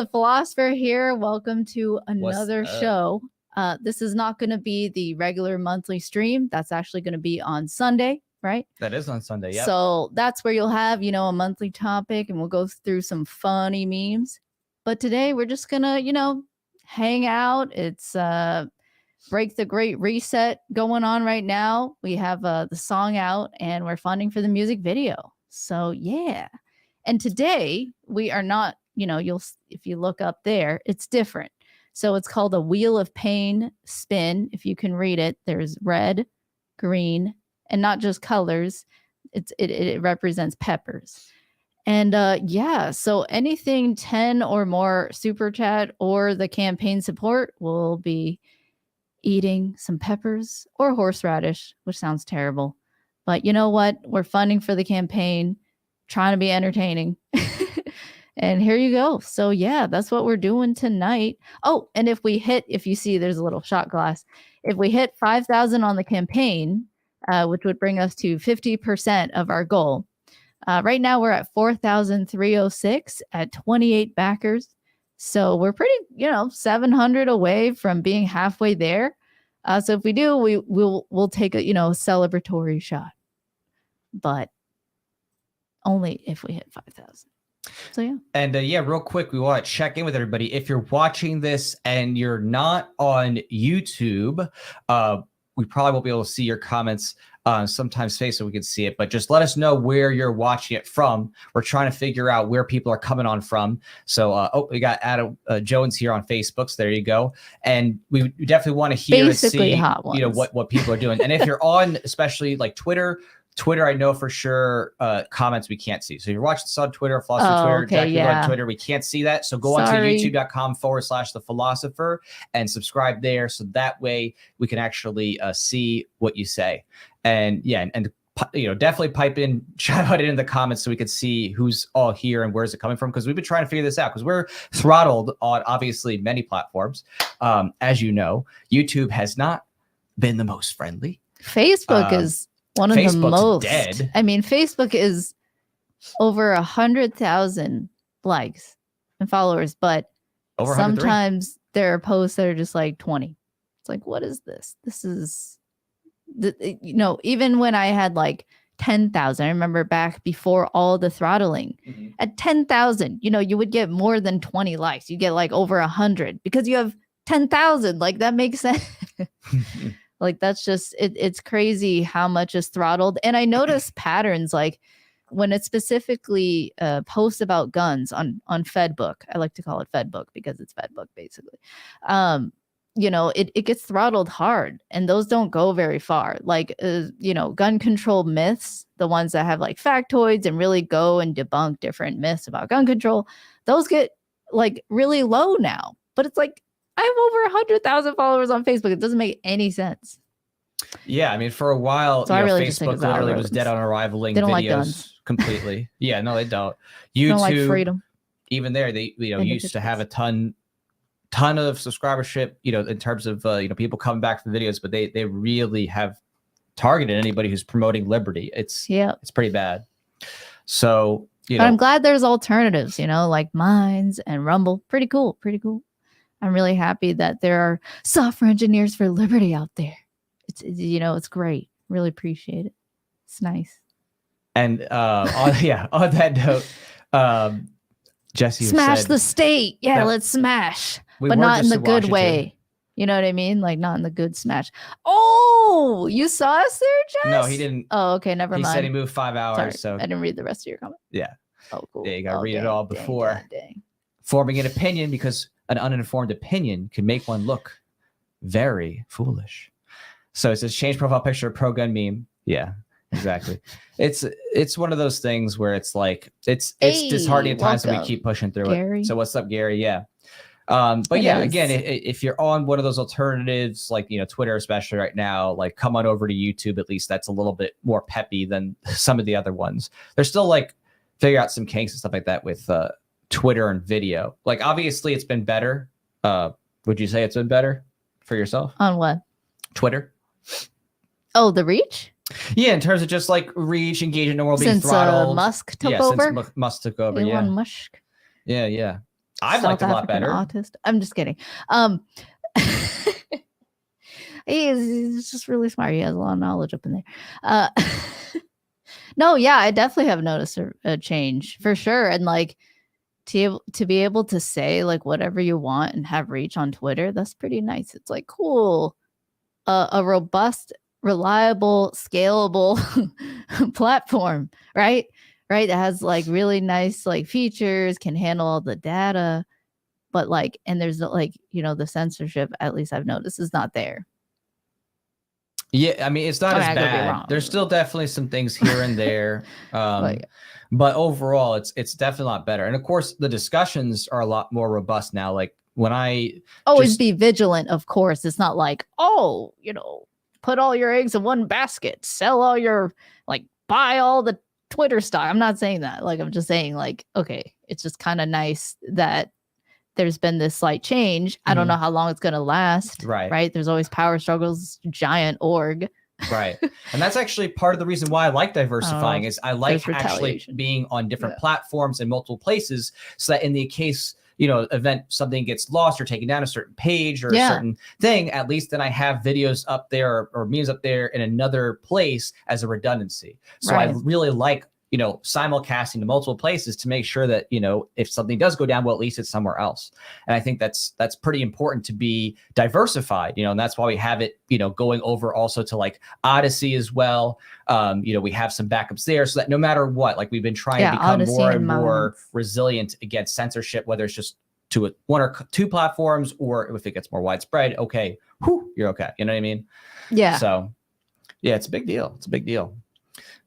the philosopher here. Welcome to another show. This is not going to be the regular monthly stream. That's actually going to be on Sunday, right? That is on Sunday, yeah. So that's where you'll have, a monthly topic and we'll go through some funny memes. But today we're just going to, hang out. It's Break the Great Reset going on right now. We have the song out and we're funding for the music video. So yeah. And today we are not, if you look up there, it's different. So it's called a Wheel of Pain spin. If you can read it, there's red, green, and not just colors. It represents peppers. And so anything 10 or more super chat or the campaign support will be eating some peppers or horseradish, which sounds terrible. But you know what? We're funding for the campaign, trying to be entertaining. And here you go. So yeah, that's what we're doing tonight. Oh, and if you see there's a little shot glass, if we hit 5,000 on the campaign, which would bring us to 50% of our goal. Right now we're at 4,306 at 28 backers. So we're pretty, 700 away from being halfway there. So if we do, we'll take a, celebratory shot, but only if we hit 5,000. So yeah. And real quick, we want to check in with everybody. If you're watching this and you're not on YouTube, we probably won't be able to see your comments. Sometimes face so we can see it, but just let us know where you're watching it from. We're trying to figure out where people are coming on from. So we got Adam Jones here on Facebook, so there you go. And we definitely want to hear basically and see hot ones. What people are doing. And if you're on especially like Twitter, I know for sure comments we can't see. So if you're watching this on Twitter, Philosopher Twitter, okay, Jackie on Twitter, we can't see that. So go on to youtube.com/The Philosopher and subscribe there. So that way we can actually see what you say. And definitely pipe in, shout it in the comments so we could see who's all here and where's it coming from. Because we've been trying to figure this out because we're throttled on obviously many platforms. As you know, YouTube has not been the most friendly. Facebook is one of the most dead. I mean, Facebook is over 100,000 likes and followers, but sometimes there are posts that are just like 20. It's like, what is this? This is, even when I had like 10,000, I remember back before all the throttling, at 10,000, you would get more than 20 likes. You get like over 100 because you have 10,000. Like that makes sense. Like that's just it's crazy how much is throttled. And I notice patterns like when it specifically posts about guns on Fedbook. I like to call it Fedbook because it's Fedbook basically. It gets throttled hard and those don't go very far. Like gun control myths, the ones that have like factoids and really go and debunk different myths about gun control, those get like really low now. But it's like I have over 100,000 followers on Facebook. It doesn't make any sense. Yeah, I mean, for a while, so really Facebook literally was dead on arrivaling videos like guns. Completely. Yeah, no, they don't. YouTube, don't like freedom. Even there, they used to have a ton of subscribership. In terms of people coming back for the videos, but they really have targeted anybody who's promoting liberty. It's pretty bad. So but I'm glad there's alternatives. Like Minds and Rumble. Pretty cool. I'm really happy that there are software engineers for liberty out there. It's great. Really appreciate it. It's nice. And on that note, Jesse smash the state. Yeah, let's smash, but not in the good way. You know what I mean? Like not in the good smash. Oh, you saw us there, Jess? No, he didn't. Oh, okay, never mind. He said he moved 5 hours. Sorry, so I didn't read the rest of your comment. Yeah. Oh, cool. Yeah, you gotta read it all before forming an opinion, because an uninformed opinion can make one look very foolish. So it says change profile picture, pro gun meme. Yeah, exactly. It's one of those things where it's like it's disheartening at times, and we keep pushing through Gary. it. So what's up, Gary? Yeah. But again, if you're on one of those alternatives, like Twitter, especially right now, like come on over to YouTube. At least that's a little bit more peppy than some of the other ones. They're still like figure out some kinks and stuff like that with Twitter and video. Like obviously it's been better. Would you say it's been better for yourself? On what? Twitter. Oh, the reach? Yeah, in terms of just like reach, engagement, in the world being since throttled. Musk took over. Since Musk took over. Elon Musk. Yeah. I've liked it a lot better. Autist. I'm just kidding. He's just really smart. He has a lot of knowledge up in there. No, yeah, I definitely have noticed a change for sure. And like to be able to say like whatever you want and have reach on Twitter, that's pretty nice. It's like cool, a robust, reliable, scalable platform, right? Right, that has like really nice like features, can handle all the data, but like, and there's like, you know, the censorship, at least I've noticed, is not there. Yeah, I mean, it's not as bad. There's still definitely some things here and there. But overall, it's definitely a lot better. And of course, the discussions are a lot more robust now. Like when I always be vigilant, of course. It's not like, oh, you know, put all your eggs in one basket, sell all your, like, buy all the Twitter stock. I'm not saying that. Like, I'm just saying, like, okay, it's just kind of nice that there's been this slight change. I don't know how long it's going to last. Right. There's always power struggles, giant org. Right. And that's actually part of the reason why I like diversifying is I like actually being on different platforms in multiple places so that in the case, you know, something gets lost or taken down a certain page or a certain thing, at least then I have videos up there or memes up there in another place as a redundancy. So I really like, you know, simulcasting to multiple places to make sure that, you know, if something does go down, well, at least it's somewhere else. And I think that's pretty important to be diversified, you know, and that's why we have it, you know, going over also to like Odyssey as well. You know, we have some backups there so that no matter what, like we've been trying to become more and more resilient against censorship, whether it's just to one or two platforms or if it gets more widespread, okay, you're okay. You know what I mean? Yeah. So yeah, it's a big deal. It's a big deal.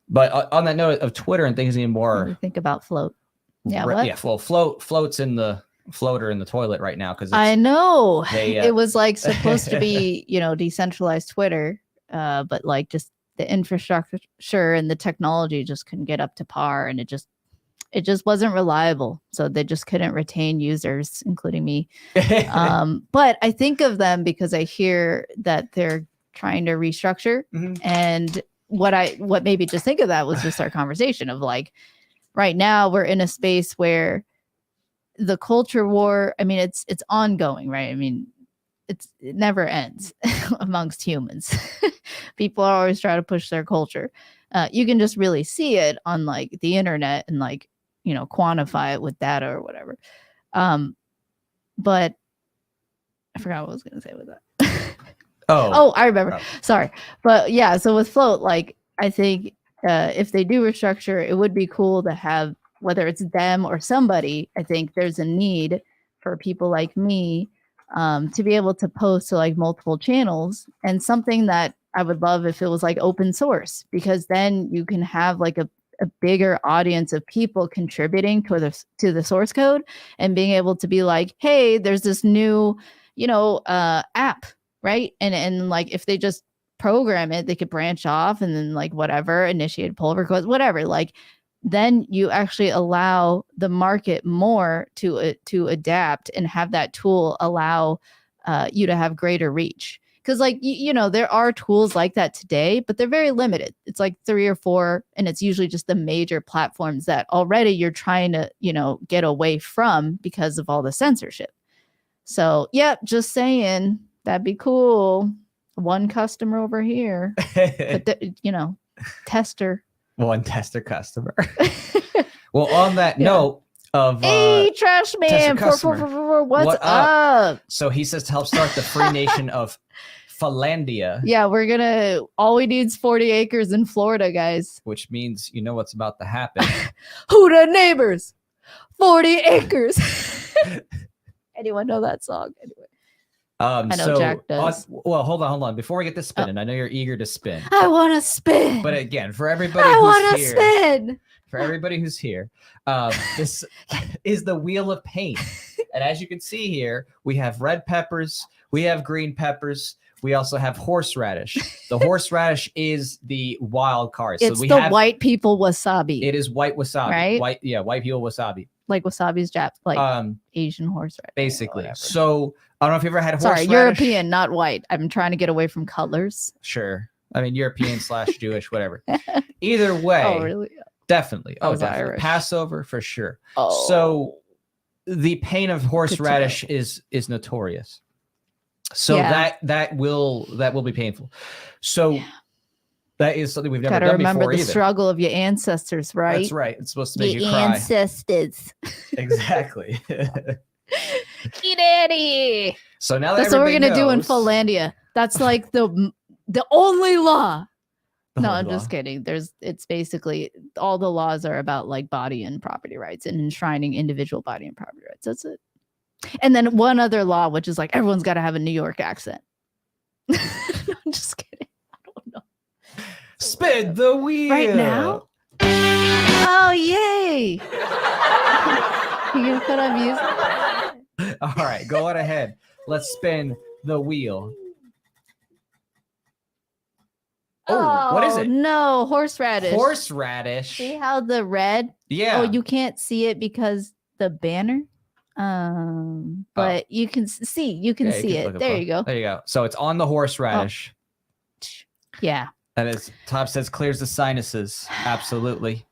But on that note of Twitter and things anymore, think about Float. Yeah, well, Float's in the floater in the toilet right now because I know it was like supposed to be, you know, decentralized Twitter, but like just the infrastructure and the technology just couldn't get up to par, and it just wasn't reliable. So they just couldn't retain users, including me. But I think of them because I hear that they're trying to restructure and what made me just think of that was just our conversation of like, right now we're in a space where the culture war, I mean, it's ongoing, right? I mean, it never ends amongst humans. People are always trying to push their culture. You can just really see it on like the internet and like, you know, quantify it with data or whatever. But I forgot what I was going to say with that. Oh, I remember. Sorry. But yeah, so with Float, like, I think if they do restructure, it would be cool to have, whether it's them or somebody, I think there's a need for people like me to be able to post to like multiple channels, and something that I would love if it was like open source, because then you can have like a bigger audience of people contributing to the source code and being able to be like, hey, there's this new, you know, app. Right. And like, if they just program it, they could branch off and then like whatever, initiate pull request, whatever, like then you actually allow the market more to adapt and have that tool allow you to have greater reach. Because like, you know, there are tools like that today, but they're very limited. It's like 3 or 4, and it's usually just the major platforms that already you're trying to, you know, get away from because of all the censorship. So, yep, just saying. That'd be cool. One customer over here. But you know, tester. One tester customer. Well, on that note of hey, Trash Man, what's up? So he says to help start the free nation of Finlandia. Yeah, all we need is 40 acres in Florida, guys. Which means you know what's about to happen. Who the neighbors? 40 acres. Anyone know that song? Anyway. I know Jack does. Well, hold on. Before we get to spinning, I know you're eager to spin. I want to spin. But again, for everybody who's here, spin. For everybody who's here, this is the Wheel of Pain. And as you can see here, we have red peppers, we have green peppers, we also have horseradish. The horseradish is the wild card. It's so white people wasabi. It is white wasabi. Right? White people wasabi. Like wasabi's like Asian horseradish. Basically. So I don't know if you ever had horseradish. Sorry, European, not white. I'm trying to get away from colors. Sure. I mean, European / Jewish, whatever. Either way. Oh, really? Definitely. Definitely. Passover for sure. Oh. So the pain of horseradish is notorious. So that will be painful. So that is something we've never done before. Remember the struggle of your ancestors, right? That's right. It's supposed to make you cry. Ancestors. Exactly. Daddy. So now that's what we're gonna do in Finlandia. That's like the only law. No, I'm just kidding. It's basically all the laws are about like body and property rights and enshrining individual body and property rights. That's it. And then one other law, which is like everyone's got to have a New York accent. I'm just kidding. I don't know. Spin the wheel right now. Oh yay! You gonna put on music? All right, go on ahead. Let's spin the wheel. Oh, what is it? No, horseradish. Horseradish. See how the red? Yeah. Oh, you can't see it because the banner. But you can see. You can see it. There you go. There you go. So it's on the horseradish. Oh. Yeah. And as Top says, clears the sinuses. Absolutely.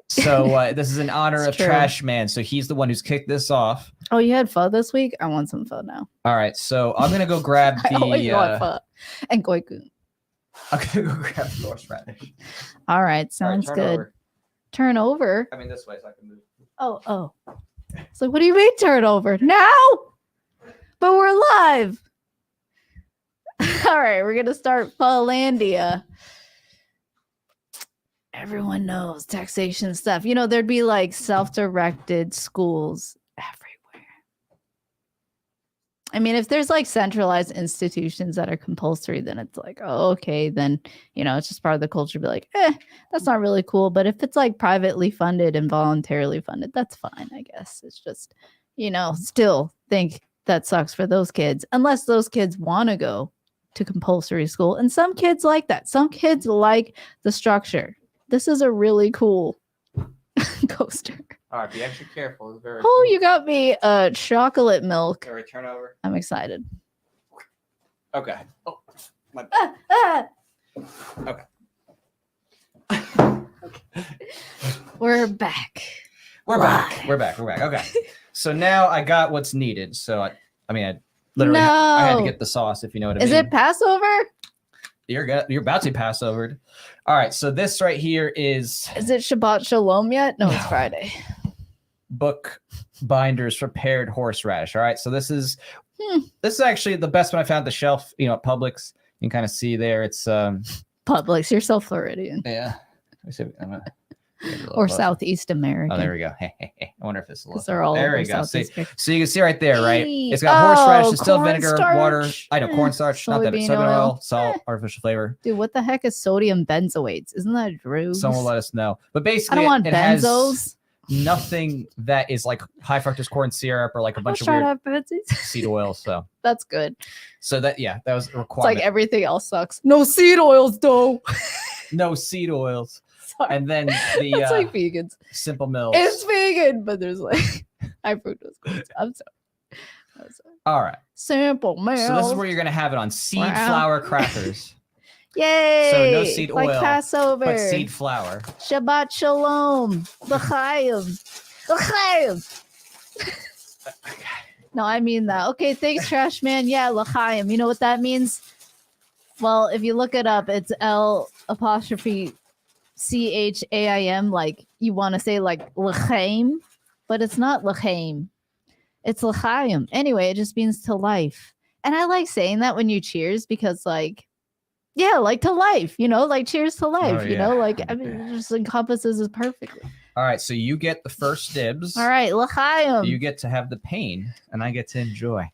So this is in honor of Trash Man. So he's the one who's kicked this off. Oh, you had pho this week? I want some pho now. All right. So I'm gonna go grab the. I always want pho and goikun. I'm gonna go grab the horseradish. All right. Sounds good. Over. Turn over. I mean this way so I can move. Oh. So what do you mean turn over now? But we're live. All right, we're gonna start Finlandia. Everyone knows taxation stuff. You know, there'd be like self-directed schools everywhere. I mean, if there's like centralized institutions that are compulsory, then it's like, oh, okay, then, you know, it's just part of the culture to be like, that's not really cool. But if it's like privately funded and voluntarily funded, that's fine, I guess. It's just, you know, still think that sucks for those kids, unless those kids want to go to compulsory school. And some kids like that. Some kids like the structure. This is a really cool coaster. All right, be extra careful. It's very cool. You got me chocolate milk. All right, turn over. I'm excited. Okay. Oh, my okay. We're back. We're back. Okay. So now I got what's needed. So I literally I had to get the sauce, if you know what I mean. Is it Passover? You're about to be Passovered. All right. So this right here is. Is it Shabbat Shalom yet? No, it's Friday. Book binders prepared horseradish. All right. So this is actually the best one I found at the shelf. You know, at Publix. You can kind of see there. It's Publix. You're so Floridian. Yeah. Or Southeast American. Oh, there we go. I wonder if it's a little. They're all there we go. So you can see right there, right? Hey. It's got horseradish, distilled vinegar, starch. water. I know cornstarch, not that soybean oil, salt, artificial flavor. Dude, what the heck is sodium benzoates? Isn't that drugs? Someone will let us know. But basically, I don't want it benzos. Has nothing that is like high fructose corn syrup or like a bunch of weird seed oil. So that's good. So that was a requirement. It's like everything else sucks. No seed oils, though. No seed oils. Sorry. And then it's like vegans. Simple Mills. It's vegan, but there's like high fructose corn. I'm sorry. All right. Simple Mills. So this is where you're gonna have it on seed flour crackers. Yay! So no seed oil, like Passover, but seed flour. Shabbat Shalom, L'chaim. No, I mean that. Okay, thanks, Trash Man. Yeah, L'chaim. You know what that means? Well, if you look it up, it's L''CHAIM. Like you want to say like L'chaim, but it's not L'chaim. It's L'chaim. Anyway, it just means to life. And I like saying that when you cheers because like. Yeah, like to life, you know, like cheers to life, you know, like I mean, it just encompasses it perfectly. All right, so you get the first dibs. All right, l'chaim. You get to have the pain, and I get to enjoy.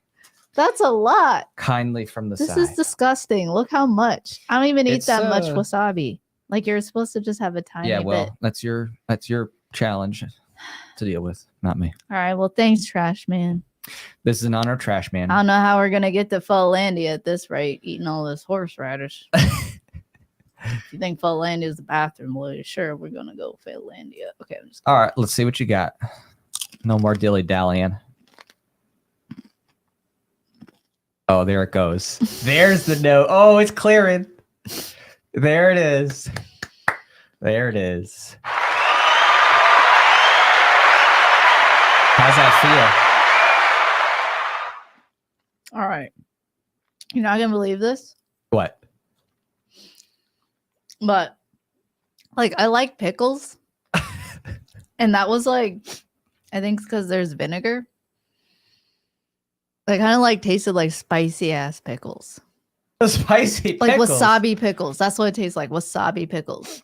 That's a lot. Kindly from the side. This is disgusting. Look how much. I don't even eat that much wasabi. Like you're supposed to just have a tiny bit. Yeah, well, that's your challenge to deal with, not me. All right, well, thanks, Trash Man. This is an honor, Trash Man. I don't know how we're gonna get to Finlandia at this rate, eating all this horseradish. If you think Finlandia is the bathroom, well, sure, we're gonna go Finlandia. Okay, I'm just. All right, let's see what you got. No more dilly dallying. Oh, there it goes. There's the note. Oh, it's clearing. There it is. There it is. that All right. You're not going to believe this, feel? What? but like I like pickles. And that was like, I think it's because there's vinegar. They kind of like tasted like spicy ass pickles. The spicy Like pickles. wasabi pickles. That's what it tastes like. Wasabi pickles.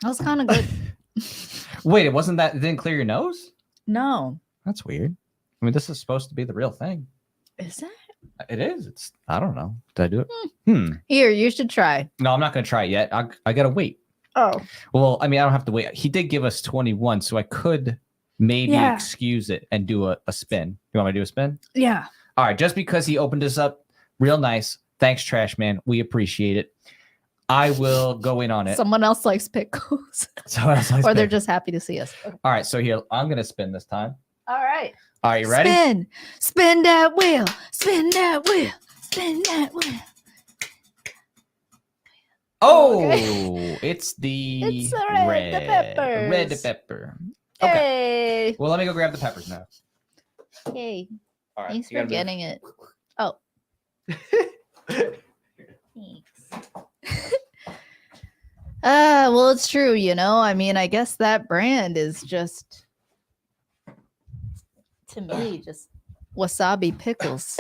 That was kind of good. Wait, it wasn't that? It didn't clear your nose? No. That's weird. I mean, this is supposed to be the real thing. Is it? It is. It's. I don't know. Did I do it? Here, you should try. No, I'm not going to try it yet. I got to wait. Oh. Well, I mean, I don't have to wait. He did give us 21, so I could maybe excuse it and do a spin. You want me to do a spin? Yeah. All right. Just because he opened us up real nice. Thanks, Trash Man. We appreciate it. I will go in on it. Someone else likes pickles. Or they're just happy to see us. Okay. All right. So here, I'm going to spin this time. All right. Are you ready? Spin. Spin that wheel. Spin that wheel. Spin that wheel. Oh, okay. It's the red peppers. Red pepper. Okay. Hey. Well, let me go grab the peppers now. Hey. All right. Thanks for getting it. Oh. Thanks. Well, it's true, you know. I mean, I guess that brand is just, to me, just wasabi pickles.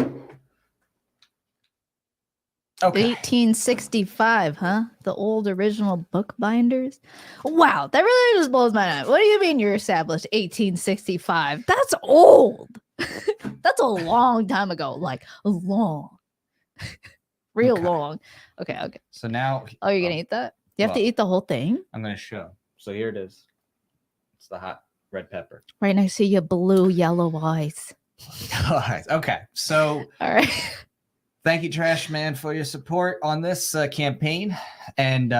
Okay. 1865, huh? The old original bookbinders. Wow, that really just blows my mind. What do you mean you're established 1865? That's old. That's a long time ago. Like long. Real long. Okay. So now. Oh, you're going to eat that? You have to eat the whole thing? I'm going to show. So here it is. It's the hot red pepper. Right next to your blue, yellow eyes. All right. Okay. So. All right. Thank you, Trash Man, for your support on this campaign. And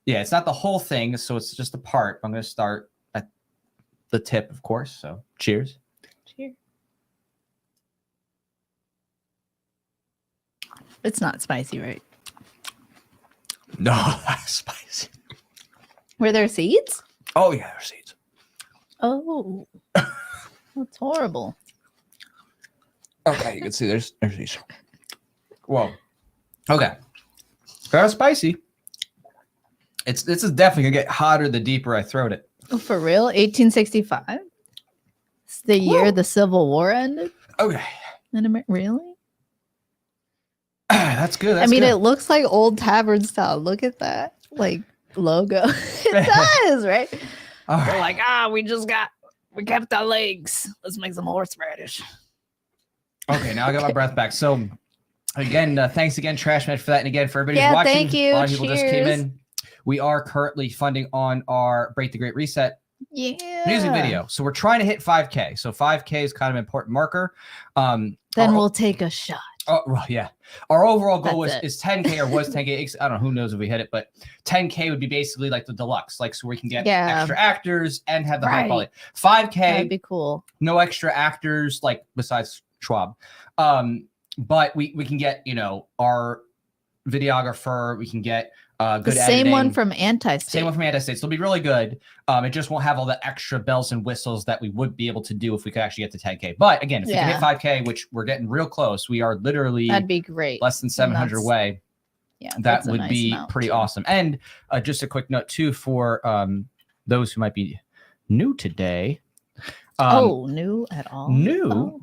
yeah, it's not the whole thing, so it's just a part. I'm going to start at the tip, of course. So cheers. Cheers. It's not spicy, right? No, that's spicy. Were there seeds? Oh, yeah, there's seeds. Oh, that's horrible. Okay, you can see there's these. Whoa. Okay. Kind of spicy. This is definitely gonna get hotter the deeper I throw it. Oh, for real? 1865? It's the year the Civil War ended? Okay. Really? That's good. I mean, it looks like old tavern style. Look at that. Like logo. It does, right? All right. They're like, we kept our legs. Let's make some horseradish. Okay, now I got my breath back. So, again, thanks again, Trashman, for that. And again, for everybody who's watching, thank you. A lot of people just came in. We are currently funding on our Break the Great Reset music video. So, we're trying to hit 5K. So, 5K is kind of an important marker. Then we'll take a shot. Oh, well, yeah. Our overall goal is 10K or was 10K. I don't know. Who knows if we hit it, but 10K would be basically like the deluxe, like so we can get extra actors and have the high quality. 5K. That'd be cool. No extra actors, like besides Schwab. But we can get, our videographer, we can get good the same editing. one from Anti-State. Same one from Anti-State. So it'll be really good. It just won't have all the extra bells and whistles that we would be able to do if we could actually get to 10K. But again, if we can hit 5K, which we're getting real close, we are literally that'd be great. Less than 700 away. Yeah, that would be pretty awesome. And just a quick note too for those who might be new today. New at all? New. Oh.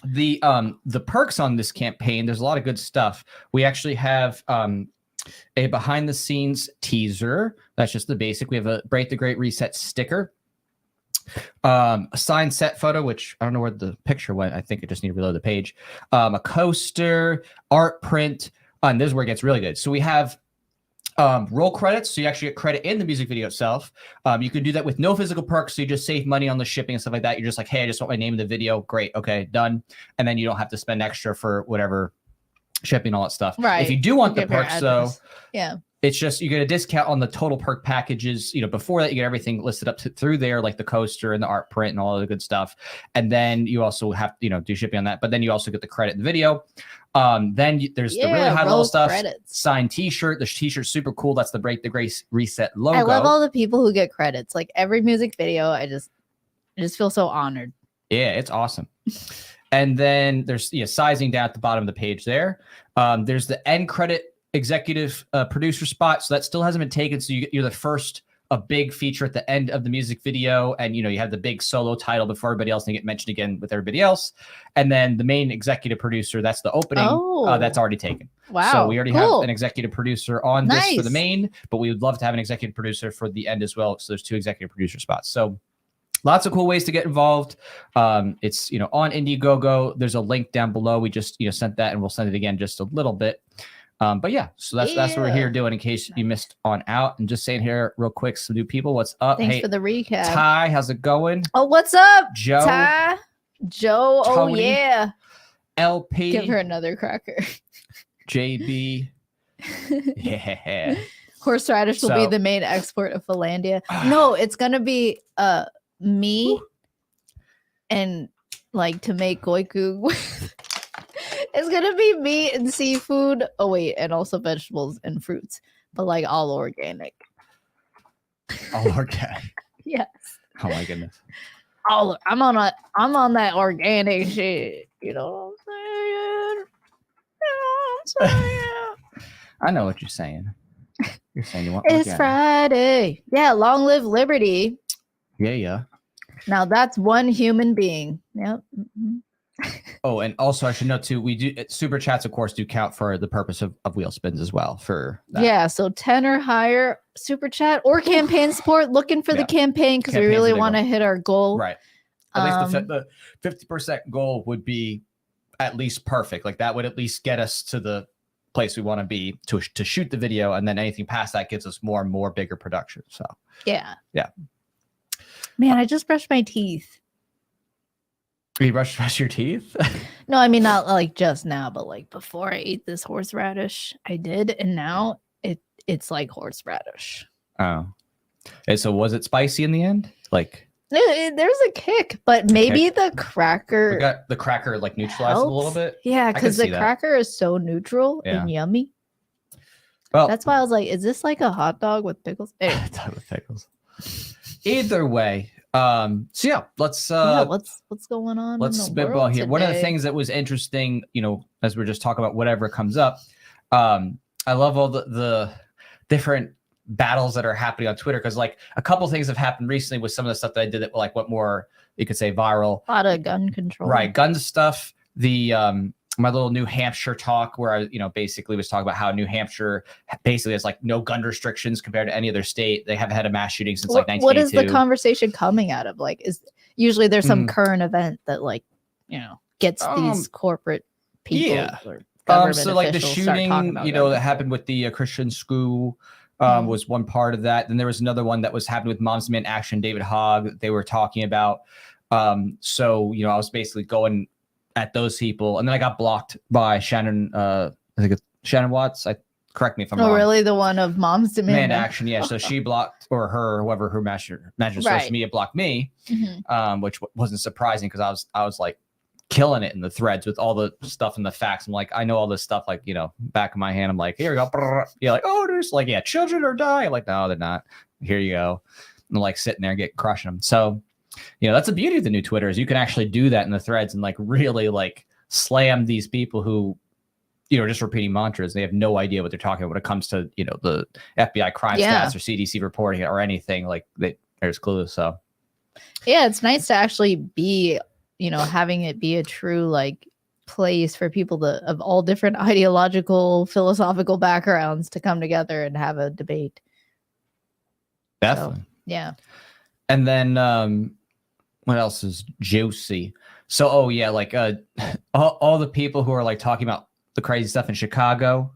The perks on this campaign, there's a lot of good stuff. We actually have a behind the scenes teaser. That's just the basic. We have a Break the Great Reset sticker, a signed set photo, which I don't know where the picture went. I think I just need to reload the page. A coaster, art print, and this is where it gets really good. So we have roll credits, so you actually get credit in the music video itself. You can do that with no physical perks, so you just save money on the shipping and stuff like that. You're just like, hey, I just want my name in the video. Great, okay, done. And then you don't have to spend extra for whatever shipping, all that stuff. Right. If you do want the perks, though, it's just you get a discount on the total perk packages. Before that, you get everything listed up through there, like the coaster and the art print and all the good stuff. And then you also have to, do shipping on that. But then you also get the credit in the video. Then there's the really high level stuff. Signed T-shirt. The T-shirt's super cool. That's the Break the Great Reset logo. I love all the people who get credits. Like every music video, I just I just feel so honored. Yeah, it's awesome. And then there's sizing down at the bottom of the page there. There's the end credit executive producer spot. So that still hasn't been taken. So you're the first a big feature at the end of the music video. And, you have the big solo title before everybody else and get mentioned again with everybody else. And then the main executive producer, that's the opening. That's already taken. Wow. So we already have an executive producer on this for the main, but we would love to have an executive producer for the end as well. So there's 2 executive producer spots. So lots of cool ways to get involved. It's, on Indiegogo. There's a link down below. We just, sent that and we'll send it again just a little bit. But yeah, so that's what we're here doing in case you missed on out. And just saying here real quick, some new people. What's up? Thanks for the recap. Ty, how's it going? Oh, what's up? Joe. Ty. Joe. Tony, oh, yeah. LP. Give her another cracker. JB. Yeah. Horseradish will be the main export of Finlandia. No, it's going to be me and like to make goiku with. It's going to be meat and seafood. Oh, wait. And also vegetables and fruits, but like all organic. All organic. Yes. Oh my goodness. I'm on that organic shit. You know what I'm saying? I know what you're saying. You're saying you want it's organic. Friday. Yeah. Long live liberty. Yeah. Now that's one human being. Yep. Mm-hmm. Oh, and also I should note too, we do super chats, of course, do count for the purpose of wheel spins as well for that. Yeah, so 10 or higher super chat or campaign support. Looking for the campaign because we really want to hit our goal. Right. At least the 50% goal would be at least perfect. Like that would at least get us to the place we want to be to shoot the video, and then anything past that gives us more and more bigger production. So yeah. Man, I just brushed my teeth. You brush your teeth? No, I mean not like just now, but like before I ate this horseradish, I did, and now it's like horseradish. Oh, and so was it spicy in the end? Like there's a kick, but maybe the cracker. We got the cracker like neutralized a little bit. Yeah, because the cracker is so neutral and yummy. Well, that's why I was like, "Is this like a hot dog with pickles?" Hot with pickles. Either way. So yeah, let's what's going on? Let's spitball here. Today. One of the things that was interesting, as we're just talking about whatever comes up, I love all the different battles that are happening on Twitter, because like a couple things have happened recently with some of the stuff that I did that like went more, you could say, viral. A lot of gun control. Right, gun stuff. The my little New Hampshire talk where I, basically was talking about how New Hampshire basically has like no gun restrictions compared to any other state. They haven't had a mass shooting since like 1982. What is the conversation coming out of? Like, is usually there's some current event that like, gets these corporate people or government so like the shooting, that happened with the Christian school was one part of that. Then there was another one that was happening with Moms Demand Action, David Hogg, that they were talking about. So, I was basically going at those people, and then I got blocked by Shannon. I think it's Shannon Watts. Correct me if I'm wrong. Oh, really? The one of Moms Demand Action? Yeah. So she blocked, or her, whoever her manager social media blocked me, which wasn't surprising because I was like killing it in the threads with all the stuff and the facts. I'm like, I know all this stuff, like back of my hand. I'm like, here we go. You're like, oh, there's like, children are dying. I'm like, no, they're not. Here you go. And like sitting there, crushing them. So. That's the beauty of the new Twitter is you can actually do that in the threads and like really like slam these people who, just repeating mantras. They have no idea what they're talking about when it comes to, the FBI crime stats or CDC reporting or anything. Like there's clues. So, yeah, it's nice to actually be, having it be a true like place for people of all different ideological, philosophical backgrounds to come together and have a debate. Definitely. So, yeah. And then, what else is juicy? So, like all the people who are like talking about the crazy stuff in Chicago.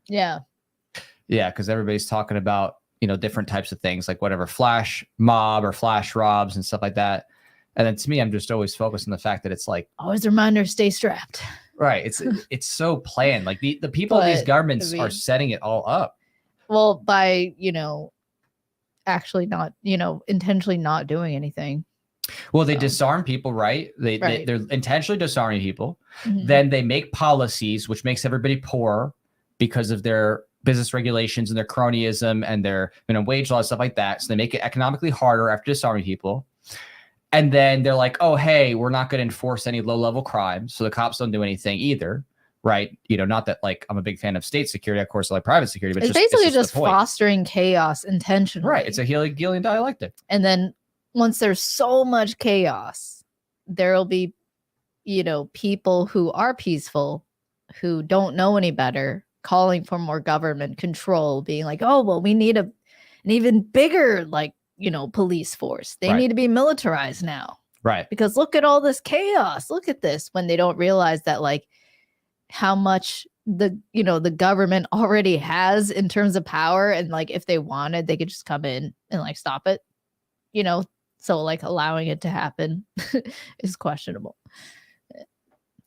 Yeah. Yeah, because everybody's talking about, different types of things, like whatever flash mob or flash robs and stuff like that. And then to me, I'm just always focused on the fact that it's like always a reminder, stay strapped. Right. It's so planned. Like the people in these governments are setting it all up. Well, by, actually not, intentionally not doing anything. Well, they disarm people, right? They're intentionally disarming people. Mm-hmm. Then they make policies, which makes everybody poorer because of their business regulations and their cronyism and their wage laws, stuff like that. So they make it economically harder after disarming people. And then they're like, oh, hey, we're not going to enforce any low-level crimes, so the cops don't do anything either, right? Not that like I'm a big fan of state security, of course, I like private security, but it's basically just the point. Fostering chaos intentionally. Right. It's a Hegelian dialectic. And then once there's so much chaos, there'll be, people who are peaceful, who don't know any better, calling for more government control, being like, oh, well, we need an even bigger, like, police force. They need to be militarized now. Right. Because look at all this chaos. Look at this, when they don't realize that, like, how much the government already has in terms of power. And like, if they wanted, they could just come in and like stop it, so like allowing it to happen is questionable.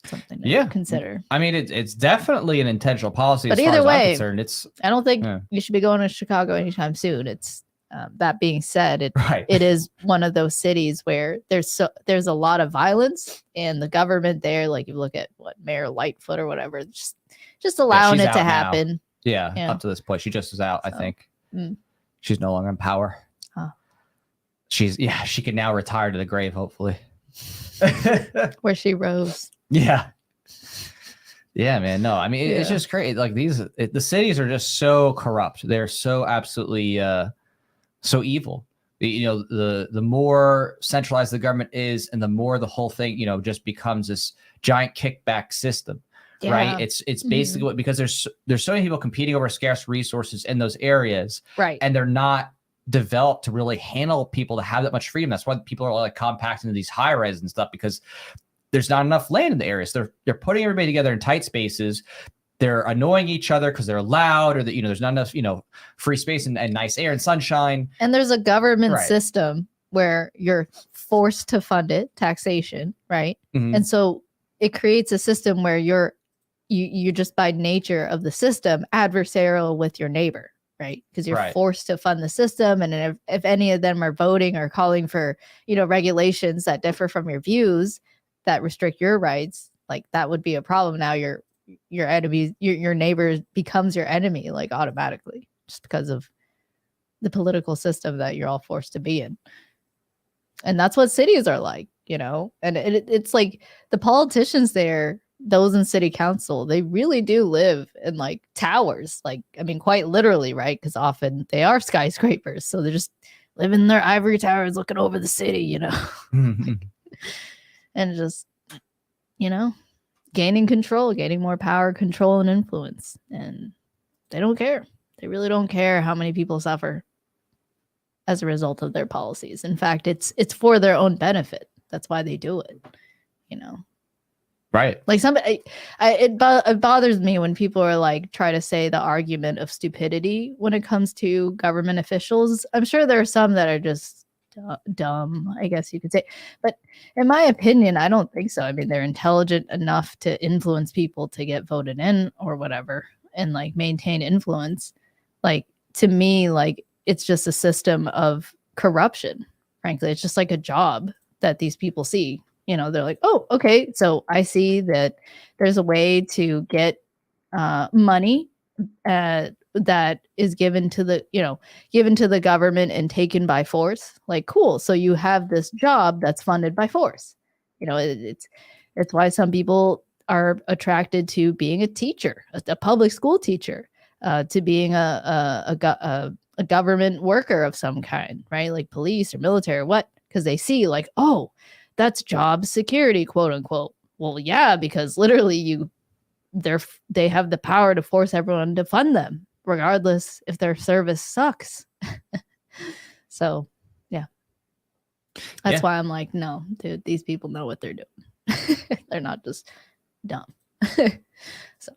Something to consider. I mean, it's definitely an intentional policy. But as either far as way, I'm concerned, I don't think you should be going to Chicago anytime soon. It's that being said, it is one of those cities where there's a lot of violence, and the government there, like you look at Mayor Lightfoot or whatever, just allowing it to happen. Yeah, up to this point, she just was out. I think she's no longer in power. Huh. She can now retire to the grave, hopefully. Where she rose. Yeah, man. No, I mean it's just great. Like the cities are just so corrupt. They're so absolutely so evil. The more centralized the government is, and the more the whole thing just becomes this giant kickback system. Yeah. Right. It's basically what, because there's so many people competing over scarce resources in those areas. Right. And they're not developed to really handle people to have that much freedom. That's why people are like compacting into these high rises and stuff, because there's not enough land in the areas. They're putting everybody together in tight spaces. They're annoying each other because they're loud, or that there's not enough free space and nice air and sunshine. And there's a government system where you're forced to fund it, taxation, right? Mm-hmm. And so it creates a system where you're just by nature of the system adversarial with your neighbor, right? Because you're forced to fund the system, and if any of them are voting or calling for regulations that differ from your views that restrict your rights, like that would be a problem. Now your enemy, your neighbor becomes your enemy, like automatically, just because of the political system that you're all forced to be in. And that's what cities are like, and it's like the politicians there, those in city council, they really do live in like towers, like, I mean, quite literally, right? Because often they are skyscrapers. So they're just living in their ivory towers looking over the city, and just, gaining control, gaining more power, control, and influence. And they don't care. They really don't care how many people suffer as a result of their policies. In fact, it's for their own benefit. That's why they do it, Right. Like it bothers me when people are like, try to say the argument of stupidity when it comes to government officials. I'm sure there are some that are just dumb, I guess you could say, but in my opinion, I don't think so. I mean, they're intelligent enough to influence people to get voted in or whatever, and like maintain influence. Like, to me, like, it's just a system of corruption. Frankly, it's just like a job that these people see. They're like, oh, okay, so I see that there's a way to get money that is given to the government and taken by force. Like, cool. So you have this job that's funded by force. It's why some people are attracted to being a teacher, a public school teacher, to being a government worker of some kind, right? Like police or military or what? Because they see like, oh, that's job security, quote unquote. Well, yeah, because literally they have the power to force everyone to fund them, regardless if their service sucks. So, yeah. That's why I'm like, no, dude, these people know what they're doing. They're not just dumb. So.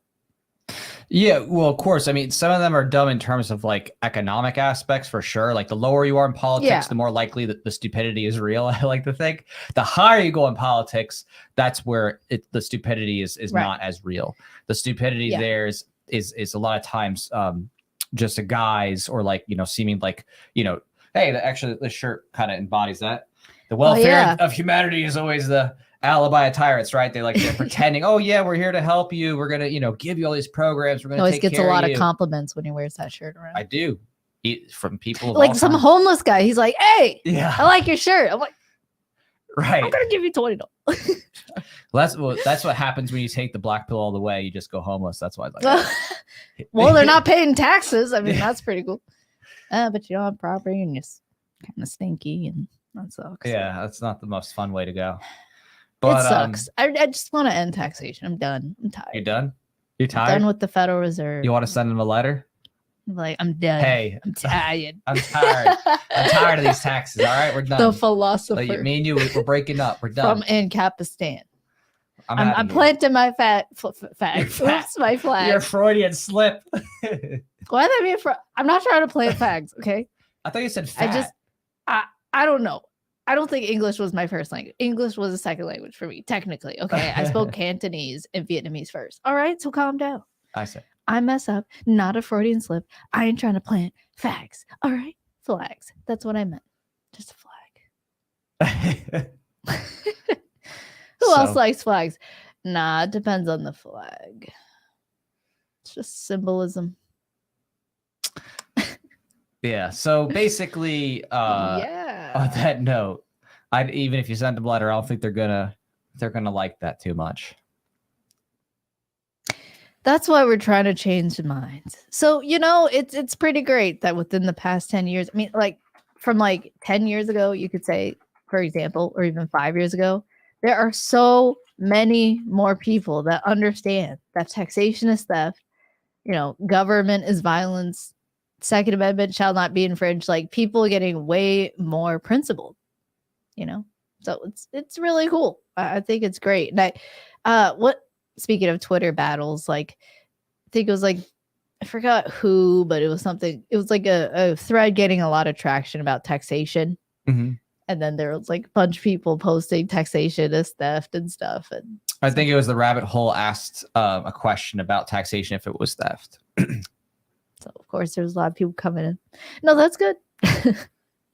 Yeah, well, of course. I mean, some of them are dumb in terms of like economic aspects, for sure. Like the lower you are in politics, the more likely that the stupidity is real, I like to think. The higher you go in politics, that's where the stupidity is not as real. The stupidity there is a lot of times just a guise, or like, seeming like, hey, actually this shirt kind of embodies that. The welfare of humanity is always the alibi of tyrants, right? They're pretending, oh yeah, we're here to help you. We're gonna, give you all these programs. We're gonna always gets a lot of compliments when he wears that shirt around. I do. From people like some homeless guy. He's like, hey, I like your shirt. I'm like, Right. I'm gonna give you $20. Well, that's what happens when you take the black pill all the way. You just go homeless. That's why. Well, they're not paying taxes. I mean, that's pretty cool. But you don't have property and just kind of stinky, and that sucks. Yeah, that's not the most fun way to go. But, it sucks. I just want to end taxation. I'm done. I'm tired. You done? You tired? I'm done with the Federal Reserve. You want to send them a letter? Like, I'm done. Hey, I'm tired. I'm tired. I'm tired of these taxes. All right, we're done. The philosopher. Like, me and you, we're breaking up. We're done. From Ancapistan. I'm planting my flag. Oops, my flag. Your Freudian slip. Why that mean? I'm not trying to plant flags. Okay. I thought you said fat. I don't know. I don't think English was my first language. English was a second language for me, technically. Okay. I spoke Cantonese and Vietnamese first. All right. So calm down. I said. I mess up. Not a Freudian slip. I ain't trying to plant flags. All right. Flags. That's what I meant. Just a flag. Who else likes flags? Nah, it depends on the flag. It's just symbolism. Yeah. So basically, on that note, even if you send them a letter, I don't think they're gonna like that too much. That's why we're trying to change minds. So, it's pretty great that within the past 10 years, I mean, like from like 10 years ago, you could say, for example, or even 5 years ago, there are so many more people that understand that taxation is theft, government is violence, Second Amendment shall not be infringed. Like, people are getting way more principled, so it's really cool. I think it's great. And speaking of Twitter battles, like, I think it was like, I forgot who, but it was something, it was like a thread getting a lot of traction about taxation. Mm-hmm. And then there was like a bunch of people posting taxation as theft and stuff. And I think it was the rabbit hole asked a question about taxation if it was theft. So of course there's a lot of people coming in. No, that's good.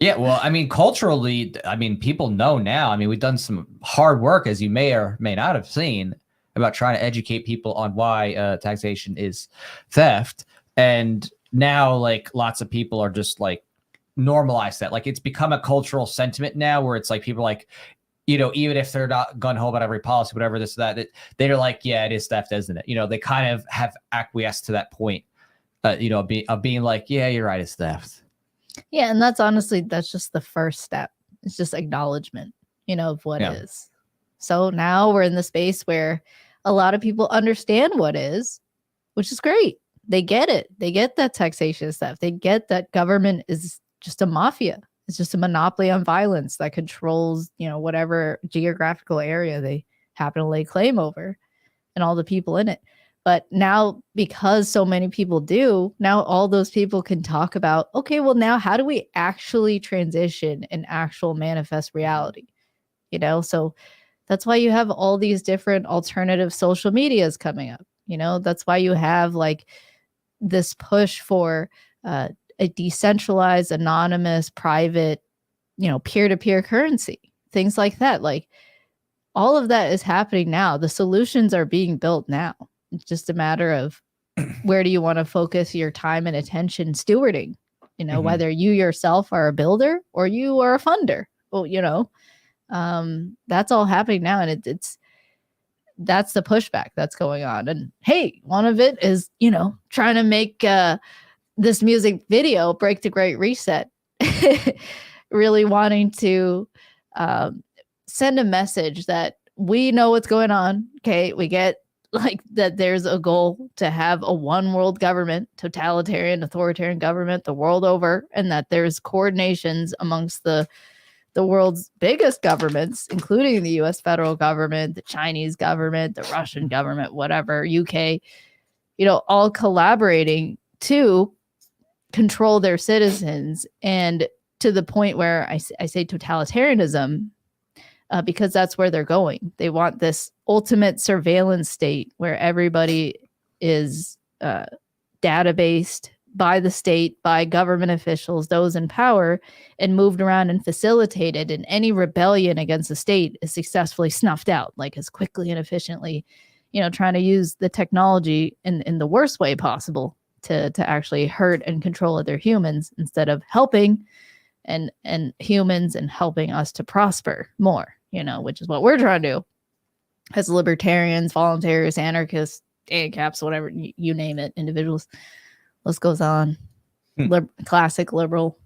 Yeah, well, I mean, culturally, people know now. I mean, we've done some hard work, as you may or may not have seen, about trying to educate people on why taxation is theft. And now, like, lots of people are just like normalize that. Like, it's become a cultural sentiment now where it's like people like, even if they're not gun-ho about every policy, whatever, this, that, they're like, yeah, it is theft, isn't it? They kind of have acquiesced to that point, of being like, yeah, you're right, it's theft. Yeah, and that's just the first step. It's just acknowledgement, of what is. So now we're in the space where a lot of people understand what is, which is great. They get it. They get that taxation is theft. They get that government is just a mafia. It's just a monopoly on violence that controls, whatever geographical area they happen to lay claim over and all the people in it. But now, because so many people do, now all those people can talk about, okay, well, now how do we actually transition an actual manifest reality? So that's why you have all these different alternative social medias coming up. That's why you have like this push for a decentralized, anonymous, private, peer-to-peer currency, things like that. Like, all of that is happening now. The solutions are being built now. It's just a matter of where do you want to focus your time and attention stewarding, whether you yourself are a builder or you are a funder. Well, that's all happening now. And that's the pushback that's going on. And hey, one of it is, trying to make this music video, Break the Great Reset, really wanting to send a message that we know what's going on. Okay. We get like that there's a goal to have a one world government, totalitarian, authoritarian government the world over, and that there's coordinations amongst the world's biggest governments, including the US federal government, the Chinese government, the Russian government, whatever, UK, all collaborating to control their citizens. And to the point where I say totalitarianism, because that's where they're going. They want this ultimate surveillance state where everybody is databased by the state, by government officials, those in power, and moved around and facilitated. And any rebellion against the state is successfully snuffed out, like as quickly and efficiently, trying to use the technology in the worst way possible to actually hurt and control other humans instead of helping and humans and helping us to prosper more. which is what we're trying to do as libertarians, voluntaries, anarchists, ANCAPs, whatever, you name it, individuals. List goes on. Classic liberal.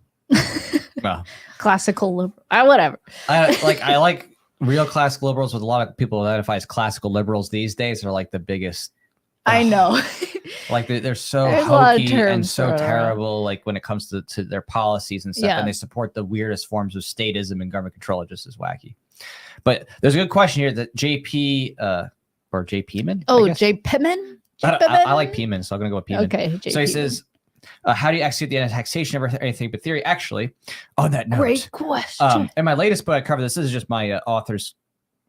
Well, classical liberal. Whatever. I like real classical liberals, with a lot of people identify as classical liberals these days are like the biggest. I know. Like they're so hokey and so terrible, like when it comes to their policies and stuff, and they support the weirdest forms of statism and government control. It just is wacky. But there's a good question here that JP or J. Peeman. Oh, J. Pittman? I like Peeman, so I'm gonna go with Peeman. Okay. So he says, how do you execute the taxation of anything but theory? Actually, on that note, great question. In my latest book, I cover this. This is just my author's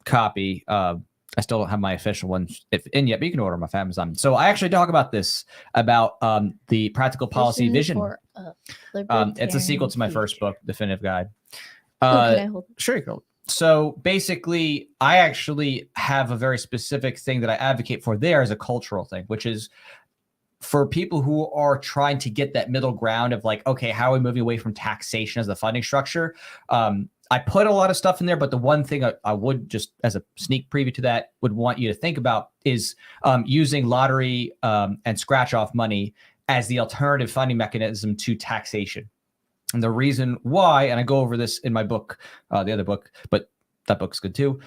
copy. I still don't have my official one in yet, but you can order them off Amazon. So I actually talk about this, about the practical policy vision. It's a sequel to my first book, Definitive Guide. Sure, you can. So basically, I actually have a very specific thing that I advocate for there as a cultural thing, which is for people who are trying to get that middle ground of like, okay, how are we moving away from taxation as the funding structure? I put a lot of stuff in there, but the one thing I would, just as a sneak preview to that, would want you to think about is using lottery and scratch off money as the alternative funding mechanism to taxation. And the reason why, and I go over this in my book, the other book, but that book's good too,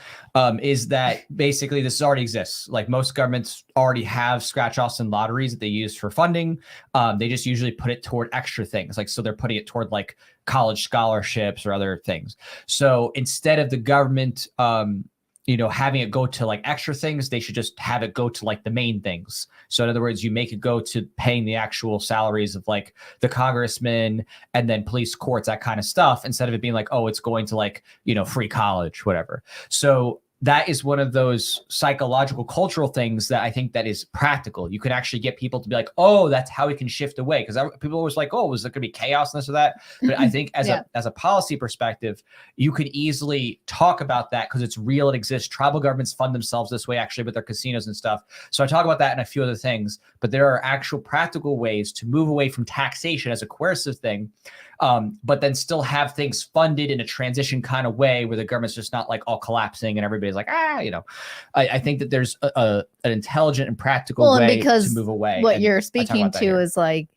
is that basically this already exists. Like most governments already have scratch offs and lotteries that they use for funding. They just usually put it toward extra things. Like, so they're putting it toward like college scholarships or other things. So instead of the government, having it go to like extra things, they should just have it go to like the main things. So in other words, you make it go to paying the actual salaries of like the congressmen and then police, courts, that kind of stuff, instead of it being like, oh, it's going to like, free college, whatever. So that is one of those psychological, cultural things that I think that is practical. You can actually get people to be like, oh, that's how we can shift away. Because people always like, oh, was there going to be chaos and this or that? But I think as a policy perspective, you could easily talk about that because it's real. It exists. Tribal governments fund themselves this way, actually, with their casinos and stuff. So I talk about that and a few other things. But there are actual practical ways to move away from taxation as a coercive thing, but then still have things funded in a transition kind of way where the government's just not like all collapsing and everybody's like, I think that there's an intelligent and practical way to move away. What you're speaking to is like,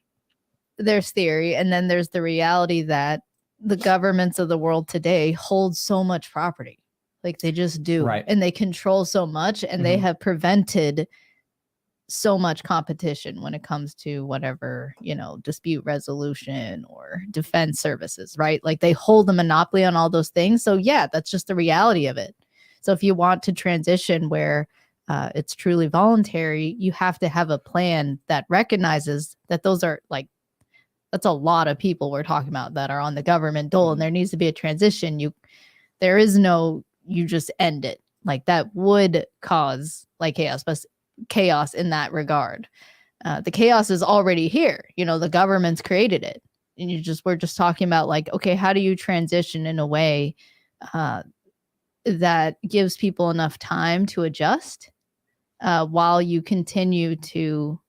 there's theory, and then there's the reality that the governments of the world today hold so much property. Like they just do. Right. And they control so much, and they have prevented so much competition when it comes to whatever, dispute resolution or defense services, right? Like they hold the monopoly on all those things. So yeah, that's just the reality of it. So if you want to transition where it's truly voluntary, you have to have a plan that recognizes that those are like, that's a lot of people we're talking about that are on the government dole, and there needs to be a transition. You just end it. Like that would cause like chaos in that regard. The chaos is already here. The government's created it. And we're just talking about like, okay, how do you transition in a way that gives people enough time to adjust while you continue to,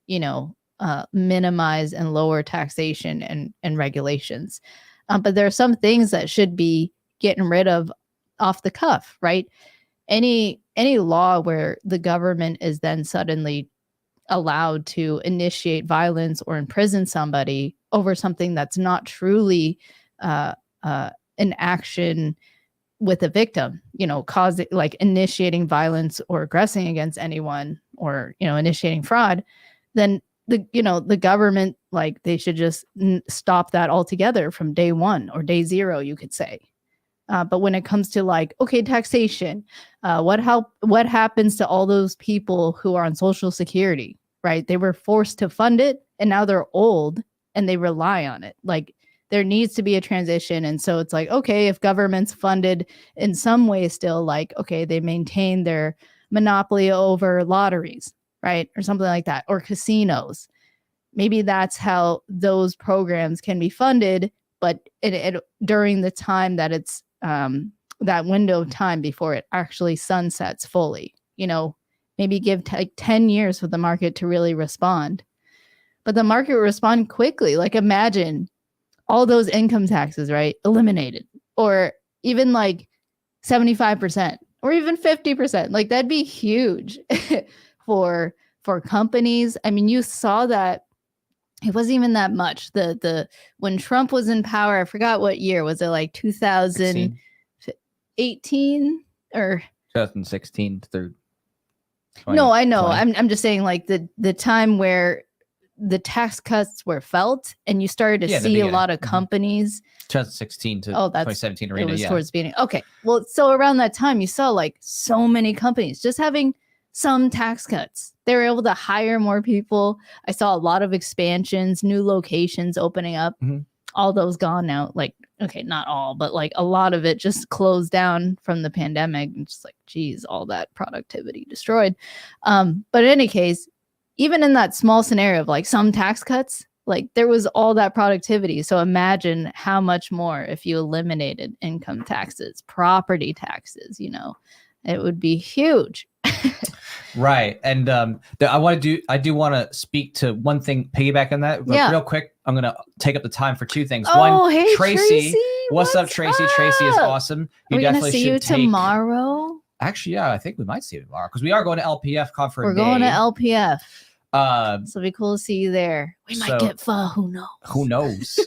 minimize and lower taxation and regulations. But there are some things that should be getting rid of off the cuff, right? Any law where the government is then suddenly allowed to initiate violence or imprison somebody over something that's not truly an action with a victim, causing like initiating violence or aggressing against anyone or, initiating fraud, then the government, like they should just stop that altogether from day one or day zero, you could say. But when it comes to like, okay, taxation, what happens to all those people who are on Social Security, right? They were forced to fund it and now they're old and they rely on it. Like there needs to be a transition. And so it's like, okay, if government's funded in some way still, like, okay, they maintain their monopoly over lotteries, right? Or something like that, or casinos. Maybe that's how those programs can be funded, but it during the time that it's that window of time before it actually sunsets fully, maybe give 10 years for the market to really respond. But the market will respond quickly. Like imagine all those income taxes, right? Eliminated. Or even like 75% or even 50%. Like that'd be huge for companies. I mean, you saw that it wasn't even that much. The when Trump was in power, I forgot what year was it, like 2018 or 2016 through 20, no, I know. 20. I'm just saying like the time where the tax cuts were felt and you started to see a lot of companies 2016 to 2017 arena. It was towards the beginning. Okay. Well, so around that time you saw like so many companies just having some tax cuts. They were able to hire more people. I saw a lot of expansions, new locations opening up. All those gone now. Like, okay, not all, but like a lot of it just closed down from the pandemic. And just like, geez, all that productivity destroyed. But in any case, even in that small scenario of like some tax cuts, like there was all that productivity. So imagine how much more if you eliminated income taxes, property taxes, you know, it would be huge. Right. And I do want to speak to one thing, piggyback on that, but real quick, I'm going to take up the time for two things. Oh, one, hey, Tracy. What's up, Tracy? Tracy is awesome. You definitely should see you tomorrow. Actually, yeah, I think we might see you tomorrow because we are going to LPF conference. We're going to LPF. So it'll be cool to see you there. We might get pho. Who knows? Who knows?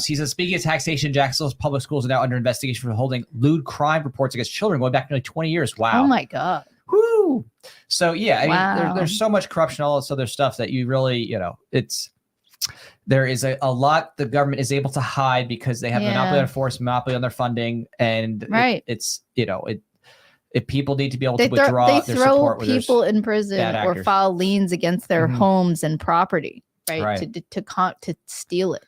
He says, speaking of taxation, Jacksonville's public schools are now under investigation for holding lewd crime reports against children going back nearly 20 years. Wow. Oh my God. Woo. So yeah, I mean, there's so much corruption, all this other stuff that you really, you know, there is a lot the government is able to hide because they have monopoly on force, monopoly on their funding, and it's you know if people need to be able to withdraw their support, they throw people in prison or file liens against their homes and property, right? To steal it.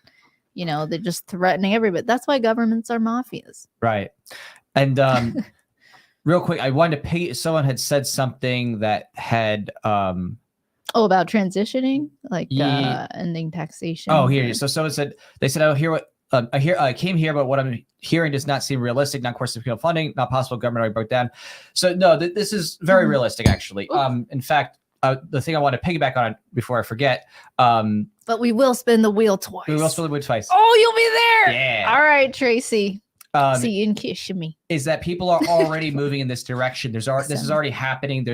You know, they're just threatening everybody. That's why governments are mafias, right? And real quick, I wanted to pay. Someone had said something that had about transitioning, like ending taxation. Oh, here. So someone said they said, I came here, but what I'm hearing does not seem realistic. Not course of appeal funding, not possible. Government already broke down. So no, this is very realistic, actually. In fact, the thing I want to piggyback on before I forget. But we will spin the wheel twice. We will spin the wheel twice. Oh, you'll be there. Yeah. All right, Tracy. See you and kiss me. Is that people are already moving in this direction. This is already happening.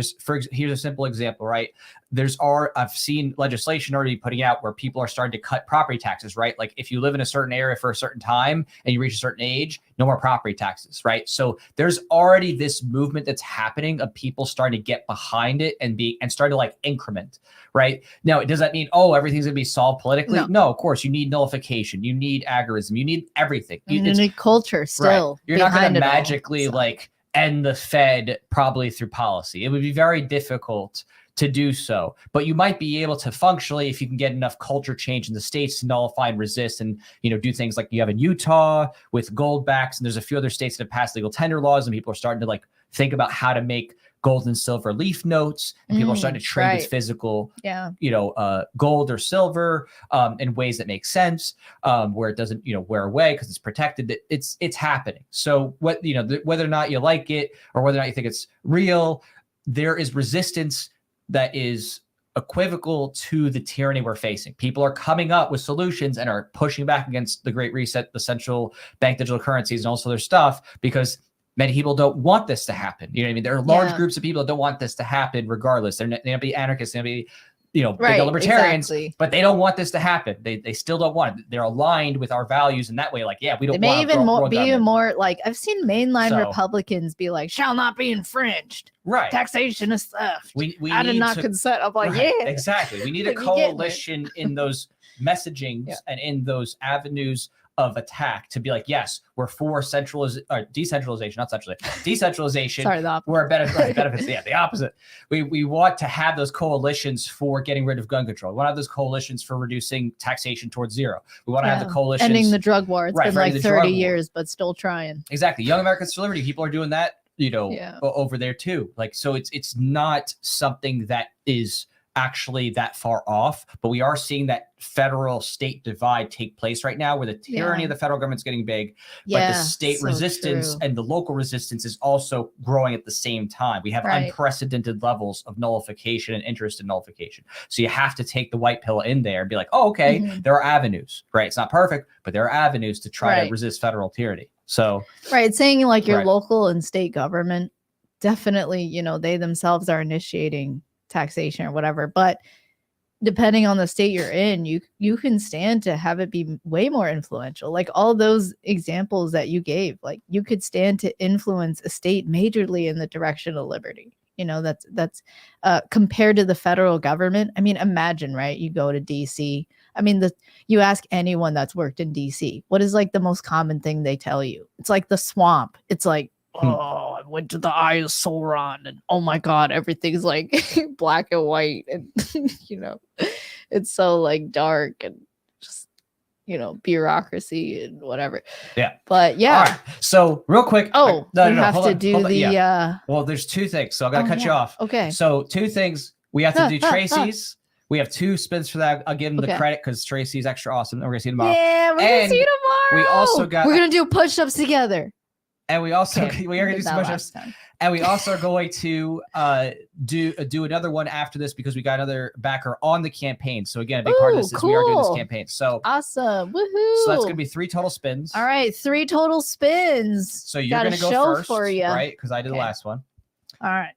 Here's a simple example, right? I've seen legislation already putting out where people are starting to cut property taxes, right? Like if you live in a certain area for a certain time and you reach a certain age, no more property taxes, right? So there's already this movement that's happening of people starting to get behind it and start to like increment, right? Now, does that mean, everything's gonna be solved politically? No, of course. You need nullification, you need agorism, you need everything. You need culture still. Right. You're not gonna magically like end the Fed probably through policy. It would be very difficult to do so, but you might be able to functionally, if you can get enough culture change in the states to nullify and resist, and do things like you have in Utah with gold backs, and there's a few other states that have passed legal tender laws, and people are starting to like think about how to make gold and silver leaf notes, and people are starting to trade with physical, gold or silver in ways that make sense, where it doesn't, wear away because it's protected. It's happening. So whether or not you like it or whether or not you think it's real, there is resistance that is equivocal to the tyranny we're facing. People are coming up with solutions and are pushing back against the Great Reset, the central bank digital currencies, and also their stuff, because many people don't want this to happen. You know what I mean? There are large groups of people that don't want this to happen regardless. They're going to be anarchists, they're going to be big libertarians, but they don't want this to happen. They still don't want it. They're aligned with our values in that way. Like, we don't want to be more like, I've seen mainline Republicans be like, shall not be infringed. Right. Taxation is theft. We I did not consent. I'm like, exactly. We need a coalition in those messagings and in those avenues of attack to be like, yes, we're for decentralization, not centralization. Decentralization. Sorry, the opposite. We're benefits. The opposite. We want to have those coalitions for getting rid of gun control. We want to have those coalitions for reducing taxation towards zero. We want to have the coalitions ending the drug war. It's been like 30 years, but still trying. Exactly. Young Americans for Liberty. People are doing that, over there too. Like, so it's not something that is actually that far off, but we are seeing that federal state divide take place right now, where the tyranny of the federal government's getting big, but the state resistance and the local resistance is also growing at the same time. We have unprecedented levels of nullification and interest in nullification. So you have to take the white pill in there and be like, there are avenues, right? It's not perfect, but there are avenues to try to resist federal tyranny. So right, saying like your Right. local and state government, definitely, you know, they themselves are initiating taxation or whatever. But depending on the state you're in, you can stand to have it be way more influential. Like all those examples that you gave, like you could stand to influence a state majorly in the direction of liberty. You know, that's compared to the federal government. I mean, imagine, right? You go to DC. I mean, you ask anyone that's worked in DC, what is like the most common thing they tell you? It's like the swamp. It's like, oh, I went to the Eye of Sauron, and oh my god, everything's like black and white, and you know, it's so like dark and just, you know, bureaucracy and whatever. Yeah. But yeah. All right. So real quick. Oh, no, we have to do the. Yeah. Well, there's two things, so I gotta cut you off. Okay. So two things. We have to do Tracy's. We have 2 spins for that. I'll give him the credit because Tracy's extra awesome. And we're gonna see tomorrow. Yeah, we're gonna see tomorrow. We also got. We're gonna do push-ups together. And we also we are gonna do some push-ups. And we also are going to do another one after this because we got another backer on the campaign. So again, a big part of this is we are doing this campaign. So awesome. Woohoo. So that's gonna be 3 total spins. All right, 3 total spins. So you're gonna go first, for you, right? Because I did the last one. All right.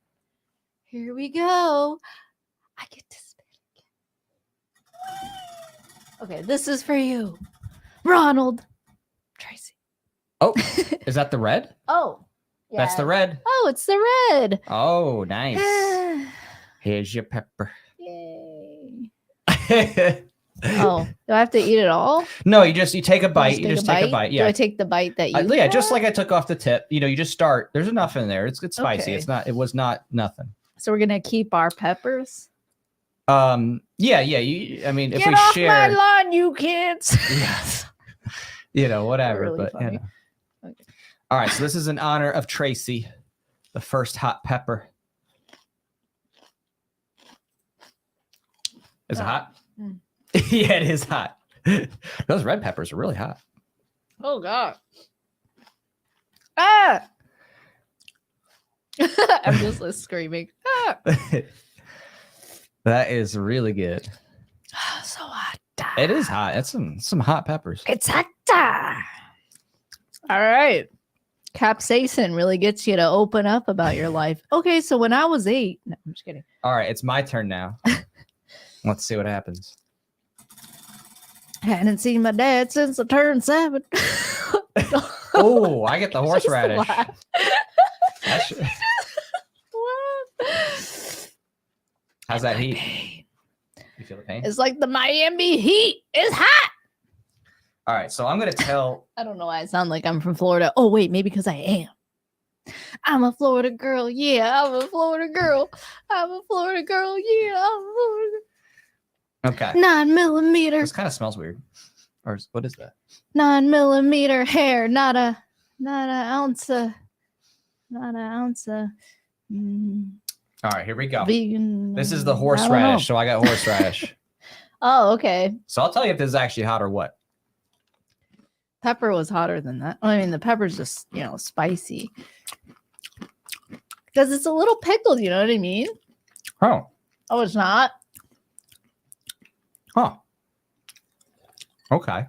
Here we go. I get to spin again. Okay, this is for you, Ronald. Tracy. Oh, is that the red? Oh, yeah. That's the red. Oh, it's the red. Oh, nice. Here's your pepper. Yay. Oh, do I have to eat it all? No, you take a bite. You just take a bite. Yeah. Do I take the bite that you? Yeah, just like I took off the tip. You know, you just start. There's enough in there. It's spicy. Okay. It was not nothing. So we're gonna keep our peppers. Yeah. I mean, if we share. Get off my lawn, you kids. Yes. You know, whatever. Really but funny. You know. Okay. All right. So this is in honor of Tracy, the first hot pepper. Is it hot? Mm. Yeah, it is hot. Those red peppers are really hot. Oh God. Ah! I'm just like, screaming. Ah! That is really good. So hot. It is hot. That's some hot peppers. It's hot. All right. Capsaicin really gets you to open up about your life. Okay, so when I was 8, no, I'm just kidding. All right, it's my turn now. Let's see what happens. I hadn't seen my dad since I turned 7. Oh, I get the horseradish. How's that heat? Pain. You feel the pain? It's like the Miami heat. It's hot. All right, so I'm going to tell. I don't know why I sound like I'm from Florida. Oh, wait, maybe because I am. I'm a Florida girl. Yeah, I'm a Florida girl. I'm a Florida girl. Yeah, I'm a Florida girl. Okay. 9mm. This kind of smells weird. Or what is that? 9mm hair, not an ounce. Not an ounce. All right, here we go. Vegan. This is the horseradish, so I got horseradish. Oh, okay. So I'll tell you if this is actually hot or what. Pepper was hotter than that. I mean, the pepper's just, you know, spicy. Because it's a little pickled, you know what I mean? Oh. Oh, it's not? Huh. Okay.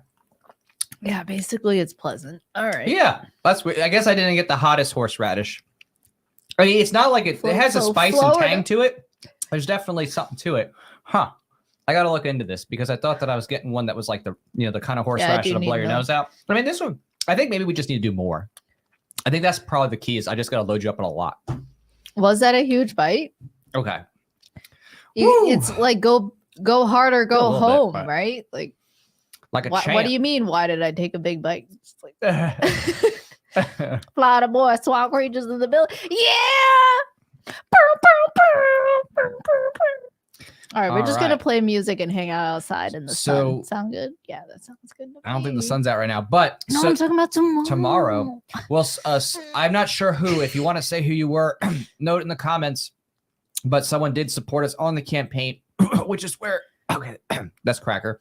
Yeah, basically it's pleasant. All right. Yeah, that's weird. I guess I didn't get the hottest horseradish. I mean, it's not like it has a spice and tang to it. There's definitely something to it. Huh. I got to look into this because I thought that I was getting one that was like the kind of horseradish that'll blow your nose out. I mean, this one, I think maybe we just need to do more. I think that's probably the key is I just got to load you up on a lot. Was that a huge bite? Okay. It's like go hard or go home, bit, right? Like a champ. What do you mean? Why did I take a big bite? It's like Florida boy, swamp creatures in the building. Yeah. All right, we're just gonna play music and hang out outside in the sun. Sound good? Yeah, that sounds good. I don't think the sun's out right now, but no, I'm talking about tomorrow. Tomorrow. Well, I'm not sure who. If you want to say who you were, note in the comments. But someone did support us on the campaign, which is where. Okay, that's cracker.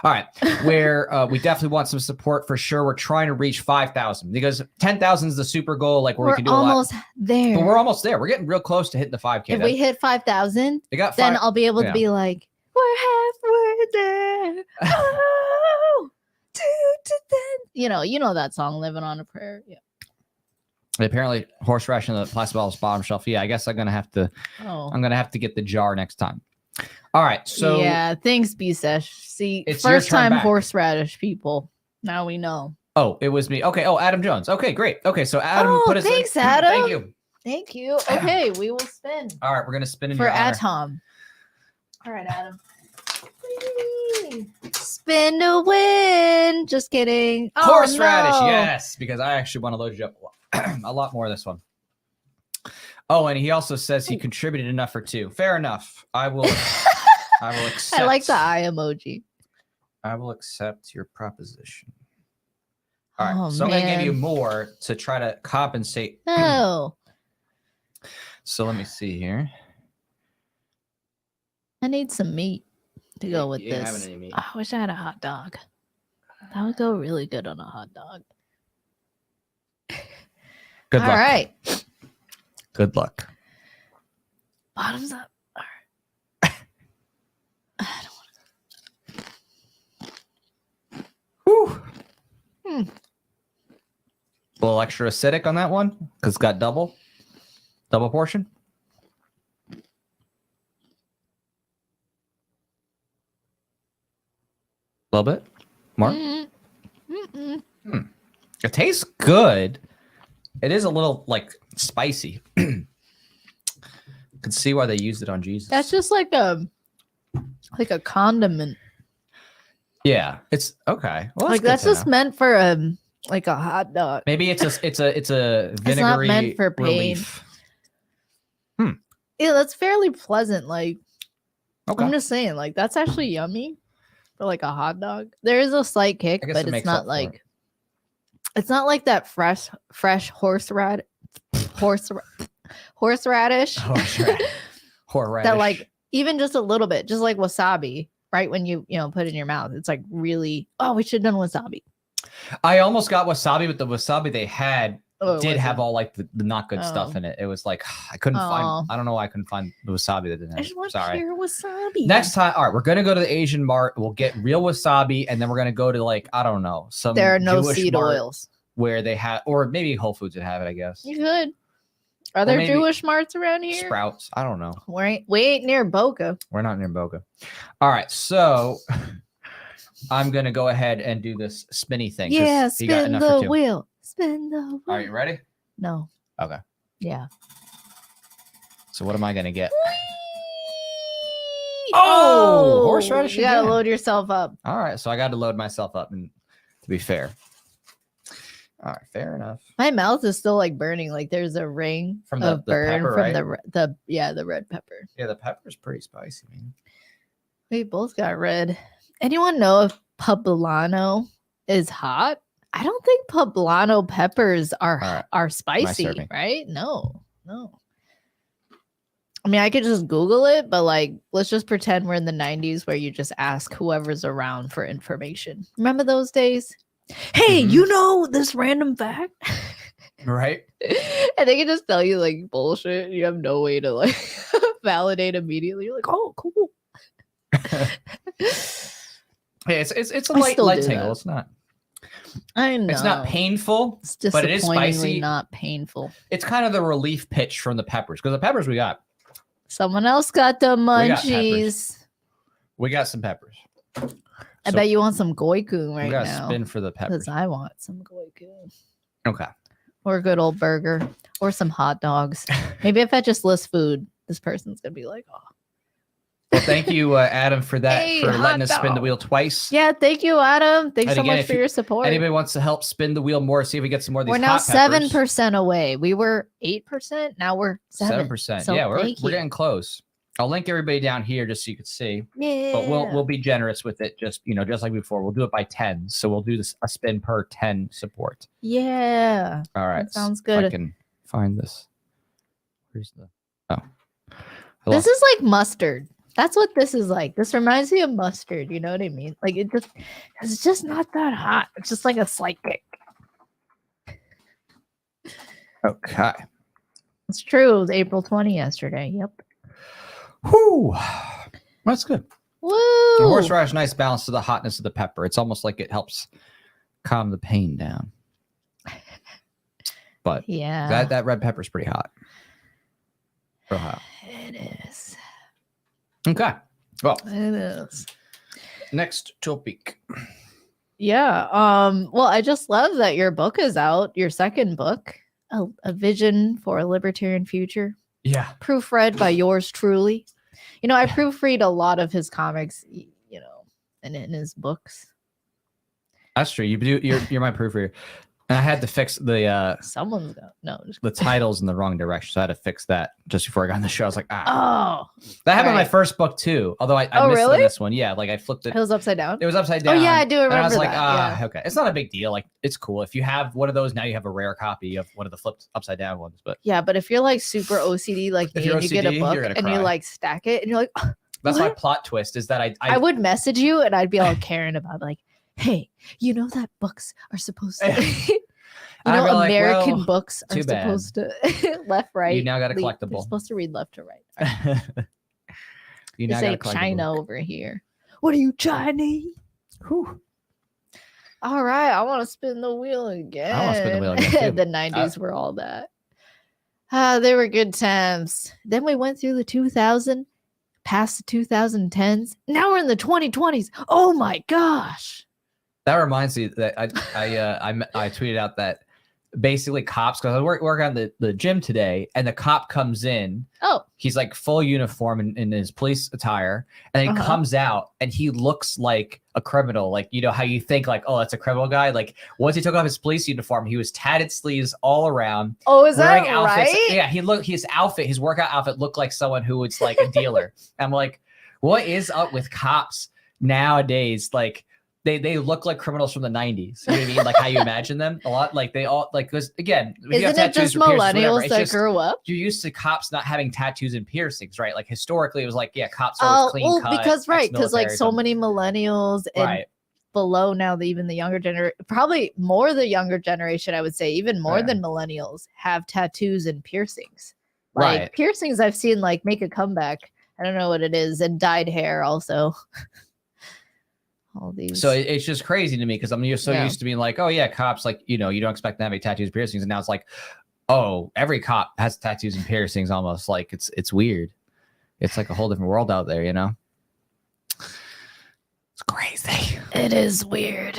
All right, where we definitely want some support for sure. We're trying to reach 5,000 because 10,000 is the super goal. Like where we can do a lot. We're almost there. But we're almost there. We're getting real close to hitting the 5K. If we hit 5,000, then I'll be able to be like, we're halfway there. Oh, You know that song, "Living on a Prayer." Yeah. Apparently, horseradish in the plastic bottle's bottom shelf. Yeah, I guess I'm gonna have to. Oh. I'm gonna have to get the jar next time. All right. So yeah, thanks, B-Sesh. See, it's your first turn time back. horseradish people. Now we know. Oh, it was me. Okay. Oh, Adam Jones. Okay, great. Okay, so Adam put us. Thanks, Adam. Thank you. Thank you. Okay, we will spin. All right, we're gonna spin in for your honor. Atom. All right, Adam. Spin to win. Just kidding. Horseradish, no. yes, because I actually want to load you up a lot more of this one. Oh, and he also says he contributed enough for 2. Fair enough. I will accept. I like the eye emoji. I will accept your proposition. All right, Oh, so I'm going to give you man. more to try to compensate. Oh, So let me see here. I need some meat to go with You this. haven't any meat. I wish I had a hot dog. That would go really good on a hot dog. Good luck. All right. Good luck. Bottoms up. All right. I don't Whew. want to. A little extra acidic on that one because it's got double portion. A little bit more. It tastes good. It is a little like spicy. Could see why they used it on Jesus. That's just like a condiment. Yeah, it's okay. Well, Like that's just meant for a hot dog. maybe it's a vinegary. It's not meant for pain. relief. Yeah, that's fairly pleasant. Like Okay. I'm just saying, like that's actually yummy for like a hot dog. There is a slight kick, I guess but it it's makes not up for like it. it's not like that fresh horseradish Horseradish. that like even just a little bit, just like wasabi, right? When you put it in your mouth, it's like really. Oh, we should have done wasabi. I almost got wasabi, but the wasabi they had did have all. all like the not good stuff in it. It was like I couldn't find. I don't know why I couldn't find the wasabi that didn't have. I just want Sorry. pure wasabi. Next time, all right, we're gonna go to the Asian mart. We'll get real wasabi, and then we're gonna go to like I don't know some. There are no Jewish seed mart oils. where they have, or maybe Whole Foods would have it. I guess You could. Are there maybe Jewish marts around here? Sprouts. I don't know. We ain't near Boca. We're not near Boca. All right, so I'm gonna go ahead and do this spinny thing. 'cause Yeah, you got spin enough for the 2. wheel. Spin the wheel. All right, you ready? No. Okay. Yeah. So what am I gonna get? Whee! Oh, horseradish You gotta again. load yourself up. All right, so I got to load myself up, and to be fair. All right, fair enough. My mouth is still like burning. Like there's a ring From of the burn pepper, from right? the red pepper. Yeah, the pepper's pretty spicy, man. We both got red. Anyone know if poblano is hot? I don't think poblano peppers are spicy, serving? right? No. I mean, I could just Google it, but like, let's just pretend we're in the 90s where you just ask whoever's around for information. Remember those days? Hey, Mhm. you know this random fact? Right? And they can just tell you like bullshit. And you have no way to like validate immediately. You're like, oh, cool. Yeah, it's a I light still do tingle. that. It's not. I know. It's not painful. It's but it is disappointingly spicy. not painful. It's kind of the relief pitch from the peppers because the peppers we got. Someone else got the got munchies. We got some peppers. I So bet you want some goiku right we got to now. spin for the peppers. Because I want some goiku. Okay. Or a good old burger. Or some hot dogs. Maybe if I just list food, this person's going to be like, oh. Well, thank you, Adam, for that, Hey, for hot letting us spin the dog. wheel twice. Yeah, thank you, Adam. Thanks And so again, much if for you- your support. Anybody wants to help spin the wheel more, see if we get some more of these We're now hot peppers. 7% away. We were 8%. Now we're 7%. 7%. So Yeah, we're thank you. getting close. I'll link everybody down here just so you can see. Yeah. But we'll be generous with it. Just just like before, we'll do it by 10. So we'll do a spin per 10 support. Yeah. All right. That sounds If good. I can find this. Where's the? Oh, This is like mustard. That's what this is like. This reminds me of mustard. You know what I mean? Like it's just not that hot. It's just like a slight kick. Okay. It's true. It was April 20 yesterday. Yep. Whew. That's good. Woo! The horseradish, nice balance to the hotness of the pepper. It's almost like it helps calm the pain down. But yeah, that red pepper is pretty hot. Real hot. it is. Okay. Well, it is. Next topic. Yeah. Well, I just love that your book is out. Your second book, A Vision for a Libertarian Future. Yeah. Proofread by yours truly. You know, I proofread a lot of his comics, you know, and in his books. That's true. You're my proofreader. And I had to fix the someone's got the titles in the wrong direction. So I had to fix that just before I got on the show. I was like, oh, that happened in my first book too. Although I missed really? this one. Yeah, like I flipped it. It was upside down. It was upside down. Oh yeah, I do remember. And I was like, that. okay, it's not a big deal. Like it's cool if you have one of those. Now you have a rare copy of one of the flipped upside down ones. But yeah, but if you're like super OCD like me, and you get a book and you like stack it, and you're like, that's my plot twist. Is that I would message you and I'd be all caring about like, hey, you know that books are supposed to. You know, American books are supposed to left, right. You now got a collectible. They're supposed to read left to right. Right. You now say China over here. What are you, Chinese? Whew. All right, I want to spin the wheel again. I want to spin the wheel again. The 90s were all that. They were good times. Then we went through the 2000, past the 2010s. Now we're in the 2020s. Oh my gosh. That reminds me that I tweeted out that basically cops, because I work on the gym today, and the cop comes in. Oh, he's like full uniform in his police attire, and then he comes out and he looks like a criminal. Like, you know how you think like, oh, that's a criminal guy. Like once he took off his police uniform, he was tatted sleeves all around. Oh, is that outfits. right? Yeah, his workout outfit looked like someone who was like a dealer. I'm like, what is up with cops nowadays? Like, they look like criminals from the 90s. You know what I mean? Like how you imagine them a lot. Like they all like, because again, isn't it just millennials that grew up? You're used to cops not having tattoos and piercings, right? Like historically, it was like, yeah, cops are always clean cut. Because like so many millennials and below now, even the younger generation, probably more the younger generation, I would say, even more than millennials, have tattoos and piercings. Like piercings, I've seen like make a comeback. I don't know what it is, and dyed hair also. All these. So it's just crazy to me because I'm used to being like, oh yeah, cops, like, you know, you don't expect them to have any tattoos and piercings, and now it's like, oh, every cop has tattoos and piercings almost. Like it's weird. It's like a whole different world out there, you know. It's crazy. It is weird.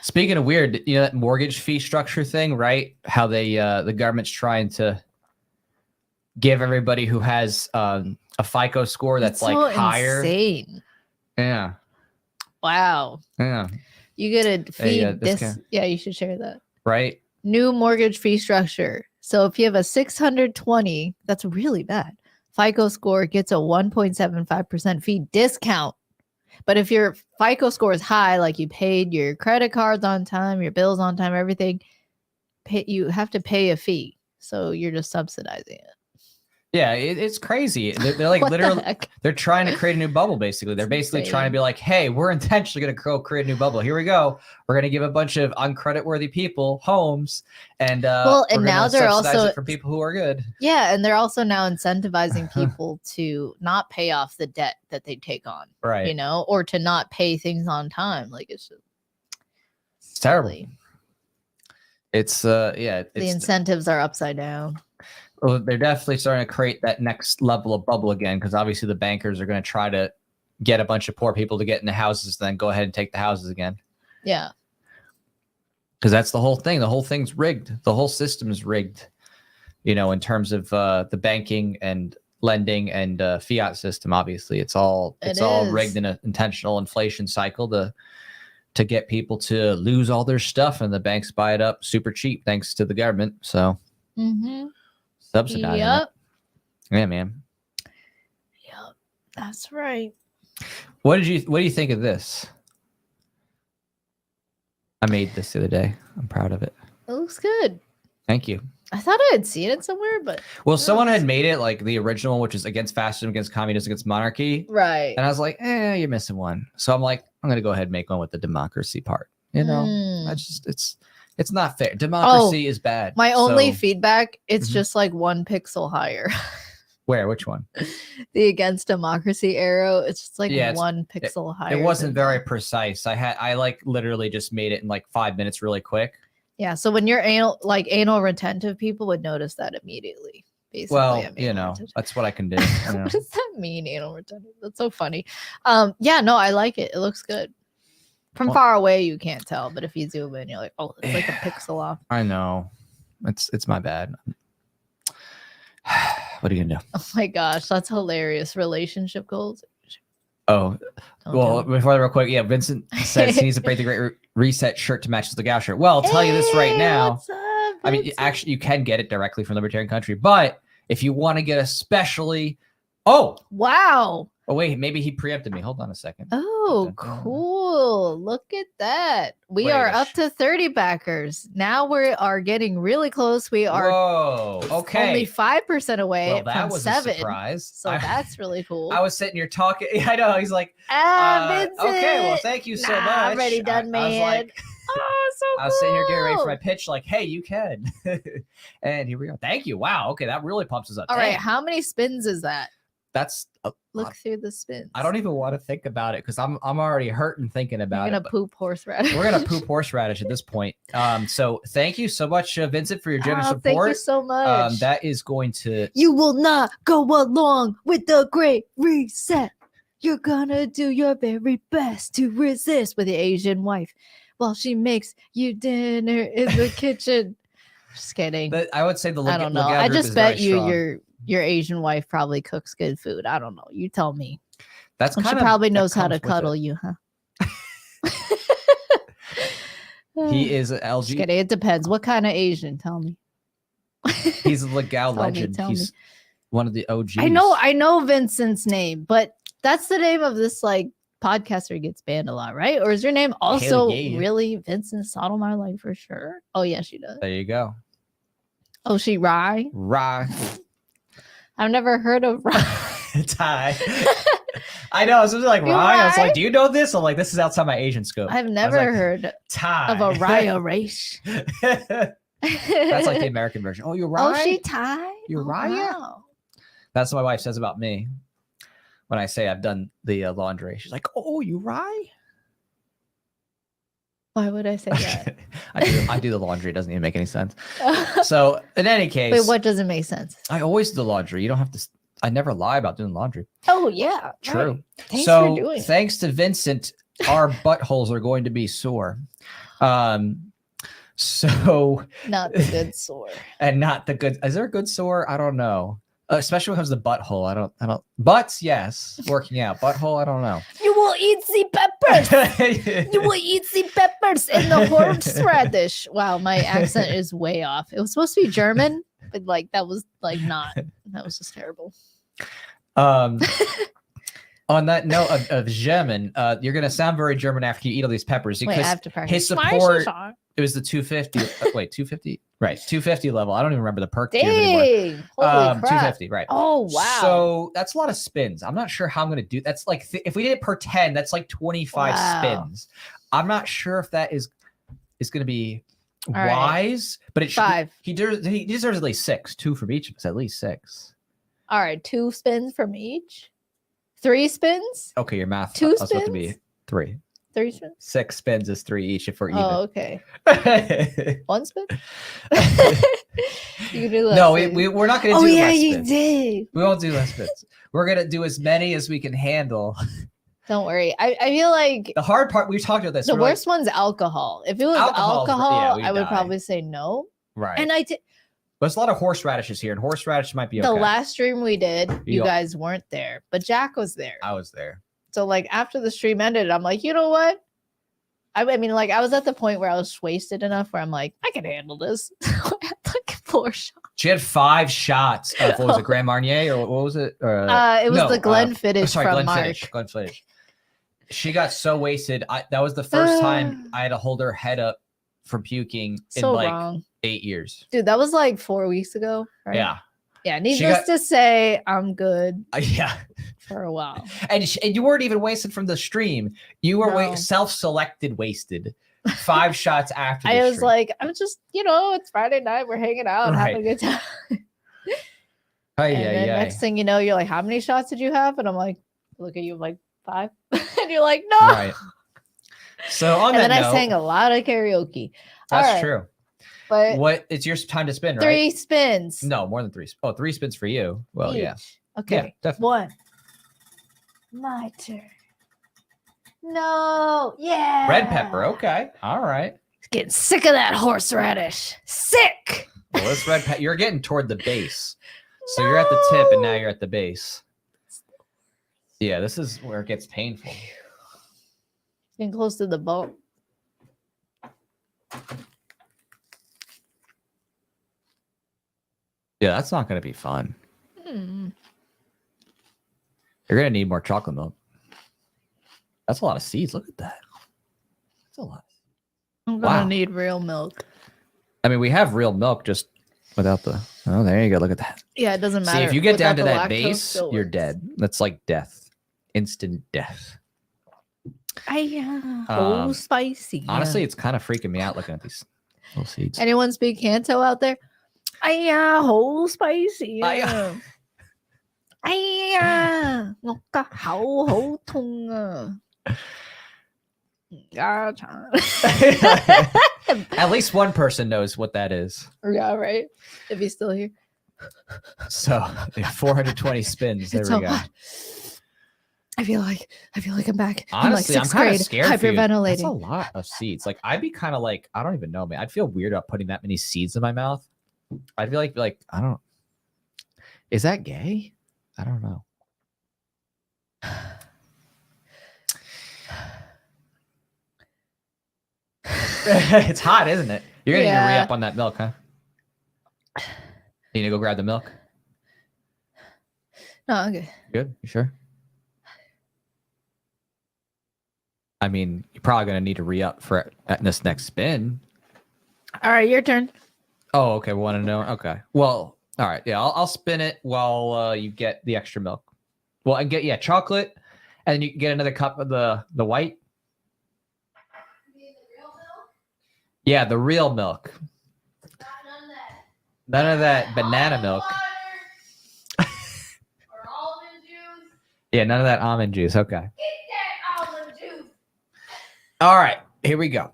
Speaking of weird, you know that mortgage fee structure thing, right? How they the government's trying to give everybody who has a FICO score that's like so higher. Insane. Yeah. Wow. Yeah. You get a fee. Yeah, you should share that. Right. New mortgage fee structure. So if you have a 620, that's really bad. FICO score gets a 1.75% fee discount. But if your FICO score is high, like you paid your credit cards on time, your bills on time, everything, you have to pay a fee. So you're just subsidizing it. Yeah, it's crazy. They're like literally, they're trying to create a new bubble. Basically, they're basically trying to be like, "Hey, we're intentionally going to create a new bubble. Here we go. We're going to give a bunch of uncreditworthy people homes, and and now they're also it for people who are good. Yeah, and they're also now incentivizing people to not pay off the debt that they take on, right? You know, or to not pay things on time. Like it's terrible. It's the incentives are upside down. Well, they're definitely starting to create that next level of bubble again, because obviously the bankers are going to try to get a bunch of poor people to get into houses, then go ahead and take the houses again. Yeah. Because that's the whole thing. The whole thing's rigged. The whole system is rigged, you know, in terms of the banking and lending and fiat system. Obviously, it's all rigged in an intentional inflation cycle to get people to lose all their stuff, and the banks buy it up super cheap thanks to the government. So. Mm-hmm. Subsidizing. Yep. Yeah, man. Yep, that's right. What do you think of this? I made this the other day. I'm proud of it. It looks good. Thank you. I thought I had seen it somewhere, but someone had made it like the original, which is against fascism, against communism, against monarchy. Right. And I was like, you're missing one. So I'm like, I'm gonna go ahead and make one with the democracy part. You know, it's not fair. Democracy is bad. My only feedback, it's just like 1 pixel higher. Where? Which one? The Against Democracy arrow. It's just like Yeah, one pixel higher. It wasn't than very that. precise. I like literally just made it in like 5 minutes really quick. Yeah. So when you're anal retentive, people would notice that immediately. Basically, Well, that's what I can do. What does that mean, anal retentive? That's so funny. Yeah, no, I like it. It looks good. From far away, you can't tell, but if you zoom in, you're like, oh, it's like a pixel off. I know. It's my bad. What are you gonna do? Oh my gosh, that's hilarious. Relationship goals. Oh, well, before that, real quick, yeah, Vincent says he needs to break the Great Reset shirt to match the Gal shirt. Well, I'll tell you this right now. What's up, I mean, actually, you can get it directly from Libertarian Country, but if you want to get especially, wow. Oh, wait, maybe he preempted me. Hold on a second. Oh, cool. Look at that. We are up to 30 backers. Now we are getting really close. We are only 5% away well, that from was 7. A surprise. So that's really cool. I was sitting here talking. I know. He's like, Vincent. okay, well, thank you so much. I'm already done, man. I was like, so I was sitting here getting ready for my pitch, like, hey, you can. And here we go. Thank you. Wow. Okay, that really pumps us up. All right, how many spins is that? That's look through the spins. I don't even want to think about it because I'm already hurting thinking about it. We're gonna poop horseradish. We're gonna poop horseradish at this point. So thank you so much, Vincent, for your generous support. Thank you so much. That is going to. You will not go along with the Great Reset. You're gonna do your very best to resist with your Asian wife while she makes you dinner in the kitchen. Just kidding. I would say I don't know. I just bet your Asian wife probably cooks good food. I don't know. You tell me. That's she probably knows how to cuddle you, huh? He is an LG. Just kidding. It depends. What kind of Asian? Tell me. He's a Legal legend. He's one of the OGs. I know Vincent's name, but that's the name of this like podcaster gets banned a lot, right? Or is your name also really Vincent Sotomayor, like for sure? Oh yeah, she does. There you go. Oh, she Rye? Rye. I've never heard of Rye. Ty. I know. It's like Rye. I was like, do you know this? I'm like, this is outside my Asian scope. I've never heard Ty. of a Rye race. That's like the American version. Oh, you're Rye? Oh, she Thai? You're Rye? Wow. That's what my wife says about me when I say I've done the laundry. She's like, oh, you Rye? Why would I say that? I do the laundry. It doesn't even make any sense. So in any case. Wait, what doesn't make sense? I always do the laundry. You don't have to. I never lie about doing laundry. Oh, yeah. True. Right. Thanks for doing it. Thanks to Vincent, our buttholes are going to be sore. So. Not the good sore. And not the good. Is there a good sore? I don't know. Especially when it comes to butthole. I don't. Butts, yes. Working out. Butthole, I don't know. You will eat the peppers. You will eat the peppers and the horseradish. Wow, my accent is way off. It was supposed to be German, but like that was like not. That was just terrible. On that note of German, you're gonna sound very German after you eat all these peppers because I have to practice. His support. It was the 250. Wait, 250. Right, 250 level. I don't even remember the perk tiers anymore. Holy crap. 250. Right. Oh wow. So that's a lot of spins. I'm not sure how I'm gonna do. That's like if we did it per 10, that's like 25 spins. I'm not sure if that is gonna be wise, but it should. 5. He deserves at least 6. 2 from each of us. At least 6. All right, 2 spins from each. 3 spins. Okay, your math. 2 spins. Supposed to be 3. 3 spins. 6 spins is 3 each if we're even. Oh, okay. 1 spin. You can do less. No, we're not going to do less spins. Did. We won't do less spins. We're going to do as many as we can handle. Don't worry. I feel like the hard part. We've talked about this. The worst one's alcohol. If it was alcohol, I would probably say no. Right. And I did. But there's a lot of horseradishes here, and horseradish might be okay. The last stream we did, you guys weren't there, but Jack was there. I was there. So like after the stream ended, I'm like, you know what? I mean, like I was at the point where I was wasted enough where I'm like, I can handle this. I had like 4 shots. She had 5 shots of what was it, Grand Marnier or what was it? It was the Glenfiddich from March. Glenfiddich. She got so wasted. That was the first time I had to hold her head up from puking in like 8 years. Dude, that was like 4 weeks ago. Right? Yeah. Yeah. Needless to say, I'm good. Yeah. For a while. And you weren't even wasted from the stream. You were self-selected wasted. 5 shots after the I was stream. like, I'm just, it's Friday night. We're hanging out, having a good time. Hey, And then next thing you know, you're like, how many shots did you have? And I'm like, look at you, I'm like 5. And you're like, no. Right. So on and that then note, I sang a lot of karaoke. That's true. But what? It's your time to spin, right? 3 spins. No, more than 3. Oh, 3 spins for you. Well, Each. yeah. Okay. Yeah, definitely. 1. My turn. No. Yeah. Red pepper. Okay. All right. Getting sick of that horseradish. Sick. Well, this red pepper. You're getting toward the base. So you're at the tip and now you're at the base. Yeah, this is where it gets painful. Getting close to the bone. Yeah, that's not going to be fun. Mm. You're going to need more chocolate milk. That's a lot of seeds. Look at that. That's a lot. I'm going to need real milk. I mean, we have real milk just without the... Oh, there you go. Look at that. Yeah, it doesn't matter. See, if you get down to that base, you're dead. That's like death. Instant death. Oh, spicy. Honestly, it's kind of freaking me out looking at these little seeds. Anyone speak Kanto out there? Oh, spicy. At least one person knows what that is. Yeah, right. If he's still here. So 420 spins. There we go. Hot. I feel like I'm back. Honestly, I'm kind of scared. Hyperventilating. That's a lot of seeds. Like I'd be kind of like, I don't even know, man. I'd feel weird about putting that many seeds in my mouth. I'd be like I don't. Is that gay? I don't know. It's hot, isn't it? You're gonna need to re-up on that milk, huh? You need to go grab the milk? No, okay. Good? You sure? I mean, you're probably gonna need to re-up for this next spin. All right, your turn. Oh, okay. Want to know? Okay. Well, all right. Yeah, I'll spin it while you get the extra milk. Well, and get chocolate, and then you get another cup of the white. Yeah, the real milk. None of that banana milk. Or almond juice. Yeah, none of that almond juice. Okay. Get that almond juice. All right, here we go.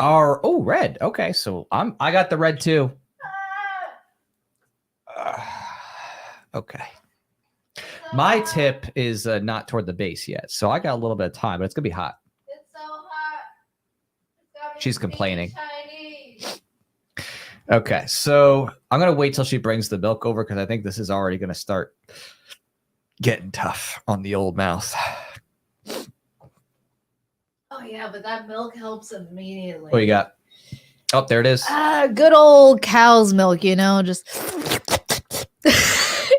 Red. Okay, so I got the red too. Okay. My tip is not toward the base yet, so I got a little bit of time, but it's gonna be hot. It's so hot. She's complaining. Okay, so I'm gonna wait till she brings the milk over because I think this is already gonna start getting tough on the old mouth. Oh yeah, but that milk helps immediately. What you got? Oh, there it is. Good old cow's milk, just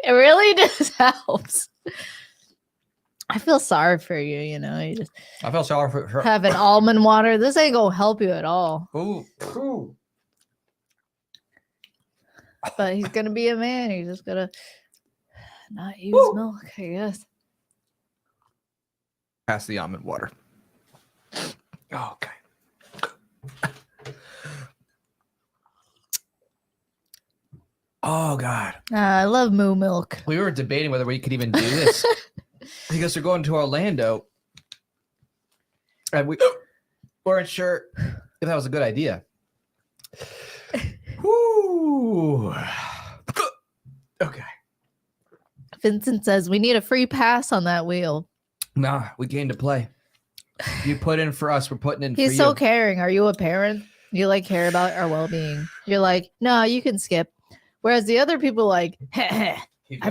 it really just helps. I feel sorry for you, you just I feel sorry for her. Having almond water. This ain't gonna help you at all. Ooh. But he's gonna be a man. He's just gonna not use milk, I guess. Pass the almond water. Oh, okay. Oh God. I love moo milk. We were debating whether we could even do this because we're going to Orlando, and we weren't sure if that was a good idea. Woo. Okay. Vincent says we need a free pass on that wheel. Nah, we came to play. You put in for us, we're putting in for you. He's so caring. Are you a parent? You care about our well-being. You're like, no, you can skip. Whereas the other people like, I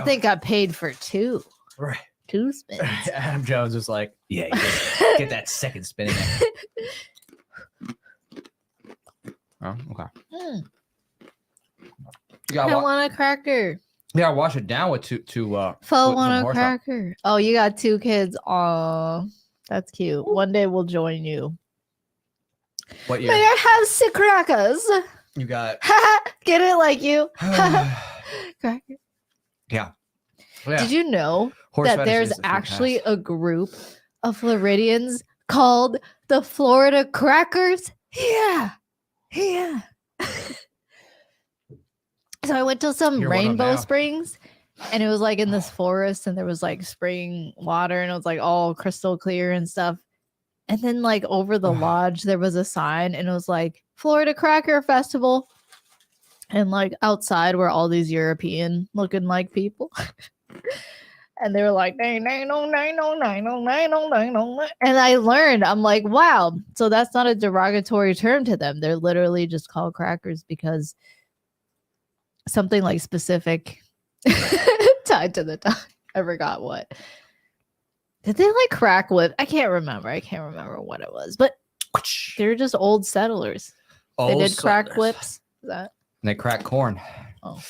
think I paid for 2. Right. 2 spins. Adam Jones was like, yeah, get that second spin in there. Oh, okay. I want a cracker. Yeah, wash it down with two Fo want a cracker. Oh, you got 2 kids. Aw, that's cute. One day we'll join you. What year? May I have 6 crackers? You got get it like you. Cracker. Yeah. Did you know that there's actually a group of Floridians called the Florida Crackers? Yeah. So I went to some You're one of them Rainbow now. Springs, and it was like in this forest, and there was like spring water, and it was like all crystal clear and stuff. And then like over the lodge, there was a sign, and it was like Florida Cracker Festival. And like outside were all these European looking like people. And they were like, and I learned, I'm like, wow. So that's not a derogatory term to them. They're literally just called crackers because something like specific tied to the time. I forgot what. Did they like crack whip? I can't remember what it was, but they're just old settlers. They did crack whips. Is that? And they crack corn. Oh.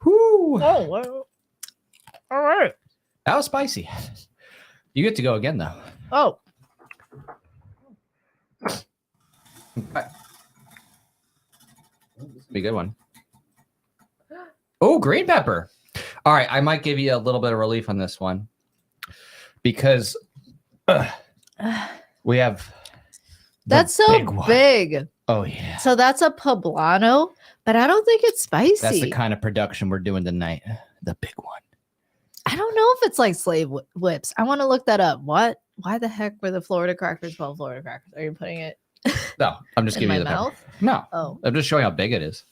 Whoo. Oh, well. All right. That was spicy. You get to go again, though. Oh. Okay. Be a good one. Oh, green pepper. All right. I might give you a little bit of relief on this one because we have. That's so big. Oh, yeah. So that's a poblano, but I don't think it's spicy. That's the kind of production we're doing tonight. The big one. I don't know if it's like slave whips. I want to look that up. What? Why the heck were the Florida crackers called Florida crackers? Are you putting it No, I'm just in giving my you the mouth? pepper. No. Oh. I'm just showing how big it is.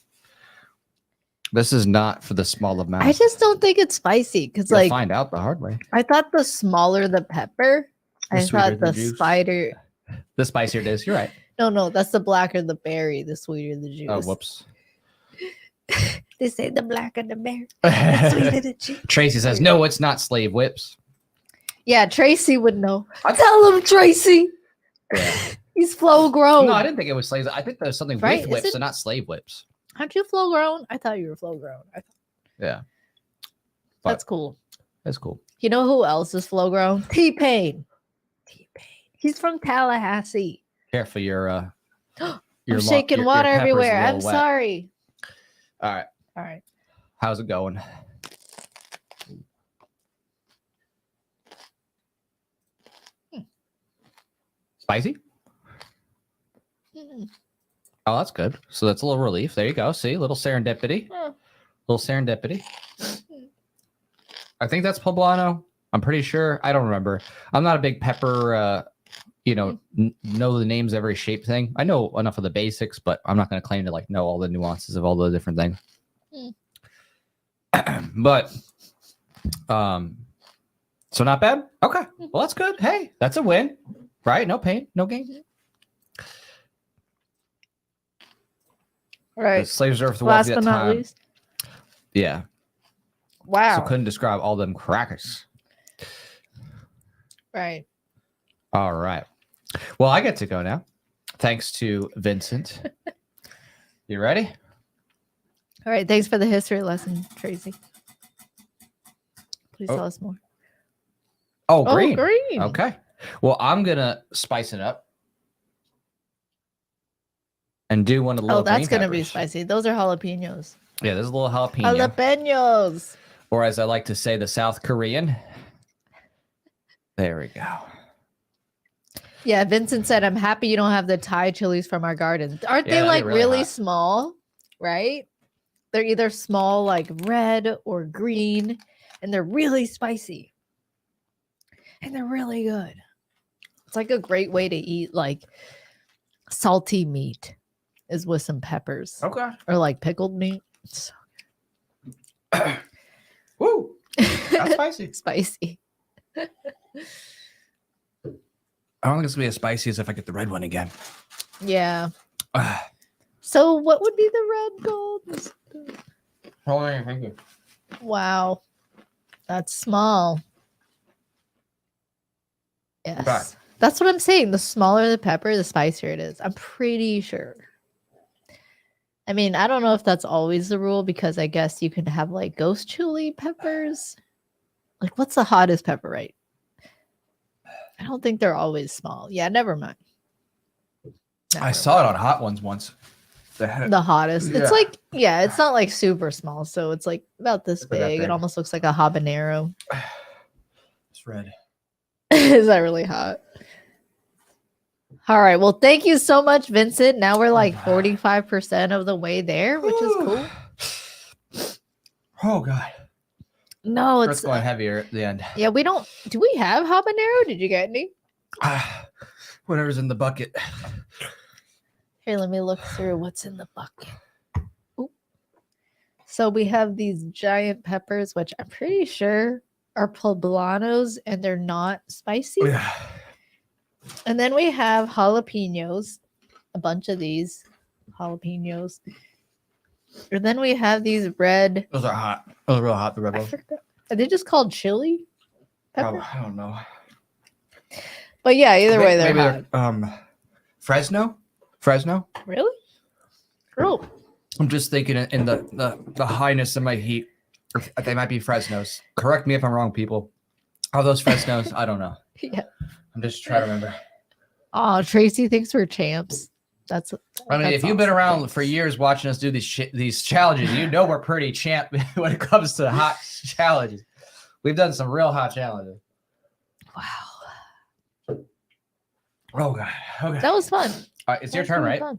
This is not for the small of mouth. I just don't think it's spicy because, like, find out the hard way. I thought the smaller the pepper, I thought the juice. spider. The spicier it is. You're right. No, that's the blacker the berry, the sweeter the juice. Oh, whoops. They say the blacker the berry, the sweeter the juice. Tracy says, no, it's not slave whips. Yeah, Tracy would know. Tell him, Tracy. Yeah. He's flow grown. No, I didn't think it was slaves. I think there's something Right? with whips, Is it? so not slave whips. Aren't you flow grown? I thought you were flow grown. Yeah. That's cool. That's cool. You know who else is flow grown? T-Pain. He's from Tallahassee. Careful, your I'm shaking water pepper's a everywhere. little I'm wet. sorry. All right. All right. How's it going? Spicy? Mm. Oh, that's good. So that's a little relief. There you go. See, a little serendipity. Oh. Little serendipity. I think that's poblano. I'm pretty sure. I don't remember. I'm not a big pepper, know the names of every shape thing. I know enough of the basics, but I'm not going to claim to like know all the nuances of all the different things. But, so not bad. Okay. Well, that's good. Hey, that's a win, right? No pain, no gain. All right. The slaves are for the Last wealthy but at not time. least. Yeah. Wow. So couldn't describe all them crackers. Right. All right. Well, I get to go now. Thanks to Vincent. You ready? All right. Thanks for the history lesson, Tracy. Please Oh. tell us more. Oh, green. Oh, green. Okay. Well, I'm going to spice it up and do one of the little Oh, that's green going to be peppers. spicy. Those are jalapenos. Yeah, there's a little jalapeno. Jalapenos. Or as I like to say, the South Korean. There we go. Yeah, Vincent said, I'm happy you don't have the Thai chilies from our garden. Aren't Yeah, they that'd like be really really hot. small? Right? They're either small, like red or green, and they're really spicy. And they're really good. It's like a great way to eat like salty meat is with some peppers. Okay. Or like pickled meat. So Woo. That's spicy. spicy. I don't think it's going to be as spicy as if I get the red one again. Yeah. So what would be the red gold? Hold on, thank you. Wow. That's small. Yes. Okay. That's what I'm saying. The smaller the pepper, the spicier it is. I'm pretty sure. I mean, I don't know if that's always the rule because I guess you can have like ghost chili peppers. Like, what's the hottest pepper, right? I don't think they're always small. Yeah, never mind. I saw it on Hot Ones once. The hottest. Yeah. It's like, yeah, it's not like super small. So it's like about this Look at that big. thing. It almost looks like a habanero. It's red. Is that really hot? All right. Well, thank you so much, Vincent. Now we're like 45% of the way there, which is cool. Oh God. No, It's going heavier at the end. Yeah, we don't. Do we have habanero? Did you get any? Whatever's in the bucket. Here, let me look through what's in the bucket. Ooh. So we have these giant peppers, which I'm pretty sure are poblanos, and they're not spicy. Yeah. And then we have jalapenos, a bunch of these jalapenos. And then we have these red. Those are hot. Those are real hot. The red ones. Are they just called chili pepper? I don't know. But yeah, either way, they're hot. Fresno. Really? Oh. I'm just thinking in the highness of my heat. They might be Fresnos. Correct me if I'm wrong, people. Are those Fresnos? I don't know. Yeah. I'm just trying to remember. Oh, Tracy thinks we're champs. That's if you've been around for years watching us do these challenges, you know we're pretty champ when it comes to hot challenges. We've done some real hot challenges. Wow. Oh God. Okay. That was fun. All right, it's your turn, right? Fun.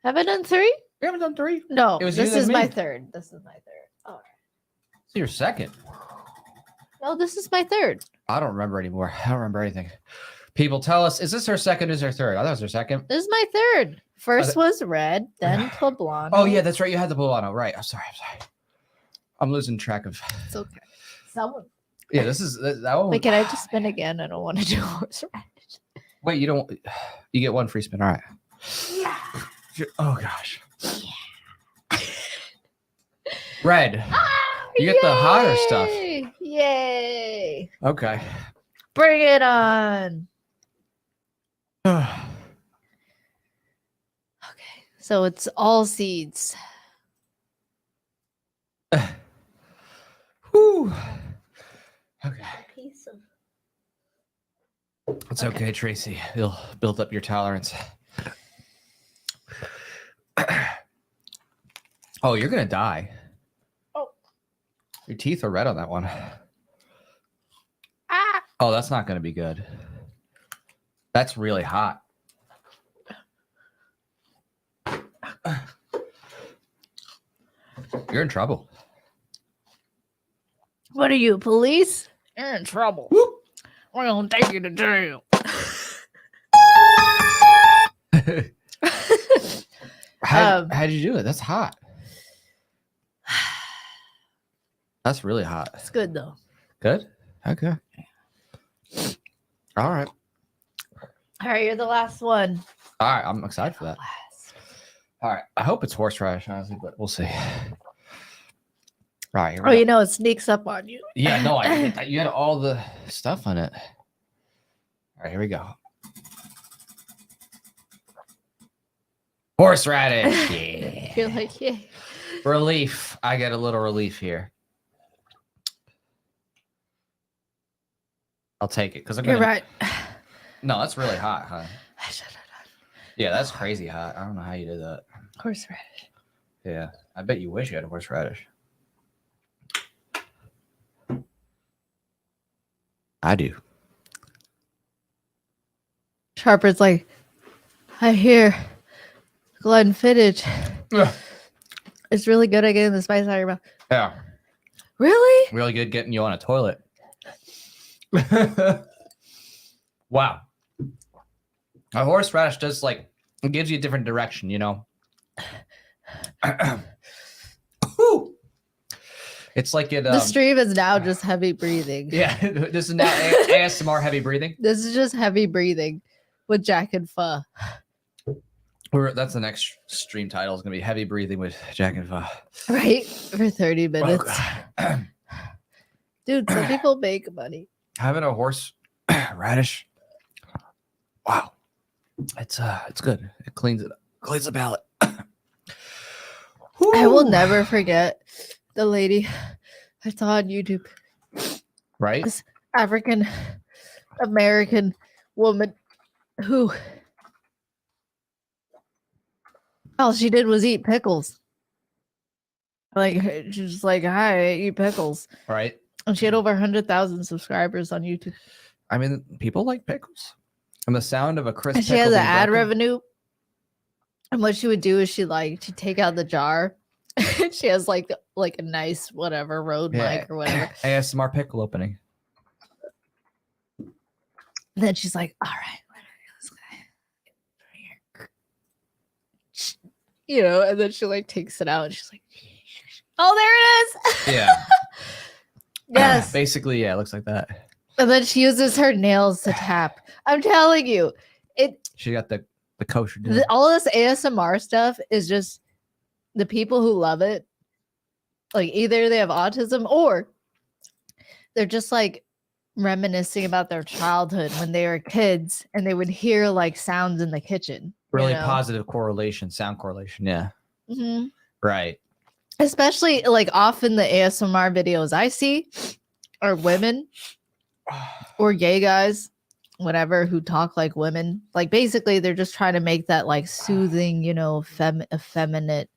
Have I done 3? We haven't done 3. No, It was this you is and my me. third. This is my third. Oh. It's your second. No, this is my third. I don't remember anymore. I don't remember anything. People tell us, is this her second? Is her third? I thought it was her second. This is my third. First was red, then poblano. Oh yeah, that's right. You had the poblano, right? I'm sorry. I'm losing track of. It's okay. Someone. Yeah, this is that one. Wait, can I just spin again? I don't want to do horseradish. Wait, you don't. You get one free spin. All right. Yeah. Oh gosh. Yeah. Red. You get the hotter stuff. Yay! Okay. Bring it on. Okay, so it's all seeds. Whew. Okay. Piece of. It's okay, Tracy. You'll build up your tolerance. Oh, you're gonna die. Oh. Your teeth are red on that one. Ah! Oh, that's not gonna be good. That's really hot. You're in trouble. What are you, police? You're in trouble. Whoop. We're gonna take you to jail. How'd you do it? That's hot. That's really hot. It's good though. Good? Okay. All right. All right, you're the last one. All right. I'm excited for that. All right. I hope it's horseradish, honestly, but we'll see. All right. Here we Oh, go. you know it sneaks up on you. Yeah, no, you had all the stuff on it. All right, here we go. Horseradish. Yeah. You're like, yeah. Relief. I get a little relief here. I'll take it because I'm You're gonna. right. No, that's really hot, huh? I should have done Yeah, that's crazy hot. I don't know how you did that. horseradish. Yeah, I bet you wish you had horseradish. I do. Sharper's like, I hear Glenfiddich. Ugh. It's really good at getting the spice out of your mouth. Yeah, Really? really good getting you on a toilet. Wow. A horseradish does it gives you a different direction, you know. It's like it. The stream is now just heavy breathing. Yeah, this is now ASMR heavy breathing. This is just heavy breathing with Jack and Pho. That's the next stream title is gonna be heavy breathing with Jack and Pho. Right? For 30 minutes. Oh, Dude, some people make money. having a horse radish. Wow. It's good. It cleans the palate. I will never forget the lady I saw on YouTube. Right? This African American woman who all she did was eat pickles. Like she was just like, hi, I eat pickles. Right. And she had over 100,000 subscribers on YouTube. I mean, people like pickles. And the sound of a crisp And she pickle had the being ad broken- revenue. And what she would do is she'd take out the jar She has like a nice whatever road mic or whatever. ASMR pickle opening. And then she's like, all right, you know, and then she like takes it out and she's like, oh, there it is. Yeah. Yes. Basically, yeah, it looks like that. And then she uses her nails to tap. I'm telling you, She got the kosher. All this ASMR stuff is just the people who love it. Like either they have autism or they're just like reminiscing about their childhood when they were kids and they would hear like sounds in the kitchen. Really positive correlation, sound correlation. Yeah. Mm-hmm. Right. Especially like often the ASMR videos I see are women or gay guys, whatever, who talk like women. Like basically they're just trying to make that like soothing, you know, effeminate,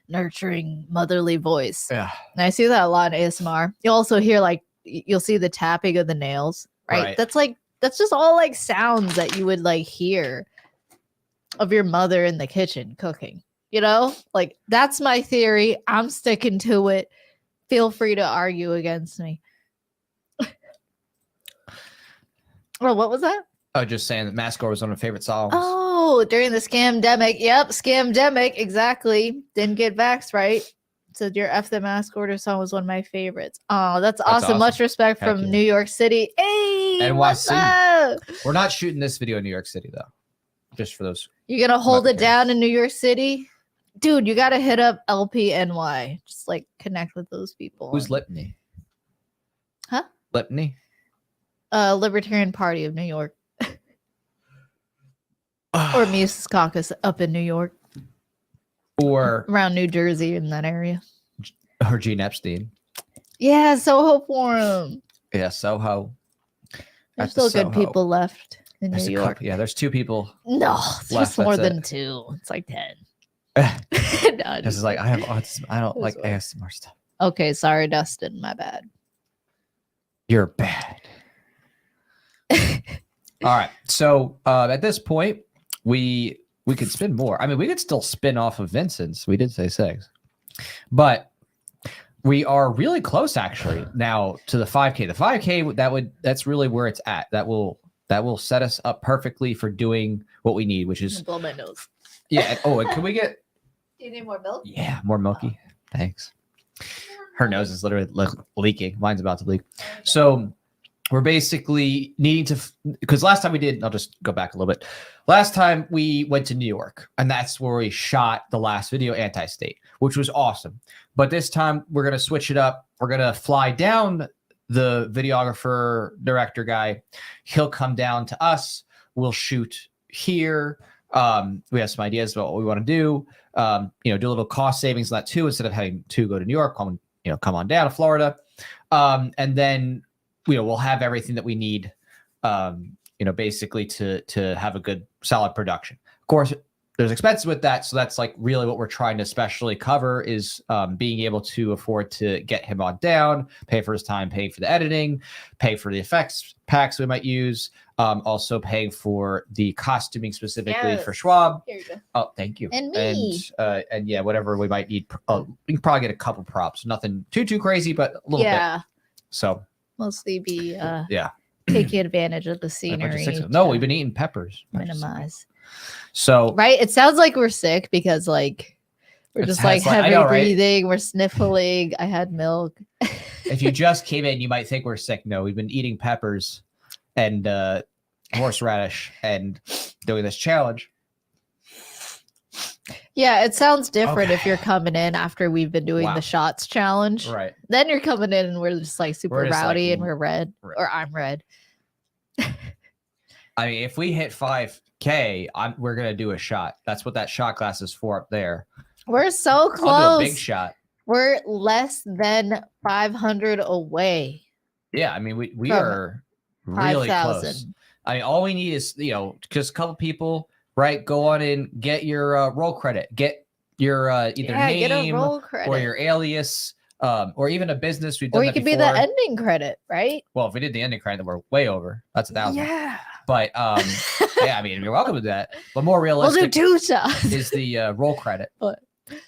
nurturing, motherly voice. Yeah. And I see that a lot in ASMR. You also hear like you'll see the tapping of the nails, right? That's just all like sounds that you would like hear of your mother in the kitchen cooking. You know, like that's my theory. I'm sticking to it. Feel free to argue against me. Well, what was that? Oh, just saying that Mascor was one of my favorite songs. Oh, during the scamdemic. Yep, scamdemic. Exactly. Didn't get vaxxed, right? Said your F the Mask Order song was one of my favorites. Oh, that's awesome. Much respect from New York City. Hey, NYC. We're not shooting this video in New York City, though. Just for those. You're going to hold it down in New York City? Dude, you got to hit up LPNY. Just like connect with those people. Who's Lipney? Huh? Lipney? Libertarian Party of New York. Or Mises Caucus up in New York. Or around New Jersey in that area. Or Gene Epstein. Yeah, Soho Forum. Yeah, Soho. There's still good people left in New York. Yeah, there's 2 people. No, it's just more than 2. It's like 10. This is like I have autism. I don't like ASMR stuff. Okay, sorry, Dustin. My bad. You're bad. All right. So at this point, we could spin more. I mean, we could still spin off of Vincent's. We did say 6, but we are really close actually now to the 5K. The 5K that's really where it's at. That will set us up perfectly for doing what we need, which is blow my nose. Yeah. Oh, and can we get? Do you need more milk? Yeah, more milky. Thanks. Her nose is literally leaking. Mine's about to leak. So we're basically needing to, because last time we did, I'll just go back a little bit. Last time we went to New York, and that's where we shot the last video, Anti-State, which was awesome. But this time we're going to switch it up. We're going to fly down the videographer, director guy. He'll come down to us. We'll shoot here. We have some ideas about what we want to do. Do a little cost savings on that too, instead of having to go to New York, come on down to Florida. And then, we'll have everything that we need, basically to have a good, solid production. Of course, there's expenses with that. So that's like really what we're trying to especially cover is being able to afford to get him on down, pay for his time, paying for the editing, pay for the effects packs we might use. Also paying for the costuming specifically for Schwab. Here you go. Oh, thank you. And me. And yeah, whatever we might need. We can probably get a couple props. Nothing too crazy, but a little bit. So mostly be taking advantage of the scenery. No, we've been eating peppers. Minimize. So right, it sounds like we're sick because like we're just like heavy breathing, we're sniffling. I had milk. If you just came in, you might think we're sick. No, we've been eating peppers and horseradish and doing this challenge. Yeah, it sounds different if you're coming in after we've been doing the shots challenge. Right. Then you're coming in and we're just like super rowdy and we're red. Or I'm red. I mean, if we hit 5K, we're going to do a shot. That's what that shot glass is for up there. We're so close. I'll do a big shot. We're less than 500 away. Yeah, I mean, we are really 5, close. I mean, all we need is, just a couple people, right? Go on and get your roll credit. Get your either name or your alias, or even a business. We've done or you could be the ending credit, right? Well, if we did the ending credit, then we're way over. That's 1,000. Yeah. But yeah, I mean, you're welcome to that. But more realistic, we'll do 2 shots. is the roll credit. But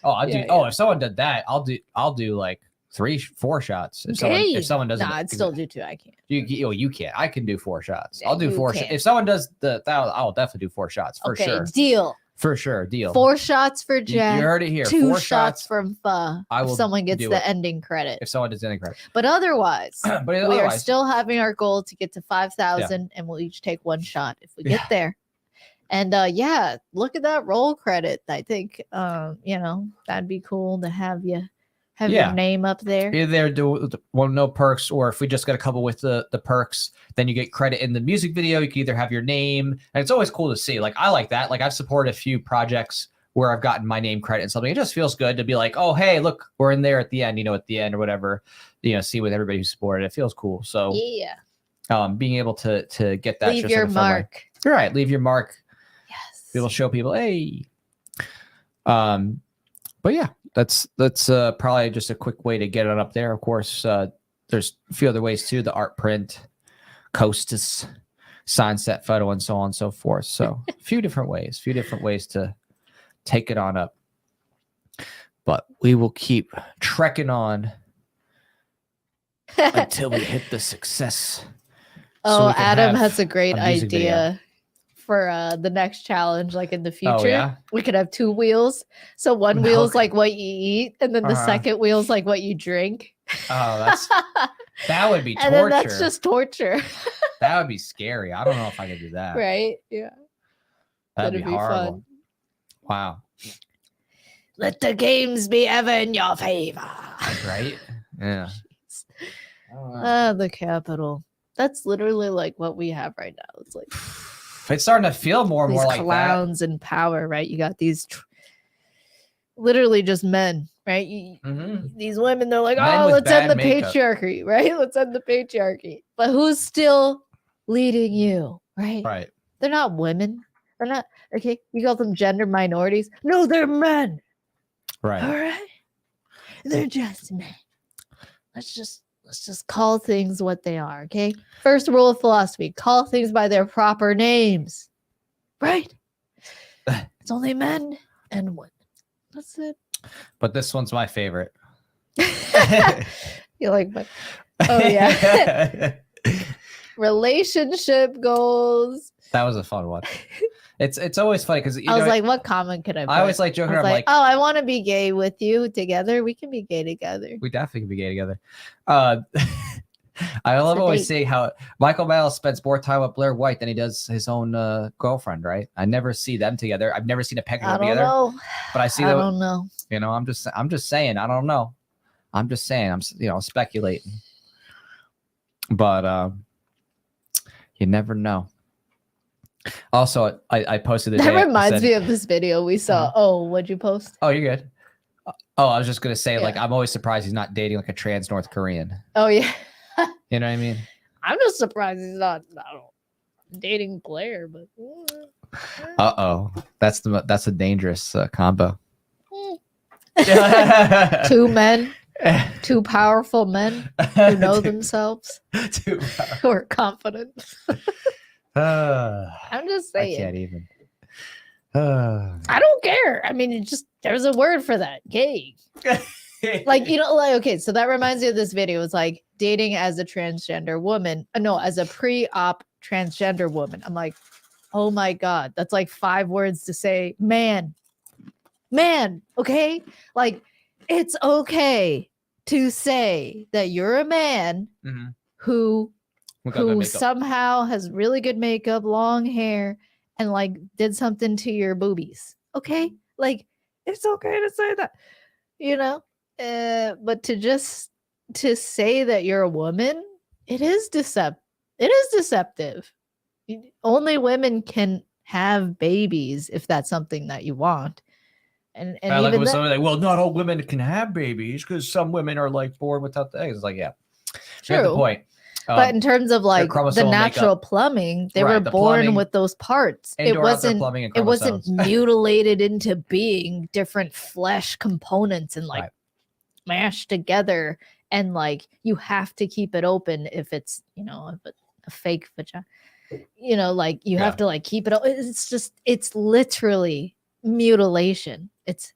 Oh, I'll do. Yeah, Oh, yeah. if someone did that, I'll do like 3-4 shots. If someone doesn't, Nah, I'd still do 2. I can't. you can't. I can do 4 shots. Yeah, I'll do you 4 can't. If someone does I'll definitely do 4 shots for Okay, sure. deal. For sure, deal. 4 shots for Jack. You heard it here. 2 4 shots from Pho. I If will someone gets do the it. ending credit. If someone does any credit. But otherwise, But we are otherwise- still having our goal to get to 5,000, and we'll each take 1 shot if we get there. And yeah, look at that roll credit. I think that'd be cool to have your name up there. Either do no perks, or if we just got a couple with the perks, then you get credit in the music video. You can either have your name, and it's always cool to see. Like, I like that. Like, I've supported a few projects where I've gotten my name credit and something. It just feels good to be like, oh, hey, look, we're in there at the end, at the end or whatever, see with everybody who supported it. It feels cool. So yeah, being able to get that. Leave your mark. You're right. Leave your mark. Yes. It'll show people, hey. But yeah, that's probably just a quick way to get it up there. Of course, there's a few other ways too: the art print, Costas, sign set photo, and so on and so forth. So a few different ways to take it on up. But we will keep trekking on until we hit the success. Oh, Adam has a great idea for the next challenge. Like in the future, we could have 2 wheels. So one wheel's like what you eat, and then the second wheel's like what you drink. Oh, that would be torture. And then that's just torture. That would be scary. I don't know if I could do that. Right? Yeah. That'd be horrible. Fun. Wow. Let the games be ever in your favor. Right? Yeah. The capital. That's literally like what we have right now. It's like it's starting to feel more and more like clowns in power, right? You got these literally just men, right? These women, they're like, oh, let's end the patriarchy, right? Let's end the patriarchy. But who's still leading you, right? Right. They're not women. They're not, okay? You call them gender minorities. No, they're men. Right. All right. They're just men. Let's just call things what they are, okay? First rule of philosophy, call things by their proper names. Right? It's only men and women. That's it. But this one's my favorite. You like my Oh yeah. Relationship goals. That was a fun one. It's always funny because I was like, what comment could I put? I always like joking around, like, oh, I want to be gay with you together. We can be gay together. We definitely can be gay together. I love always seeing how Michael Miles spends more time with Blair White than he does his own girlfriend, right? I never see them together. I've never seen a peg together. Know. But I see I don't know. I'm just saying, I don't know. I'm just saying, I'm speculating. But you never know. Also, I posted the that reminds me of this video we saw. Oh, what'd you post? Oh, you're good. Oh, I was just gonna say, like, I'm always surprised he's not dating like a trans North Korean. Oh yeah. You know what I mean? I'm just surprised he's not dating Blair, but that's a dangerous combo. 2 men, 2 powerful men who know themselves, who are confident. I'm just saying. I can't even. I don't care. I mean, there's a word for that. Gay. Like, okay, so that reminds me of this video. It's like dating as a transgender woman. No, as a pre-op transgender woman. I'm like, oh my God, that's like 5 words to say man. Okay? Like, it's okay to say that you're a man who somehow has really good makeup, long hair, and like did something to your boobies. Okay? Like, it's okay to say that, but to say that you're a woman, it is deceptive. Only women can have babies if that's something that you want. And even like somebody like, well, not all women can have babies because some women are like born without the eggs. It's like, yeah, true. The point. But in terms of like the natural plumbing, they were born with those parts. It wasn't mutilated into being different flesh components and like mashed together. And like you have to keep it open if it's a fake vagina. Like you have to like keep it. It's literally mutilation. It's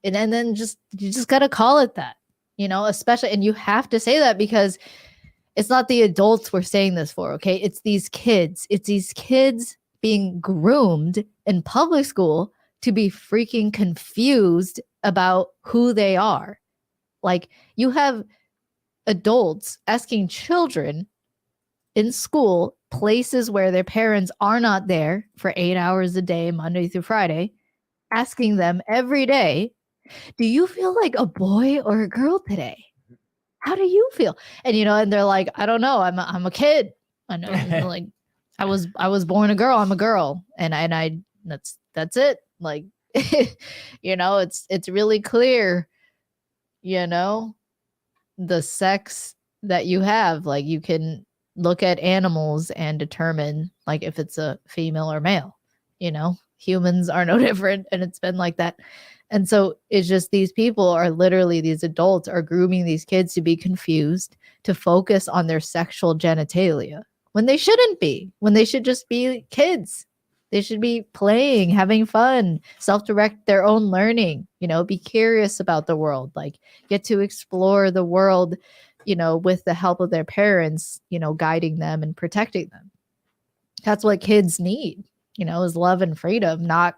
And then you just got to call it that, especially, and you have to say that because it's not the adults we're saying this for, okay? It's these kids. It's these kids being groomed in public school to be freaking confused about who they are. Like, you have adults asking children in school, places where their parents are not there for 8 hours a day, Monday through Friday, asking them every day, do you feel like a boy or a girl today? How do you feel? And and they're like, I don't know. I'm a kid. I know. Like, I was born a girl. I'm a girl, and I that's it. Like, it's really clear. The sex that you have. Like, you can look at animals and determine like if it's a female or male. Humans are no different, and it's been like that. And so it's just these people are literally, these adults are grooming these kids to be confused, to focus on their sexual genitalia when they shouldn't be, when they should just be kids. They should be playing, having fun, self-direct their own learning, be curious about the world, like get to explore the world, with the help of their parents, guiding them and protecting them. That's what kids need, is love and freedom, not,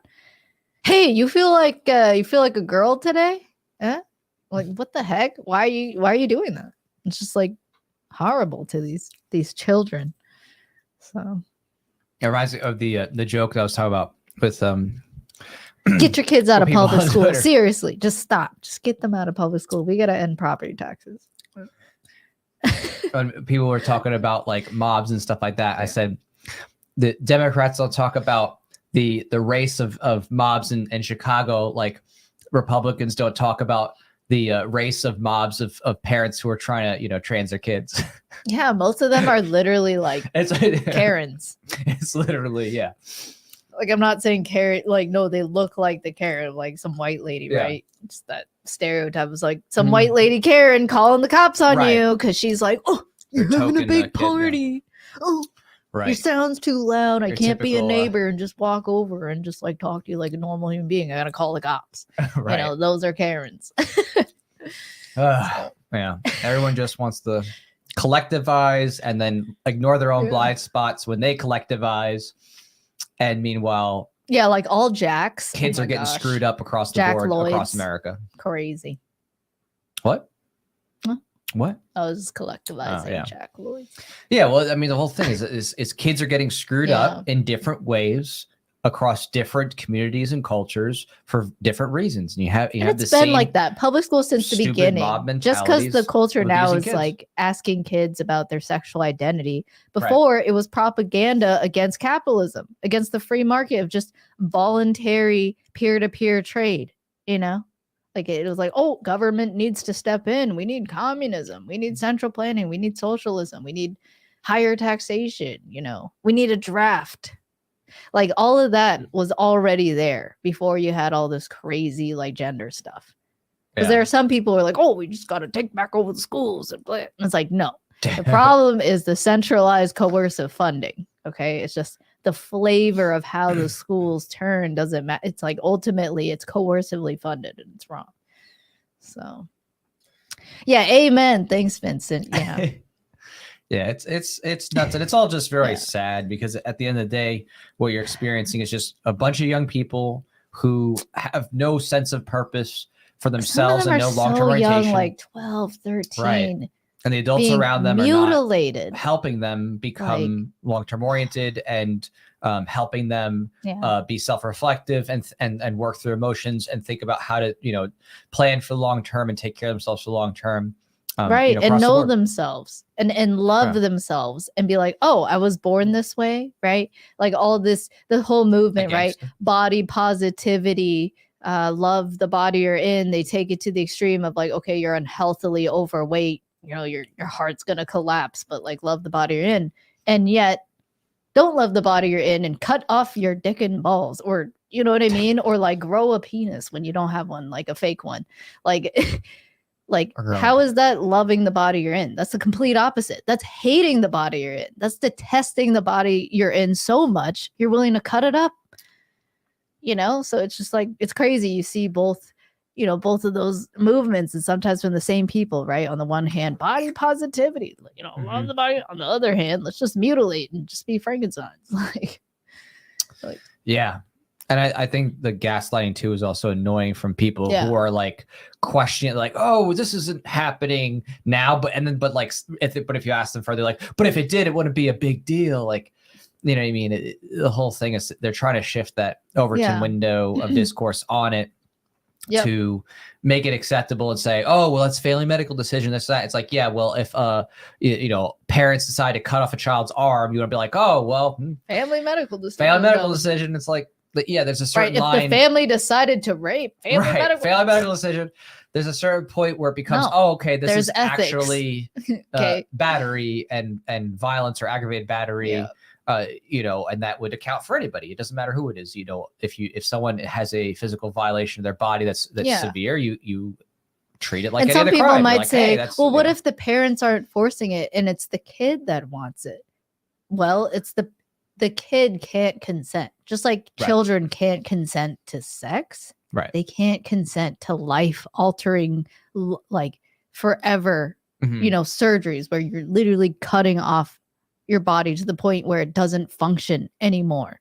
hey, you feel like a girl today? Eh? Like, what the heck? Why are you doing that? It's just like horrible to these children. So it reminds me of the joke that I was talking about with get your kids out of public school. Seriously, just stop. Just get them out of public school. We gotta end property taxes. When people were talking about like mobs and stuff like that, I said the Democrats will talk about the race of mobs in Chicago, like Republicans don't talk about the race of mobs of parents who are trying to trans their kids. Yeah, most of them are literally like Karens. It's literally, yeah. Like, I'm not saying Karen, like, no, they look like the Karen, like some white lady, yeah. Right? It's that stereotype was like some white lady Karen calling the cops on you because she's like, oh, you're having a big party. Oh. Right. Your sound's too loud. I can't be a neighbor and just walk over and just like talk to you like a normal human being. I gotta call the cops. Right. Those are Karens. Yeah. Everyone just wants to collectivize and then ignore their own blind spots when they collectivize. And meanwhile, yeah, like all jacks. Kids are getting screwed up across the board across America. Crazy. What? What? I was collectivizing Jack Lloyd. Yeah, well, I mean, the whole thing is kids are getting screwed up in different ways across different communities and cultures for different reasons. And you have it's been like that. Public school since the beginning. Just because the culture now is like asking kids about their sexual identity. Before it was propaganda against capitalism, against the free market of just voluntary peer-to-peer trade, Like, it was like, oh, government needs to step in. We need communism. We need central planning. We need socialism. We need higher taxation. We need a draft. Like, all of that was already there before you had all this crazy like gender stuff. Because there are some people who are like, oh, we just got to take back over the schools. And it's like, no. The problem is the centralized coercive funding. Okay. It's just the flavor of how the schools turn doesn't matter. It's like ultimately it's coercively funded and it's wrong. So yeah, amen. Thanks, Vincent. Yeah. Yeah, it's nuts. And it's all just very sad because at the end of the day, what you're experiencing is just a bunch of young people who have no sense of purpose for themselves and no long-term orientation. Young, like 12, 13. Right. And the adults around them mutilated. Are not helping them become long-term oriented and helping them be self-reflective and work through emotions and think about how to, plan for the long term and take care of themselves for the long term. Right. And know themselves and love themselves and be like, oh, I was born this way. Right. Like all this, the whole movement, right? Body positivity, love the body you're in. They take it to the extreme of like, okay, you're unhealthily overweight. Your heart's going to collapse, but like love the body you're in. And yet don't love the body you're in and cut off your dick and balls or, you know what I mean? Or like grow a penis when you don't have one, like a fake one. Like, how is that loving the body you're in? That's the complete opposite. That's hating the body you're in. That's detesting the body you're in so much, you're willing to cut it up. So it's just like, it's crazy. You see both both of those movements, and sometimes from the same people, right? On the one hand, body positivity, love the body. On the other hand, let's just mutilate and just be Frankensteins. like yeah. And I think the gaslighting too is also annoying from people who are like questioning, like, oh, this isn't happening now. But if you ask them further, like, but if it did, it wouldn't be a big deal. Like, you know what I mean? The whole thing is they're trying to shift that Overton window of discourse on it to make it acceptable and say, oh, well, it's family medical decision. That's that. It's like, yeah, well, if parents decide to cut off a child's arm, you want to be like, oh, well, family medical decision. Family medical decision. It's like, yeah, there's a certain line. If the family decided to rape, family medical decision. There's a certain point where it becomes, this is ethics. Actually battery and violence or aggravated battery. Yeah. And that would account for anybody. It doesn't matter who it is. If someone has a physical violation of their body that's severe, you treat it like any other crime. And some people might say, hey, what if the parents aren't forcing it and it's the kid that wants it? Well, it's the kid can't consent. Just like children can't consent to sex. Right. They can't consent to life-altering, like forever, surgeries where you're literally cutting off your body to the point where it doesn't function anymore.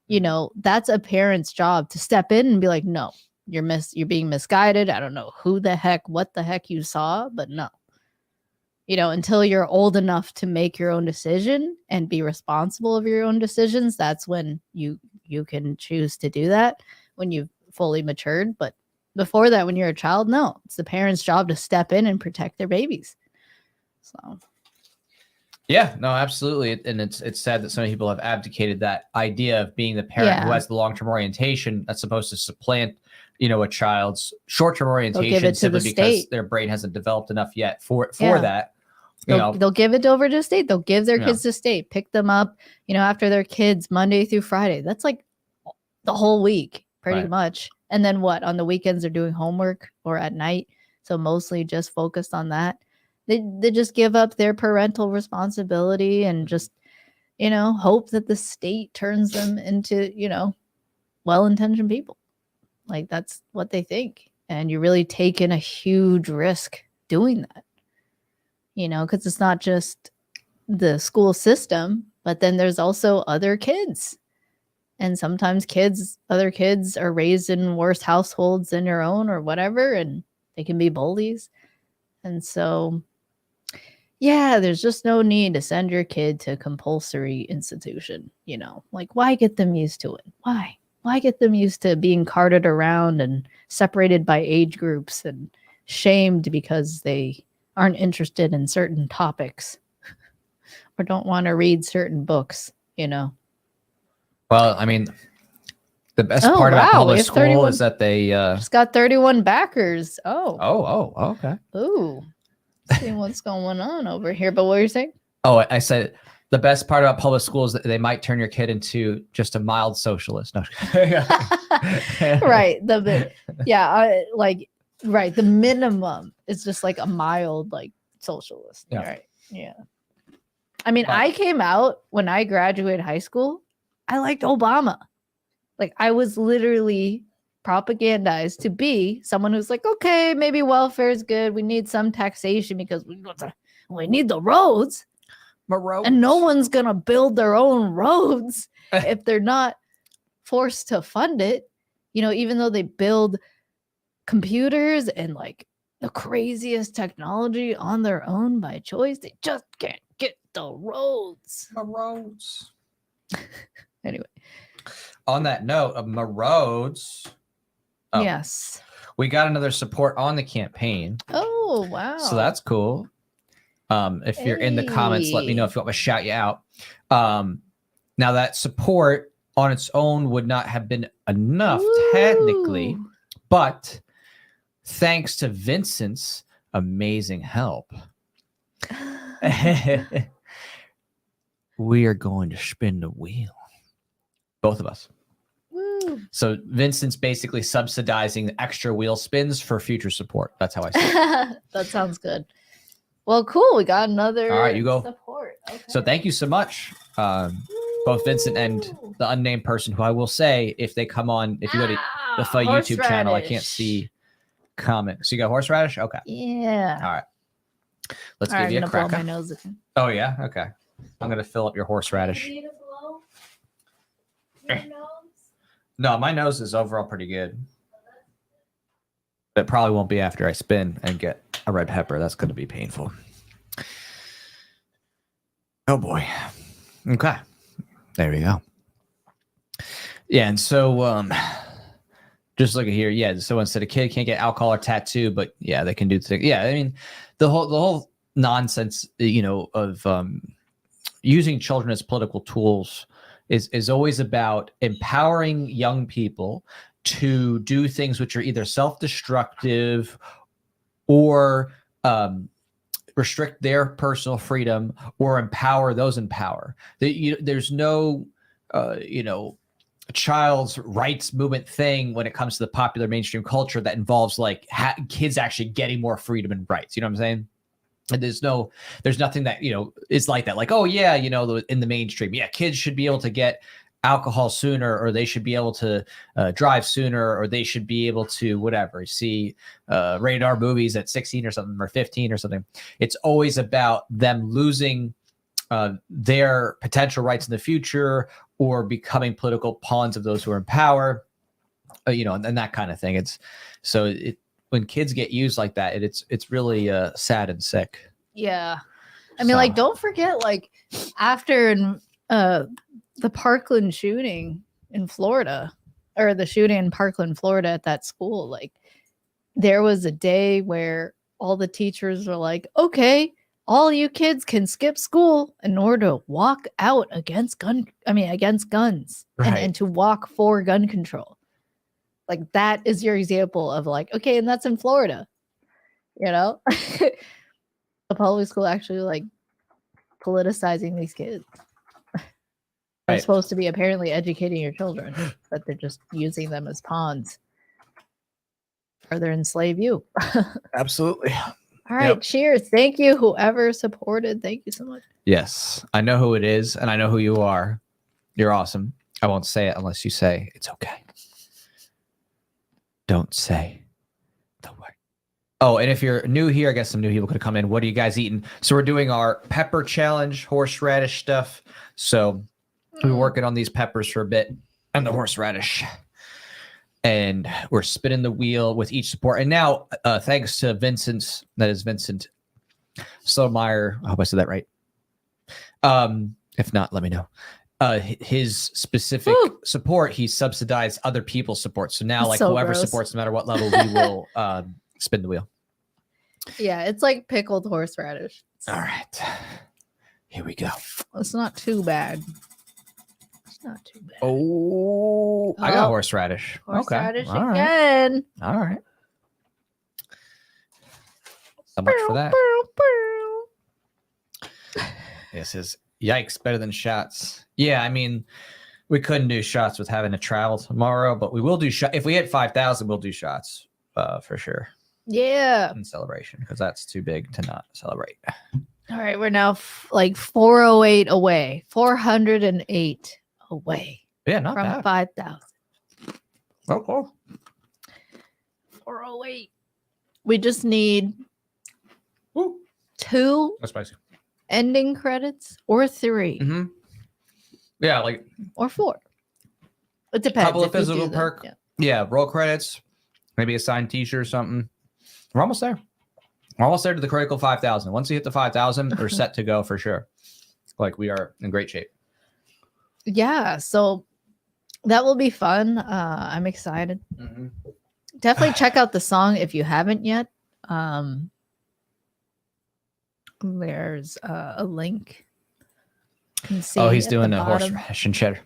That's a parent's job to step in and be like, no, you're being misguided. I don't know what the heck you saw, but no. Until you're old enough to make your own decision and be responsible of your own decisions, that's when you can choose to do that, when you've fully matured. But before that, when you're a child, no, it's the parents' job to step in and protect their babies. So. Yeah, no, absolutely. And it's sad that so many people have abdicated that idea of being the parent who has the long-term orientation that's supposed to supplant, a child's short-term orientation simply because their brain hasn't developed enough yet for that. They'll give it over to state. They'll give their kids to state, pick them up, after their kids Monday through Friday. That's like the whole week, pretty much. And then what? On the weekends, they're doing homework or at night. So mostly just focused on that. They just give up their parental responsibility and just, hope that the state turns them into, well-intentioned people. Like that's what they think. And you're really taking a huge risk doing that. Because it's not just the school system, but then there's also other kids. And sometimes other kids are raised in worse households than your own or whatever, and they can be bullies. And so, there's just no need to send your kid to a compulsory institution, like why get them used to it? Why get them used to being carted around and separated by age groups and shamed because they aren't interested in certain topics or don't want to read certain books, Well, I mean, the best part about public school is that they just got 31 backers. Okay. Ooh, see what's going on over here. But what were you saying? Oh, I said the best part about public school is that they might turn your kid into just a mild socialist. No. Right. Right. The minimum is just like a mild, like socialist. Yeah. Right. Yeah. I mean, I came out when I graduated high school. I liked Obama. Like I was literally propagandized to be someone who's like, okay, maybe welfare is good. We need some taxation because we need the roads. And no one's going to build their own roads if they're not forced to fund it. Even though they build computers and like the craziest technology on their own by choice, they just can't get the roads. Anyway, on that note of my roads, yes, we got another support on the campaign. Oh wow, so that's cool. If you're in the comments, let me know if you want me to shout you out. Now that support on its own would not have been enough technically, but thanks to Vincent's amazing help, we are going to spin the wheel. Both of us. Woo. So Vincent's basically subsidizing the extra wheel spins for future support. That's how I see it. That sounds good. Well, cool. We got another All right, you go. Support. Okay. So thank you so much. Both Vincent and the unnamed person who I will say, if they come on, if you go to the YouTube channel, I can't see comment. So you got horseradish? Okay. Yeah. All right. Let's All give right, you I'm a gonna blow cracker. my nose again. Oh yeah. Okay. I'm gonna fill up your horseradish. You need to blow your nose? No, my nose is overall pretty good. It probably won't be after I spin and get a red pepper. That's going to be painful. Oh boy. Okay. There we go. Yeah, and so just look at here. Yeah, so instead a kid can't get alcohol or tattoo, but yeah, they can do things. Yeah, I mean, the whole nonsense, of using children as political tools is always about empowering young people to do things which are either self-destructive or restrict their personal freedom or empower those in power. There's no, child's rights movement thing when it comes to the popular mainstream culture that involves like kids actually getting more freedom and rights. You know what I'm saying? And there's nothing that, is like that. Like, oh yeah, in the mainstream, yeah, kids should be able to get alcohol sooner, or they should be able to drive sooner, or they should be able to whatever, see rated R movies at 16 or something, or 15 or something. It's always about them losing their potential rights in the future or becoming political pawns of those who are in power, and that kind of thing. It's so when kids get used like that, it's really sad and sick. Yeah. I mean, like, don't forget, like, after the Parkland shooting in Florida, or the shooting in Parkland, Florida at that school, like, there was a day where all the teachers were like, okay, all you kids can skip school in order to walk out against guns, right, and to walk for gun control. Like, that is your example of like, okay, and that's in Florida, the public school actually like politicizing these kids. They're right. supposed to be apparently educating your children, but they're just using them as pawns. Further enslave you. Absolutely. All right, yep. Cheers. Thank you, whoever supported. Thank you so much. Yes, I know who it is, and I know who you are. You're awesome. I won't say it unless you say it's okay. Don't say the word. Oh, and if you're new here, I guess some new people could come in. What are you guys eating? So we're doing our pepper challenge, horseradish stuff. So we're working on these peppers for a bit and the horseradish. And we're spinning the wheel with each support. And now, thanks to Vincent, that is Vincent Slomeyer. I hope I said that right. If not, let me know. His specific support, he subsidized other people's support. So now, like, whoever supports, no matter what level, we will spin the wheel. Yeah, it's like pickled horseradish. All right. Here we go. It's not too bad. It's not too bad. Oh, I got horseradish. Horseradish okay. again. All right. So much for that. This is yikes, better than shots. Yeah, I mean, we couldn't do shots with having to travel tomorrow, but we will do shots. If we hit 5,000, we'll do shots for sure. Yeah. In celebration, because that's too big to not celebrate. All right, we're now like 408 away. 408 away. Yeah, not from bad. 5,000. Oh, cool. 408. We just need Woo. 2 That's spicy. Ending credits or 3. Mm-hmm. Yeah, like or 4. It depends. Couple of physical perk. Yeah, roll credits, maybe a signed t-shirt or something. We're almost there. We're almost there to the critical 5,000. Once we hit the 5,000, we're set to go for sure. Like, we are in great shape. Yeah, so that will be fun. I'm excited. Mm-hmm. Definitely check out the song if you haven't yet. There's a link. Oh, he's doing a horseradish and cheddar.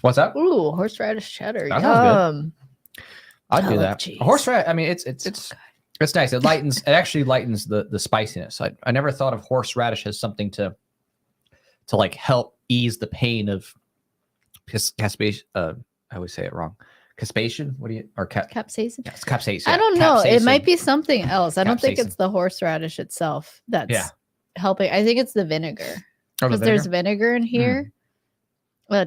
What's up? Ooh, horseradish cheddar. That sounds good. I'd do that. Cheese. Horseradish. I mean, it's nice. It lightens. It actually lightens the spiciness. I never thought of horseradish as something to like help ease the pain of caspation. I always say it wrong. Caspation? What do you capsaicin? Yeah, it's capsaicin. I don't know. It might be something else. I don't think it's the horseradish itself that's helping. I think it's the vinegar. Because there's vinegar in here,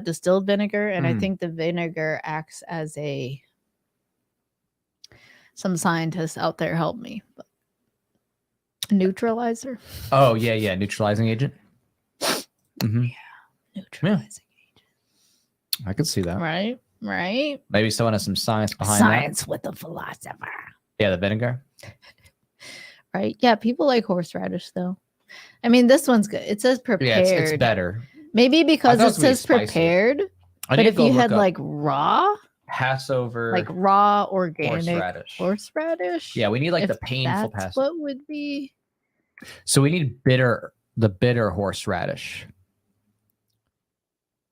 distilled vinegar, and I think the vinegar acts as a some scientists out there help me. But neutralizer. Oh yeah, neutralizing agent. Mm-hmm. Yeah, neutralizing agent. I could see that. Right. Maybe someone has some science behind Science with a philosopher. Yeah, the vinegar. Right. Yeah, people like horseradish though. I mean, this one's good. It says prepared. Yeah, it's better. Maybe because it says prepared. But if you had like raw Passover, like raw organic horseradish. Yeah, we need like the painful Passover. What would be? So we need the bitter horseradish.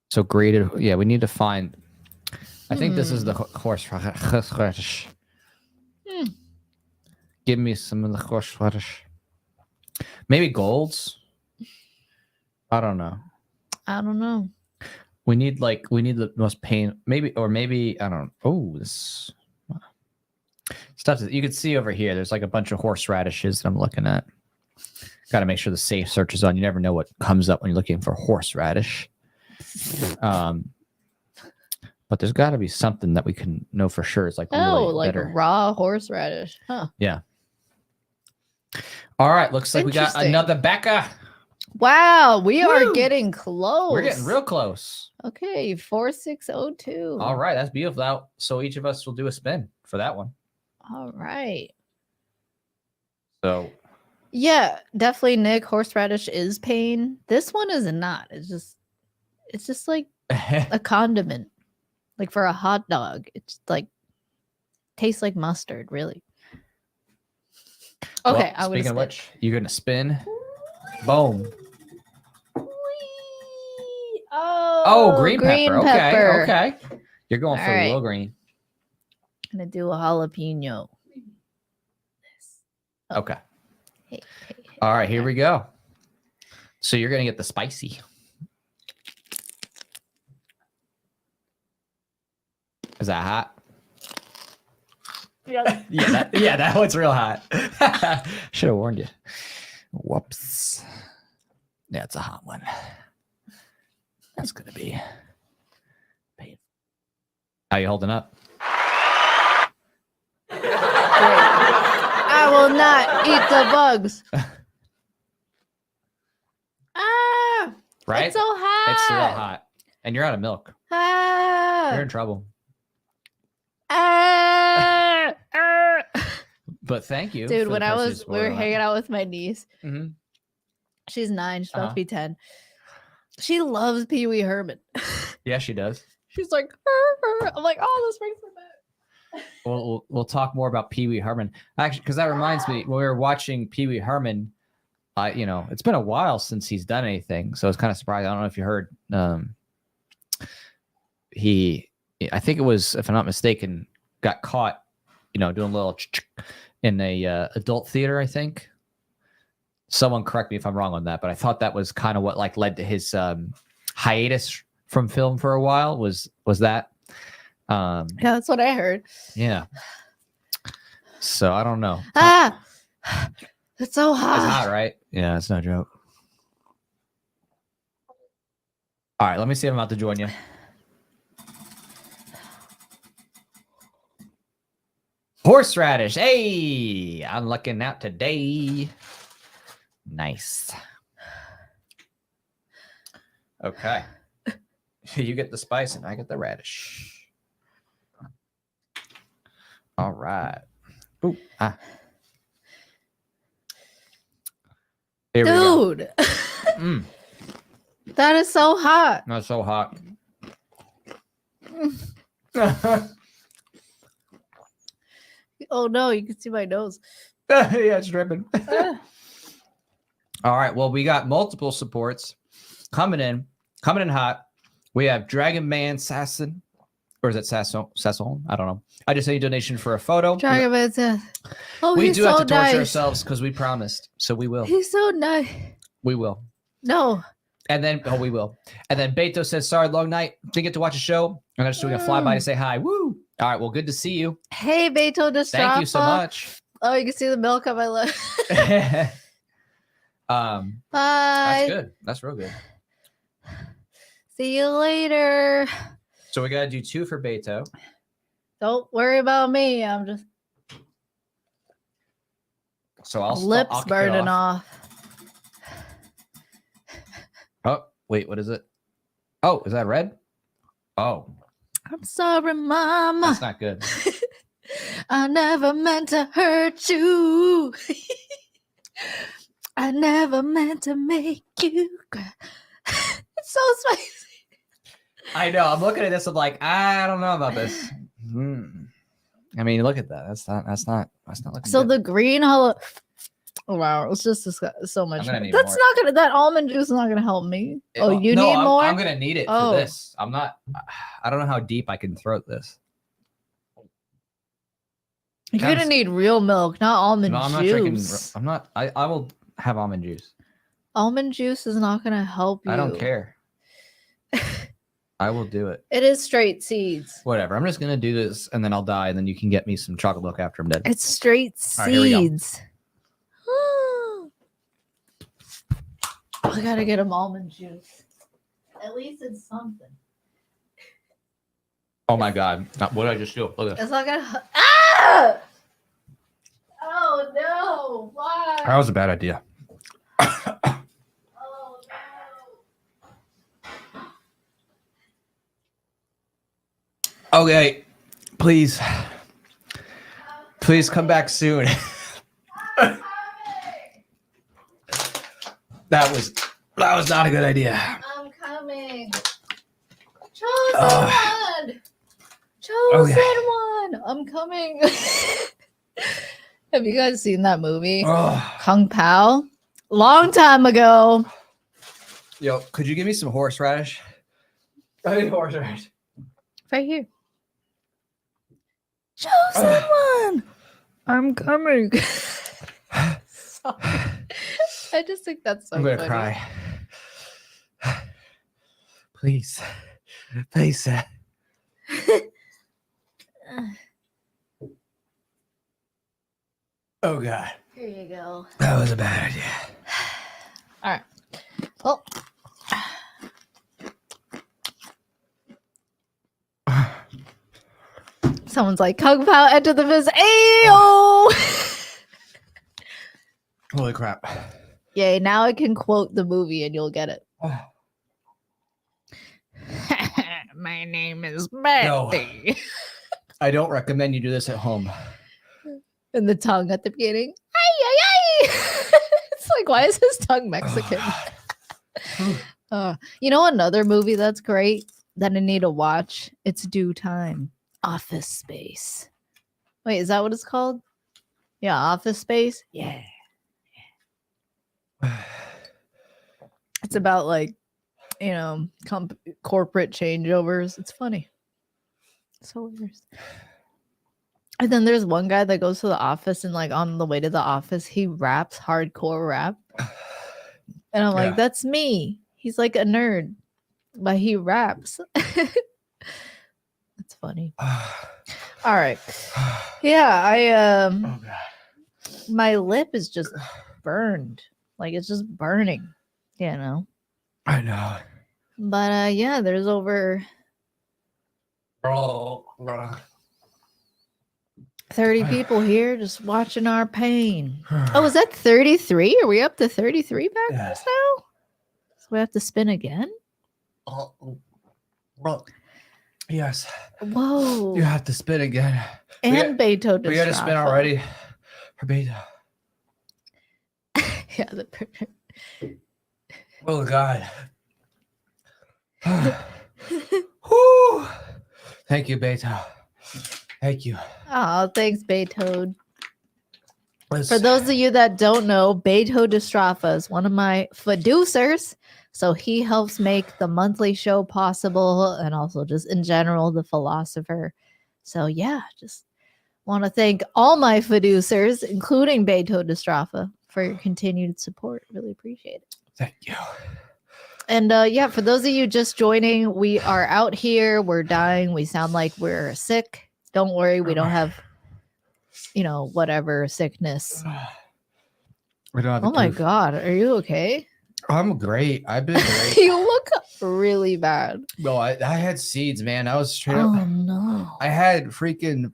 So grated. Yeah, we need to find. I think this is the horseradish. Give me some of the horseradish. Maybe golds. I don't know. We need the most pain. Maybe I don't know. Oh, this stuff that you can see over here. There's like a bunch of horseradishes that I'm looking at. Got to make sure the safe search is on. You never know what comes up when you're looking for horseradish. But there's got to be something that we can know for sure. It's like really like bitter. Raw horseradish, huh? Yeah. All right, looks like we got another Becca. Wow, we are getting close. We're getting real close. Okay, 4602. All right, that's beautiful. So each of us will do a spin for that one. All right. So. Yeah, definitely, Nick. Horseradish is pain. This one is not. It's just like a condiment, like for a hot dog. It's like tastes like mustard, really. Okay, well, speaking of which, you're gonna spin. Boom. Oh, green pepper. Okay. You're going for the little green. I'm gonna do a jalapeno. Okay. Hey. All right, here we go. So you're gonna get the spicy. Is that hot? Yeah, that one's real hot. Should have warned you. Whoops. Yeah, it's a hot one. That's gonna be painful. How you holding up? I will not eat the bugs. Right? It's so hot. It's real hot. And you're out of milk. You're in trouble. But thank you. Dude, when we were hanging out with my niece. Mm-hmm. She's 9. She's about to be 10. She loves Pee Wee Herman. Yeah, she does. She's like, I'm like, oh, this brings her back. We'll talk more about Pee Wee Herman. Actually, because that reminds me, when we were watching Pee Wee Herman, it's been a while since he's done anything. So it's kind of surprising. I don't know if you heard. I think it was, if I'm not mistaken, got caught, doing a little in a adult theater, I think. Someone correct me if I'm wrong on that, but I thought that was kind of what like led to his hiatus from film for a while. Was that? Yeah, that's what I heard. Yeah. So I don't know. It's so hot. It's hot, right? Yeah, it's no joke. All right, let me see if I'm about to join you. Horseradish. Hey, I'm looking out today. Nice. Okay. You get the spice and I get the radish. All right. Ooh, Here Dude. That is so hot. That's so hot. Oh no, you can see my nose. Yeah, it's dripping. All right. Well, we got multiple supports coming in hot. We have Dragon Man Sasson, or is it Sasson? I don't know. I just need a donation for a photo. Dragon Man Sasson. Oh, we do have to torture nice. ourselves because we promised, so we will. He's so nice. We will. No. And then, we will. And then Beto says, sorry, long night. Didn't get to watch a show. I'm just doing a flyby to say hi. Woo. All right. Well, good to see you. Hey, Beto. Thank you so much. Oh, you can see the milk on my lip. Bye. That's good. That's real good. See you later. So we got to do 2 for Beto. Don't worry about me. I'm just. So I'll lips I'll kick it burning off. Oh, wait, what is it? Oh, is that red? Oh, I'm sorry, Mama. that's not good. I never meant to hurt you. I never meant to make you cry. It's so spicy. I know. I'm looking at this. I'm like, I don't know about this. I mean, look at that. That's not looking So good. the green hollow. Oh, wow, it's just so much. I'm gonna need That's more. not gonna. That almond juice is not gonna help me. Oh, you need more. I'm gonna need it for this. I'm not. I don't know how deep I can throat this. You're gonna need real milk, not almond juice. I'm not drinking. I'm not. I will have almond juice. Almond juice is not gonna help you. I don't care. I will do it. It is straight seeds. Whatever. I'm just gonna do this, and then I'll die, and then you can get me some chocolate milk after I'm dead. It's straight seeds. I gotta get him almond juice. At least it's something. Oh my god! What did I just do? Look at It's not gonna. Ah! Oh no! Why? that. Was a bad idea. Oh no! Okay, please come back soon. That was not a good idea. I'm coming. Chosen one. Chosen one. I'm coming. Have you guys seen that movie? Kung Pao? Long time ago. Yo, could you give me some horseradish? I need horseradish. Right here. Chosen one. I'm coming. Sorry. I just think that's so I'm gonna funny. cry. Please. Oh god. Here you go. That was a bad idea. All right. Well. Someone's like, Kung Pao enter the biz. Ayo! Holy crap. Yay, now I can quote the movie and you'll get it. My name is Betty. I don't recommend you do this at home. And the tongue at the beginning. Ay, ay, ay. It's like, why is his tongue Mexican? You know another movie that's great that I need to watch? It's Due Time. Office Space. Wait, is that what it's called? Yeah, Office Space. Yeah. It's about like, you know, corporate changeovers. It's funny. It's hilarious. And then there's one guy that goes to the office and like on the way to the office, he raps hardcore rap. And I'm like, that's me. He's like a nerd, but he raps. That's funny. All right. Yeah, my lip is just burned. Like it's just burning, you know. I know. But yeah, there's over 30 people here just watching our pain. Oh, is that 33? Are we up to 33 backers now? So we have to spin again? Yes. Whoa. You have to spin again. And Beto. We got to spin already for Beto. Yeah. Oh, God. Whew. Thank you, Beto. Thank you. Oh, thanks, Beto. For those of you that don't know, Beto Distrafa is one of my producers. So he helps make the monthly show possible and also just in general, the philosopher. So yeah, just want to thank all my producers, including Beto Distrafa, for your continued support. Really appreciate it. Thank you. And yeah, for those of you just joining, we are out here. We're dying. We sound like we're sick. Don't worry. We don't have, you know, whatever sickness. We don't have oh my God. Are you okay? I'm great. I've been great. You look really bad. No, I had seeds, man. I was straight up. Oh no. I had freaking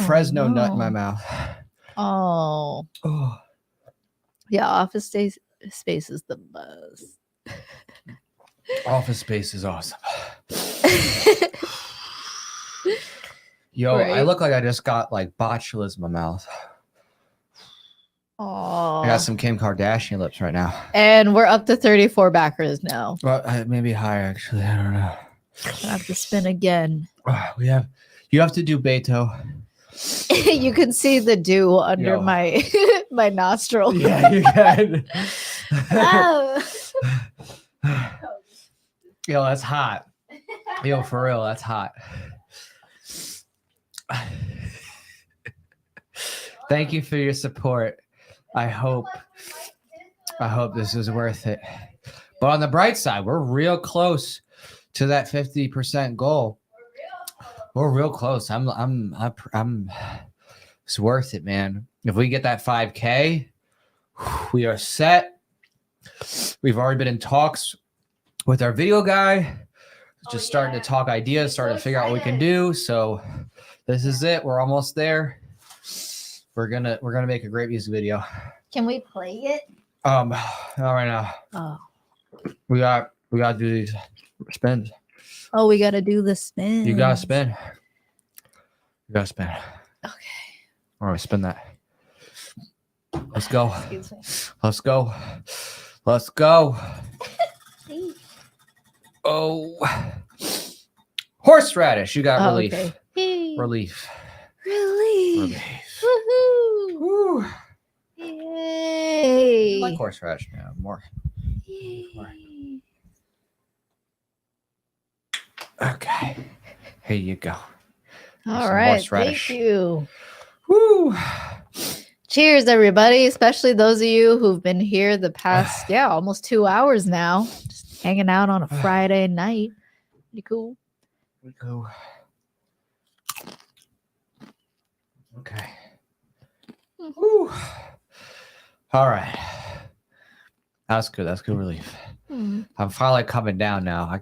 Fresno nut in my mouth. Oh. Yeah, Office Space is the best. Office Space is awesome. Yo, Right. I look like I just got like botulism in my mouth. Oh, I got some Kim Kardashian lips right now. and we're up to 34 backers now. Well, maybe higher actually. I don't know. I have to spin again. You have to do Beto. You can see the dew under my my nostril. Yeah, you can. Oh. Yo, that's hot. Yo, for real, that's hot. Thank you for your support. I hope this is worth it. But on the bright side, we're real close to that 50% goal. We're real close. It's worth it, man. If we get that 5K, we are set. We've already been in talks with our video guy, just starting to talk ideas, starting to figure out what we can do. So this is it. We're almost there. We're gonna make a great music video. Can we play it? Not right now. Oh. We got to do these spins. Oh, we gotta do the spin. You gotta spin. You gotta spin. Okay. All right, spin that. Let's go. Excuse me. Let's go. Let's go. Oh. Horseradish. You got relief. Okay. Relief. Relief. Woohoo. Woo. Yay. I like horseradish now more. Yay. Okay. Here you go. All right. Thank you. Woo. Cheers, everybody, especially those of you who've been here the past, almost 2 hours now, just hanging out on a Friday night. Pretty cool. We go. Okay. Woo. All right. That's good. That's good relief. I'm finally coming down now. All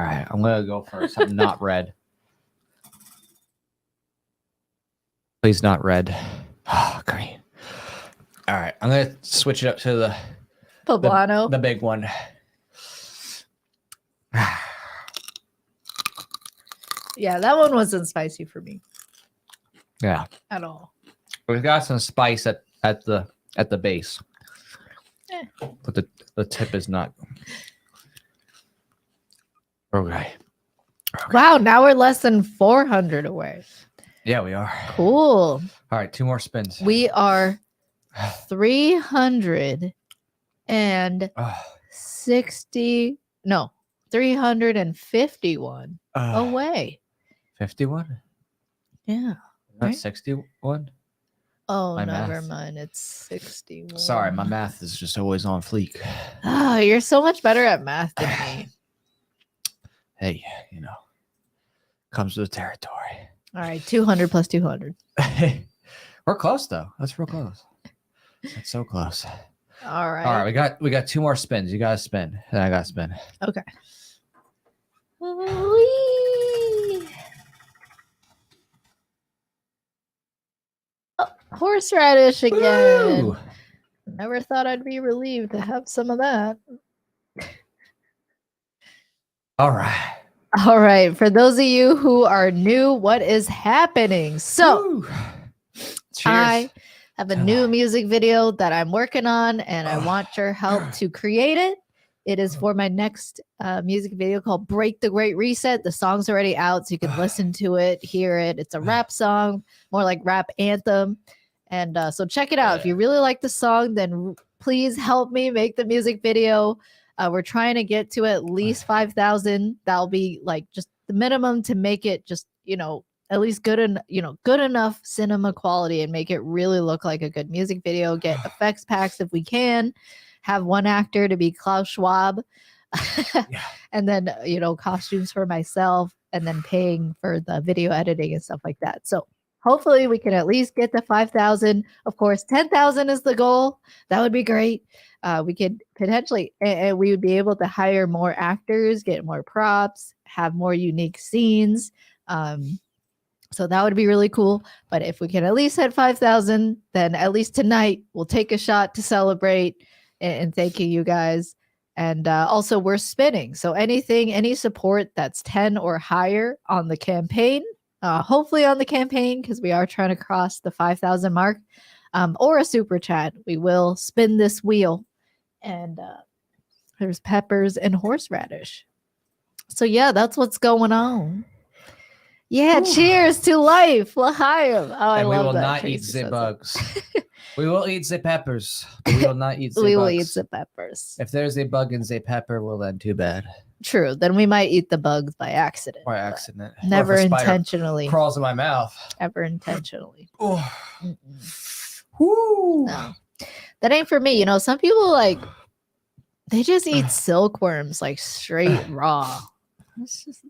right. I'm going to go for something not red. Please not red. Oh, green. All right. I'm going to switch it up to the Poblano. The big one. Yeah, that one wasn't spicy for me. Yeah. At all. We've got some spice at the base. But the tip is not. Okay. Wow, now we're less than 400 away. Yeah, we are. Cool. All right, 2 more spins. We are 351 away. 51? Yeah. Not Right? 61? Oh, My never math. mind. It's 61. Sorry, my math is just always on fleek. Oh, you're so much better at math than me. Hey, comes with the territory. All right, 200 plus 200. We're close though. That's real close. That's so close. All right. All right, we got 2 more spins. You gotta spin, and I gotta spin. Okay. Oh, horseradish again. Woo! Never thought I'd be relieved to have some of that. All right. All right. For those of you who are new, what is happening? So, Woo! Cheers. I have a new music video that I'm working on, and I want your help to create it. It is for my next music video called Break the Great Reset. The song's already out, so you can listen to it, hear it. It's a rap song, more like rap anthem. And so check it out. If you really like the song, then please help me make the music video. We're trying to get to at least 5,000. That'll be like just the minimum to make it just, at least good enough cinema quality and make it really look like a good music video. Get effects packs if we can. Have one actor to be Klaus Schwab. And then, costumes for myself, and then paying for the video editing and stuff like that. So hopefully we can at least get to 5,000. Of course, 10,000 is the goal. That would be great. We could potentially, and we would be able to hire more actors, get more props, have more unique scenes. So that would be really cool. But if we can at least hit 5,000, then at least tonight we'll take a shot to celebrate and thanking you guys. And also, we're spinning. So any support that's 10 or higher on the campaign, hopefully on the campaign, because we are trying to cross the 5,000 mark, or a super chat, we will spin this wheel. And there's peppers and horseradish. So yeah, that's what's going on. Yeah, ooh. Cheers to life, L'chaim. Oh, I love that. And we will not eat the bugs. We will eat the peppers, but we will not eat the bugs. We will eat the peppers. If there's a bug in the pepper, well, then too bad. True. Then we might eat the bugs by accident. By accident. Never intentionally. Crawls in my mouth. Ever intentionally. Oh. Woo. No. That ain't for me. You know, some people like, they just eat silkworms like straight raw. It's just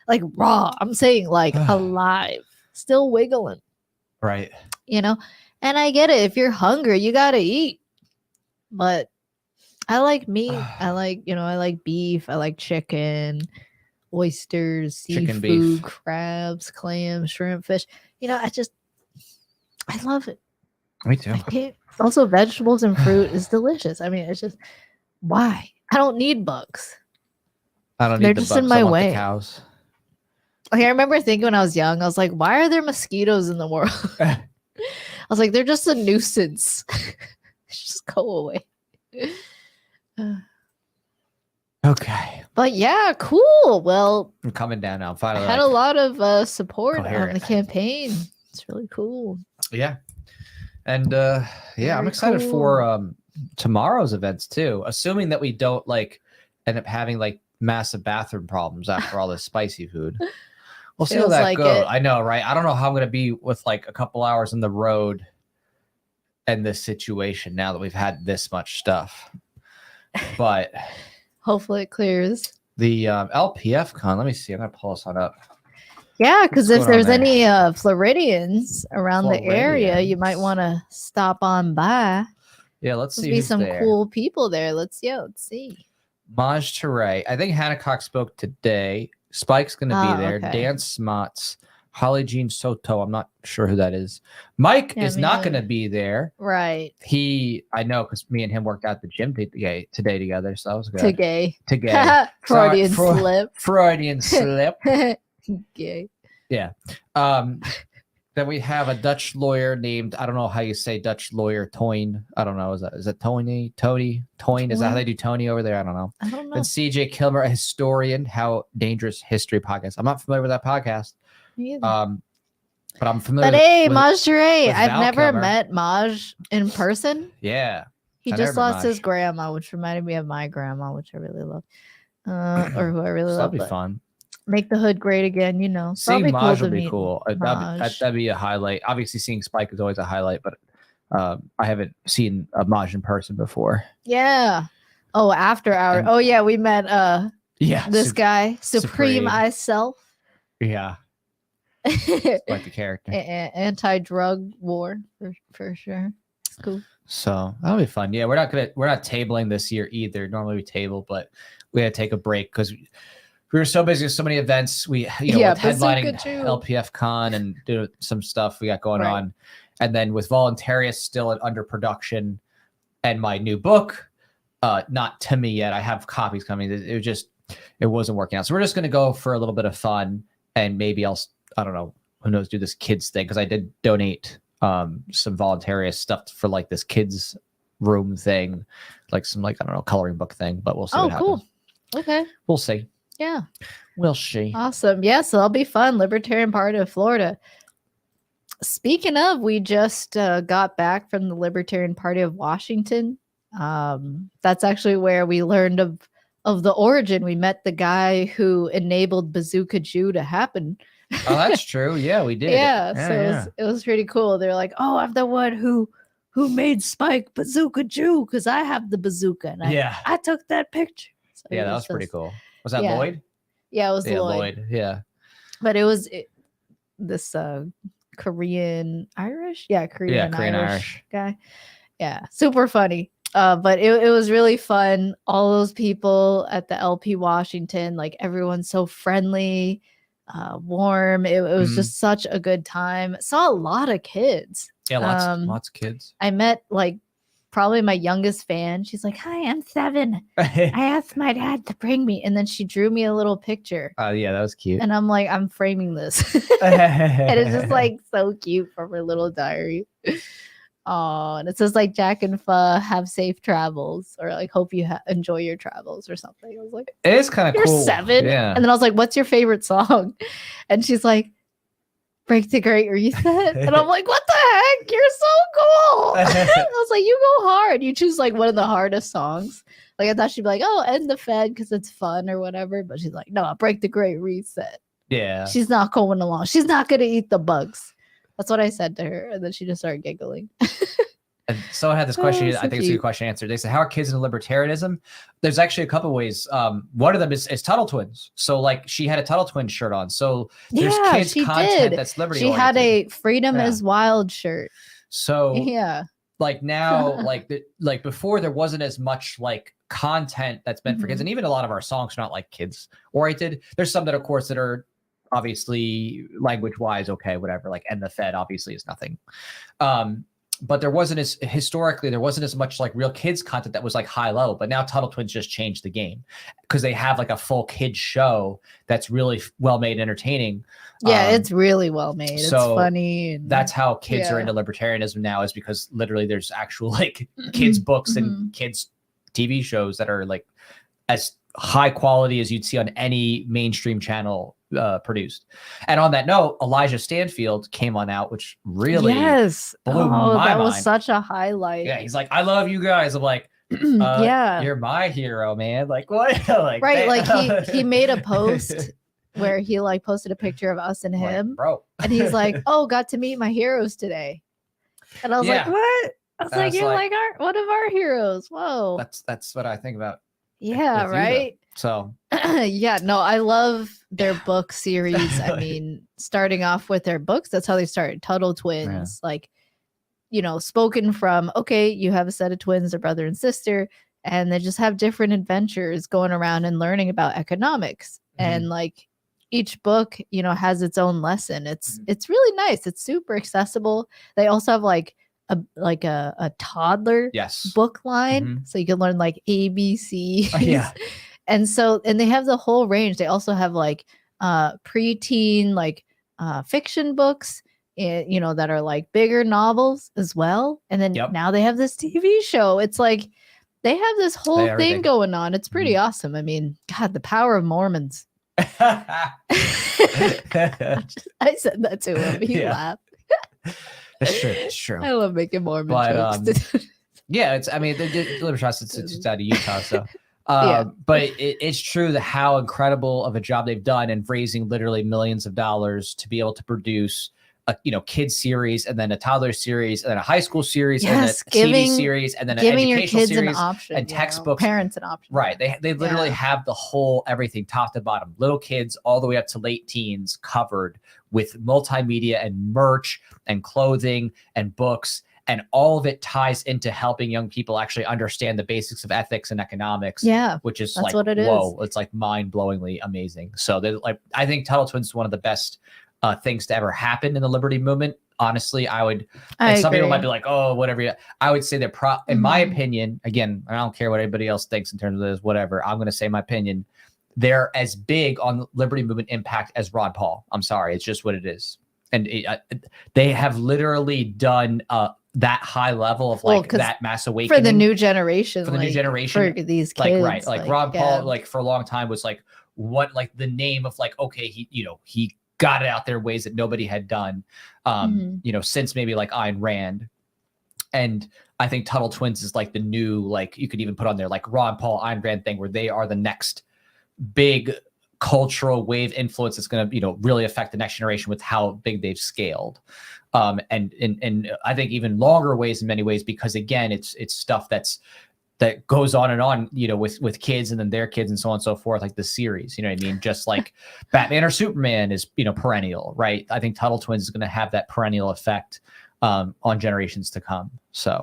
like raw. I'm saying like alive, still wiggling. Right. You know, and I get it. If you're hungry, you got to eat. But I like meat. I like beef. I like chicken, oysters, seafood, crabs, clams, shrimp, fish. You know, I love it. Me too. Also, vegetables and fruit is delicious. I mean, it's just, why? I don't need bugs. I don't need They're the just bugs. in my I want way. The cows. Okay, I remember thinking when I was young, I was like, why are there mosquitoes in the world? I was like, they're just a nuisance. Just go away. Okay. But yeah, cool. Well, I'm coming down now. Finally, I had a lot of support coherent. on the campaign. It's really cool. Yeah. And yeah, I'm excited for tomorrow's events too, assuming that we don't like end up having like massive bathroom problems after all this spicy food. We'll see how that goes. I know, right? I don't know how I'm going to be with like a couple hours on the road and this situation now that we've had this much stuff. But hopefully it clears. The LPF con, let me see. I'm going to pull this one up. Yeah, because if there's any Floridians around the area, you might want to stop on by. Yeah, let's see. There'll be some cool people there. Let's see. Maj Teray. I think Hancock spoke today. Spike's going to be there. Okay. Dan Smots. Holly Jean Soto. I'm not sure who that is. Mike is not going to be there. Right. I know because me and him worked out the gym today together. So that was good. Today. Freudian slip. Freudian slip. Gay. Yeah. Then we have a Dutch lawyer named, I don't know how you say Dutch lawyer, Toyn. I don't know. Is that Tony? Toyn? Is that how they do Tony over there? I don't know. Then CJ Kilmer, a historian, How Dangerous History podcast. I'm not familiar with that podcast. But I'm familiar with hey, Maj Teray. I've never met Maj in person. Yeah. He just lost his grandma, which reminded me of my grandma, which I really love. Or who I really love. That'd be fun. Make the hood great again, you know. Seeing Maj would be cool. That'd be a highlight. Obviously, seeing Spike is always a highlight, but I haven't seen a Maj in person before. Yeah. Oh, after hours. Oh, yeah. We met this guy, Supreme I Self. Yeah. Like the character. Anti-drug war for sure. It's cool. So that'll be fun. Yeah, we're not tabling this year either. Normally we table, but we had to take a break because we were so busy with so many events. We, with headlining LPF Con and do some stuff we got going on. And then with Voluntarius still under production and my new book, not to me yet. I have copies coming. It wasn't working out. So we're just going to go for a little bit of fun and maybe I don't know, who knows, do this kids thing. Cause I did donate some Voluntarius stuff for like this kids room thing, like some, like, I don't know, coloring book thing, but we'll see what happens. Cool. Okay. We'll see. Yeah. Will she? Awesome. Yeah, so that'll be fun. Libertarian Party of Florida. Speaking of, we just got back from the Libertarian Party of Washington. That's actually where we learned of the origin. We met the guy who enabled Bazooka Jew to happen. Oh, that's true. Yeah, we did. It was pretty cool. They're like, oh, I'm the one who made Spike Bazooka Jew because I have the bazooka. And I took that picture. So that was pretty cool. Was that Lloyd? Yeah, it was Lloyd. Yeah. But it was this Korean Irish? Yeah, Korean Irish guy. Yeah, super funny. But it was really fun. All those people at the LP Washington, like everyone's so friendly. warm. It was just such a good time. Saw a lot of kids. Yeah, lots of kids. I met like probably my youngest fan. She's like, "Hi, I'm 7. I asked my dad to bring me," and then she drew me a little picture. Oh yeah, that was cute. And I'm like, I'm framing this, and it's just like so cute from her little diary. Oh, and it says like Jack and Pha have safe travels, or like hope you enjoy your travels, or something. I was like, it is kind of cool. You're 7, yeah. And then I was like, what's your favorite song? And she's like, Break the Great Reset. And I'm like, what the heck? You're so cool. I was like, you go hard. You choose like one of the hardest songs. Like I thought she'd be like, oh, End the Fed because it's fun or whatever. But she's like, no, Break the Great Reset. Yeah. She's not going along. She's not going to eat the bugs. That's what I said to her. And then she just started giggling. And so I had this question. So I think it's a good question answered. They said, how are kids into libertarianism? There's actually a couple of ways. One of them is Tuttle Twins. So like she had a Tuttle Twins shirt on. So there's kids content that's liberty She had a Freedom is Wild shirt. So yeah. Like now, like before, there wasn't as much like content that's meant for kids. And even a lot of our songs are not like kids oriented. There's some that, of course, that are obviously language wise, okay, whatever, like End the Fed obviously is nothing. But there wasn't as much like real kids content that was like high level. But now Tuttle Twins just changed the game because they have like a full kids show that's really well made, entertaining. Yeah, it's really well made. So it's funny. And, that's how kids are into libertarianism now, is because literally there's actual like kids books and kids TV shows that are like as high quality as you'd see on any mainstream channel produced. And on that note, Elijah Stanfield came on out, which really blew my mind. Was such a highlight. Yeah, he's like, I love you guys. I'm like, yeah, you're my hero, man. Like what? Like, right, like he made a post where he like posted a picture of us and him, like, bro, and he's like, oh, got to meet my heroes today. And I was like, what? I was like, you're like one of our heroes. Whoa. That's what I think about. Yeah, right. So yeah, no, I love their book series. I mean, starting off with their books, that's how they started. Tuttle Twins, like, you know, spoken from, okay, you have a set of twins, a brother and sister, and they just have different adventures going around and learning about economics. And like each book, you know, has its own lesson. It's really nice. It's super accessible. They also have like a toddler book line, so you can learn like ABC. And they have the whole range. They also have like preteen like fiction books, you know, that are like bigger novels as well. And then now they have this TV show. It's like they have this whole thing going on. It's pretty awesome. I mean, God, the power of Mormons. I said that to him. He laughed. It's true. It's true. I love making Mormon jokes. Yeah, it's out of Utah, so. But it's true that how incredible of a job they've done in raising literally millions of dollars to be able to produce a kids series, and then a toddler series, and then a high school series, and then a TV series, and then an educational series, an option, and textbooks, parents an option. Right? They literally have the whole everything top to bottom, little kids all the way up to late teens covered with multimedia and merch and clothing and books. And all of it ties into helping young people actually understand the basics of ethics and economics. Yeah, which is like, what it is. It's like mind-blowingly amazing. So I think Tuttle Twins is one of the best things to ever happen in the liberty movement. Honestly, some people might be like, oh, whatever. I would say they're in my opinion, again, I don't care what anybody else thinks in terms of this, whatever. I'm going to say my opinion. They're as big on the liberty movement impact as Ron Paul. I'm sorry. It's just what it is. And they have literally done that high level of like that mass awakening for the new generation. For the new generation, for these kids, like Ron Paul, like for a long time was like what, like the name of like, okay, he got it out there ways that nobody had done, since maybe like Ayn Rand. And I think Tuttle Twins is like the new, like you could even put on there like Ron Paul, Ayn Rand thing, where they are the next big cultural wave influence that's going to, really affect the next generation with how big they've scaled. And I think even longer ways in many ways, because again, it's stuff that goes on and on, with kids and then their kids and so on and so forth, like the series, you know what I mean? Just like Batman or Superman is, perennial, right? I think Tuttle Twins is going to have that perennial effect on generations to come. So,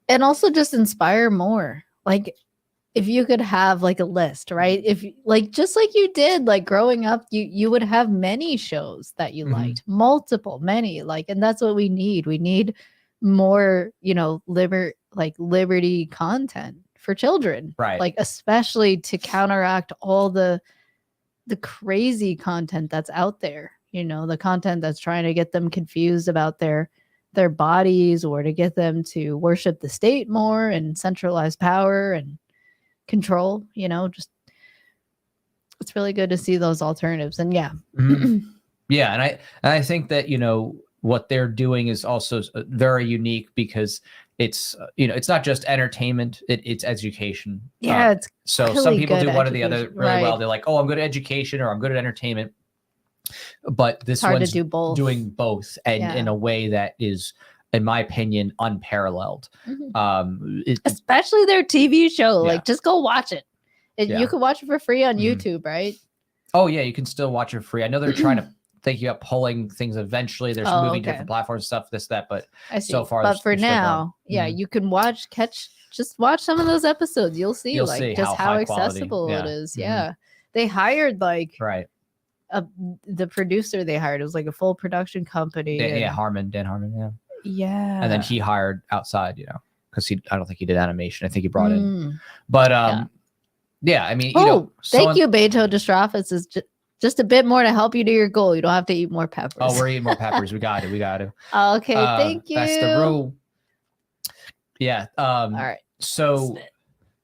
and also just inspire more. Like if you could have like a list, right? If like just like you did like growing up, you would have many shows that you liked, multiple, many, like, and that's what we need. We need more, you know, liberty content for children, Right. like especially to counteract all the crazy content that's out there, you know, the content that's trying to get them confused about their bodies, or to get them to worship the state more and centralize power and control, you know. Just it's really good to see those alternatives. And yeah. Yeah, and I think that, you know, what they're doing is also very unique, because it's you know, it's not just entertainment, it's education. Yeah, it's so really some people do good one or the other really right. well. They're like, oh, I'm good at education or I'm good at entertainment, but this It's hard one's to do both. doing both, and in a way that is, in my opinion, unparalleled. Especially their TV show. Like, just go watch it. You can watch it for free on YouTube, right? Oh yeah, you can still watch it free. I know they're trying to think about pulling things eventually. There's moving to different platforms, stuff, this, that, but so far. But for now, you can just watch some of those episodes. You'll see just how accessible it is. Yeah. They hired like the producer they hired. It was like a full production company. Dan Harmon. Yeah. And then he hired outside, you know, because I don't think he did animation. I think he brought in. But yeah, I mean, you know, thank you, Beto Distrafis is just a bit more to help you to your goal. You don't have to eat more peppers. Oh, we're eating more peppers. We got to. Okay, thank you. That's the rule. Yeah. All right. So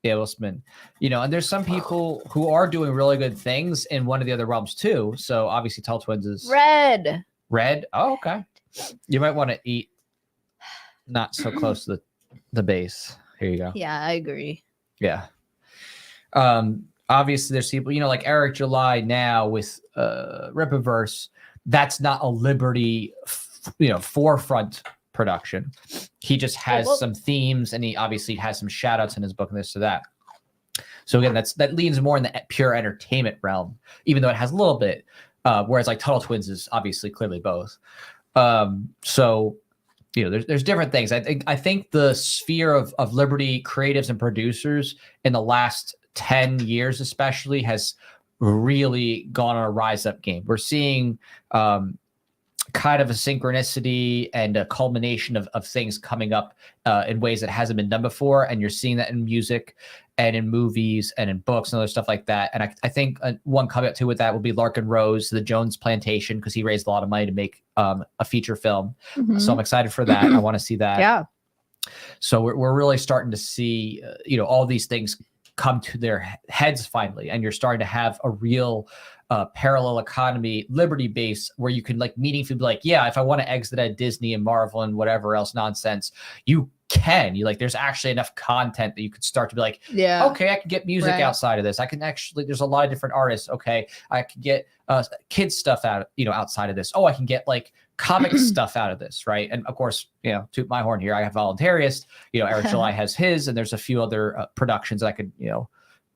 yeah, we'll spin. You know, and there's some people who are doing really good things in one of the other realms too. So obviously, Tall Twins is red. Oh, okay. You might want to eat not so close to the base. Here you go. Yeah, I agree. Yeah. Obviously there's people, you know, like Eric July now with Rippaverse. That's not a Liberty, you know, forefront production. He just has some themes, and he obviously has some shout outs in his book and this to that. So again, that leans more in the pure entertainment realm, even though it has a little bit, whereas like Tuttle Twins is obviously clearly both. So, you know, there's different things. I think the sphere of Liberty creatives and producers in the last 10 years especially has really gone on a rise up game. We're seeing kind of a synchronicity and a culmination of things coming up in ways that hasn't been done before. And you're seeing that in music and in movies and in books and other stuff like that. And I think one caveat too with that would be Larkin Rose, the Jones Plantation, because he raised a lot of money to make a feature film. So I'm excited for that. I want to see that. Yeah. So we're really starting to see, you know, all these things come to their heads finally, and you're starting to have a real parallel economy, Liberty base, where you can like meaningfully be like, yeah, if I want to exit at Disney and Marvel and whatever else nonsense, you can. You like, there's actually enough content that you could start to be like, yeah, okay, I can get music outside of this. I can actually, there's a lot of different artists. Okay, I can get kids stuff out, you know, outside of this. Oh, I can get like comic stuff out of this, right? And of course, you know, toot my horn here, I have Voluntarist, you know, Eric July has his, and there's a few other productions that I could, you know,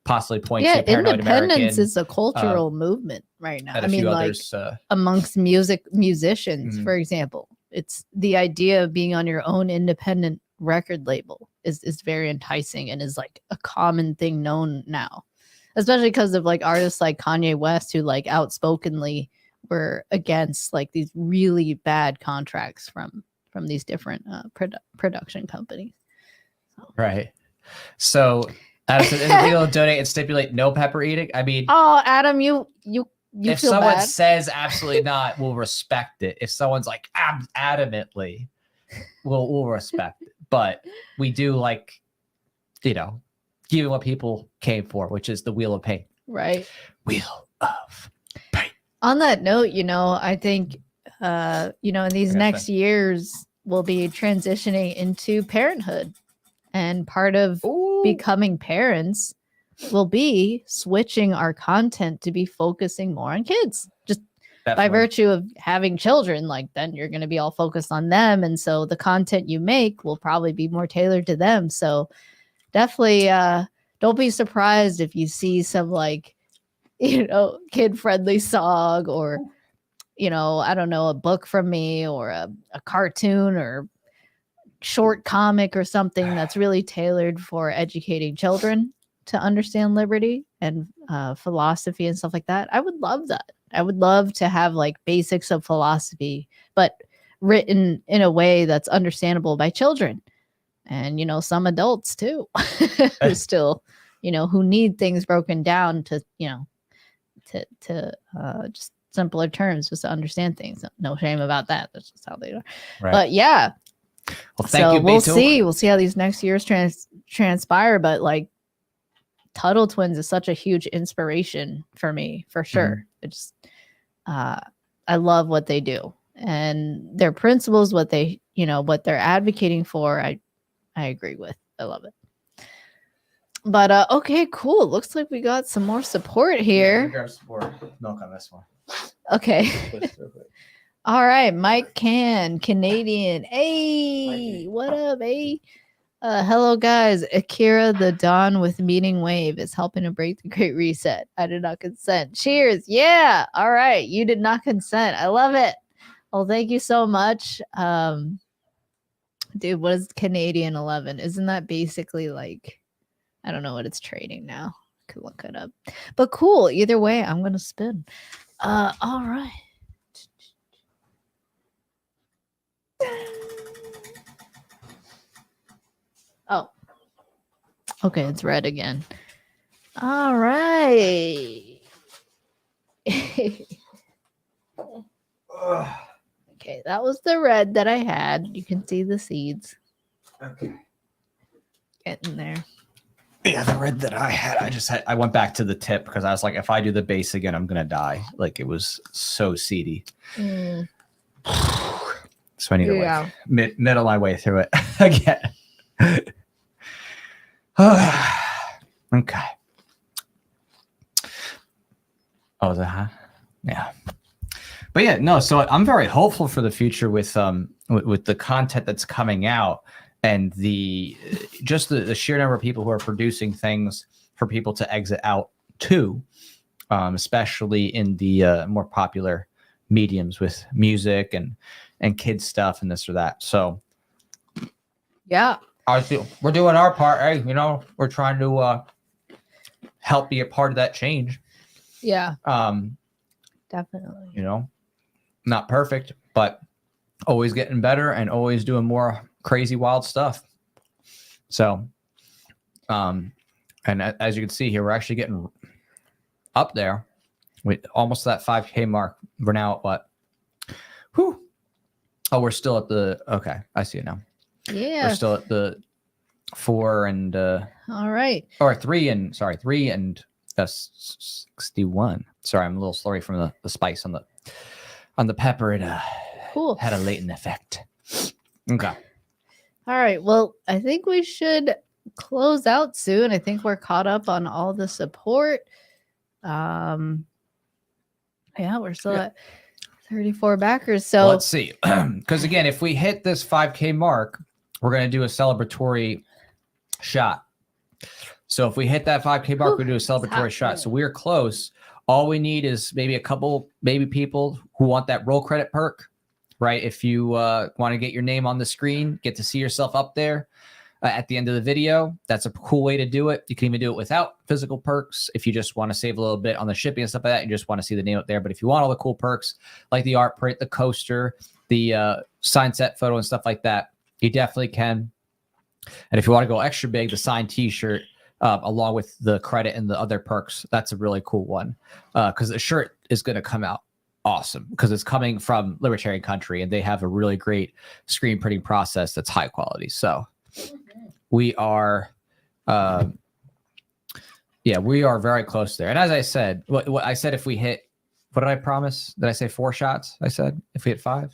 possibly point to. Paranoid Independence is a cultural movement right now. I mean, like others, amongst musicians, for example, it's the idea of being on your own independent record label is very enticing, and is like a common thing known now, especially because of like artists like Kanye West, who like outspokenly were against like these really bad contracts from these different production companies. Right. So Adam said, anything will donate and stipulate no pepper eating. I mean, oh, Adam, you if feel someone bad? says absolutely not, we'll respect it. If someone's like adamantly, we'll respect it. But we do like, you know, giving what people came for, which is the Wheel of Pain. Right. Wheel of Pain. On that note, you know, I think, you know, in these next years, we'll be transitioning into parenthood. And part of becoming parents will be switching our content to be focusing more on kids. Just by virtue of having children, like then you're going to be all focused on them. And so the content you make will probably be more tailored to them. So definitely don't be surprised if you see some like, you know, kid-friendly song, or, you know, I don't know, a book from me, or a cartoon or short comic or something that's really tailored for educating children. to understand liberty and philosophy and stuff like that, I would love that. I would love to have like basics of philosophy, but written in a way that's understandable by children and, some adults too, who still, who need things broken down to, to just simpler terms, just to understand things. No shame about that. That's just how they are. Right. But yeah. Well, thank you, we'll see. We'll see how these next years transpire. But like Tuttle Twins is such a huge inspiration for me, for sure. It's I love what they do and their principles, what they, what they're advocating for. I agree with. I love it. But okay, cool. Looks like we got some more support here. Yeah, grab some more milk on this one. Okay. All right, Mike Canadian. Hey, what up, hey? Hello, guys. Akira the Dawn with Meeting Wave is helping to break the Great Reset. I did not consent. Cheers. Yeah. All right. You did not consent. I love it. Well, thank you so much. Dude, what is Canadian 11? Isn't that basically like, I don't know what it's trading now. I could look it up. But cool. Either way, I'm going to spin. All right. Oh, okay, it's red again. All right. Okay, that was the red that I had. You can see the seeds. Okay. Getting there. Yeah, the red that I had, I went back to the tip because I was like, if I do the base again, I'm going to die. Like, it was so seedy. So I need to middle my way through it again. Okay. Oh, is that high? Yeah. But yeah, no. So I'm very hopeful for the future with the content that's coming out and the sheer number of people who are producing things for people to exit out to, especially in the more popular mediums with music and kids stuff and this or that. So yeah. I feel we're doing our part. Hey, we're trying to help be a part of that change. Yeah. Definitely. Not perfect, but always getting better and always doing more crazy, wild stuff. So, and as you can see here, we're actually getting up there with almost that 5K mark. We're now at what? Whew. Oh, we're still at okay. I see it now. Yeah. We're still at the 4 and all right. Or 3 and 61. Sorry, I'm a little slurry from the spice on the pepper. It cool. Had a latent effect. Okay. All right. Well, I think we should close out soon. I think we're caught up on all the support. Yeah, we're still at 34 backers. So let's see. Because again, if we hit this 5K mark, we're going to do a celebratory shot. So if we hit that 5K mark, we do a celebratory shot. So we're close. All we need is maybe a couple people who want that roll credit perk, right? If you want to get your name on the screen, get to see yourself up there at the end of the video. That's a cool way to do it. You can even do it without physical perks. If you just want to save a little bit on the shipping and stuff like that, you just want to see the name up there. But if you want all the cool perks, like the art print, the coaster, the sign set photo and stuff like that, you definitely can. And if you want to go extra big, the signed t-shirt, along with the credit and the other perks, that's a really cool one. Because the shirt is going to come out awesome because it's coming from Libertarian Country and they have a really great screen printing process that's high quality. So we are, we are very close there. And as I said, what I said, if we hit, what did I promise? Did I say 4 shots? I said if we hit 5.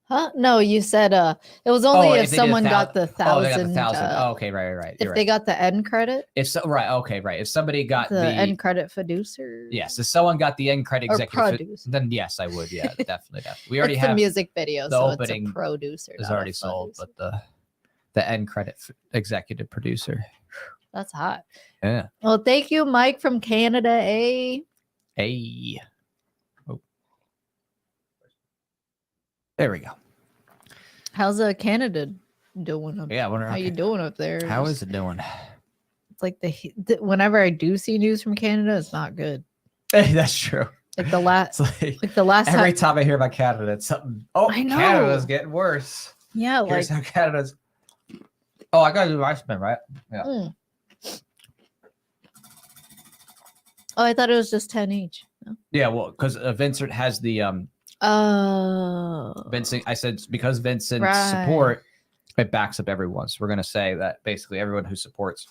Huh? No, you said it was only if someone got the 1,000. Oh, they got the 1,000. Okay, right. If they got the end credit. If somebody got the end credit producer. Yes, if someone got the end credit executive, then yes, I would. Yeah, definitely. We already have the music video, the so opening it's a producer. Is already sold, but the end credit executive producer. That's hot. Yeah. Well, thank you, Mike from Canada. Hey. Oh. There we go. How's Canada doing up? Yeah, how you doing up there? How is it doing? like whenever I do see news from Canada, it's not good. Hey, that's true. Like the last, every time I hear about Canada, it's something. Oh, I know. Canada's getting worse. Yeah, here's how Canada's. Oh, I gotta do my spin, right? Yeah. Oh, I thought it was just 10 each. No? Yeah, well, because Vincent has the Vincent. I said because Vincent's support, it backs up everyone. So we're gonna say that basically everyone who supports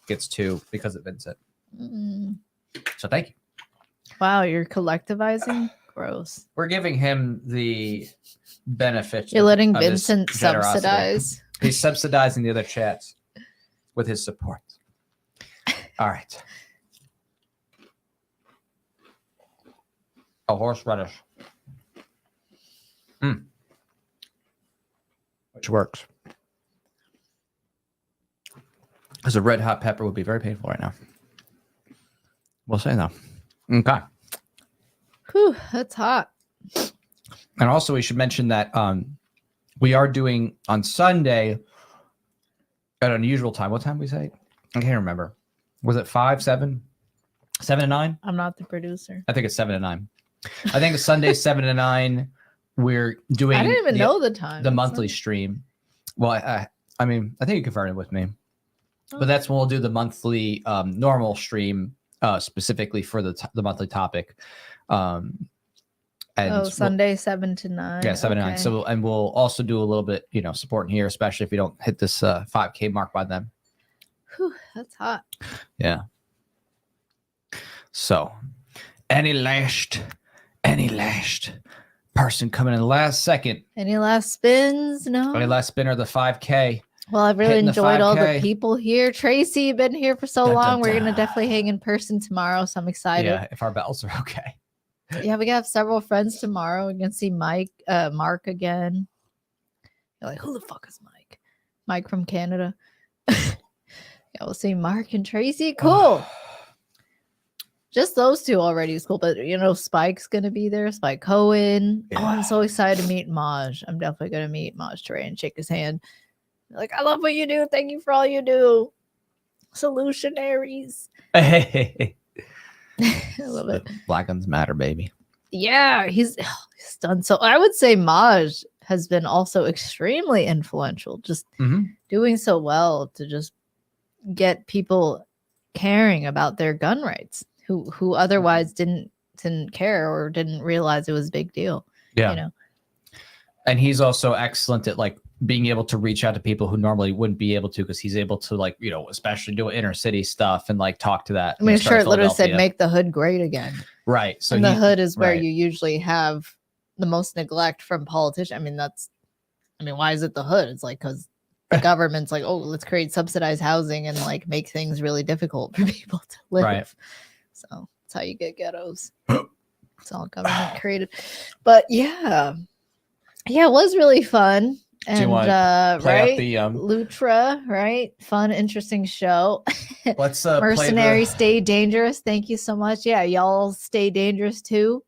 gets 2 because of Vincent. So thank you. Wow, you're collectivizing? Gross. We're giving him the benefit. You're letting Vincent subsidize. He's subsidizing the other chats with his support. All right. Oh, horseradish. Which works. Because a red hot pepper would be very painful right now. We'll say though. Okay. Whew, that's hot. And also we should mention that we are doing on Sunday at an unusual time. What time we say? I can't remember. Was it 5, 7? 7 to 9? I'm not the producer. I think it's 7 to 9. I think it's Sunday 7 to 9. We're doing I didn't even know the time. The monthly stream. Well, I mean, I think you confirmed it with me. But that's when we'll do the monthly normal stream specifically for the monthly topic. And Sunday 7 to 9. Yeah, 7 to 9. So and we'll also do a little bit, support here, especially if we don't hit this 5K mark by then. Whew, that's hot. Yeah. So, any last person coming in the last second? Any last spins? No. Any last spinner of the 5K? Well, I've really enjoyed all the people here. Tracy, been here for so long. We're gonna definitely hang in person tomorrow, so I'm excited. Yeah, if our bells are okay. Yeah, we have several friends tomorrow. We're gonna see Mark again. You're like, who the fuck is Mike? Mike from Canada. Yeah, we'll see Mark and Tracy. Cool. Just those two already is cool, but Spike's gonna be there. Spike Cohen. Yeah. Oh, I'm so excited to meet Maj. I'm definitely gonna meet Maj Toure and shake his hand. Like, I love what you do. Thank you for all you do. Solutionaries. Hey. I love it. Black Lives Matter, baby. Yeah, he's done so. I would say Maj has been also extremely influential, just doing so well to just get people caring about their gun rights who otherwise didn't care or didn't realize it was a big deal. Yeah. And he's also excellent at being able to reach out to people who normally wouldn't be able to, because he's able to especially do inner city stuff and talk to that. I mean, sure, it literally said make the hood great again. Right. So and the hood is where you usually have the most neglect from politicians. I mean, why is it the hood? It's because the government's let's create subsidized housing and make things really difficult for people to live. Right. So that's how you get ghettos. It's all government created. But yeah, it was really fun. And right, the Lutra, right? Fun, interesting show. Let's Mercenaries stay dangerous. Thank you so much. Yeah, y'all stay dangerous too.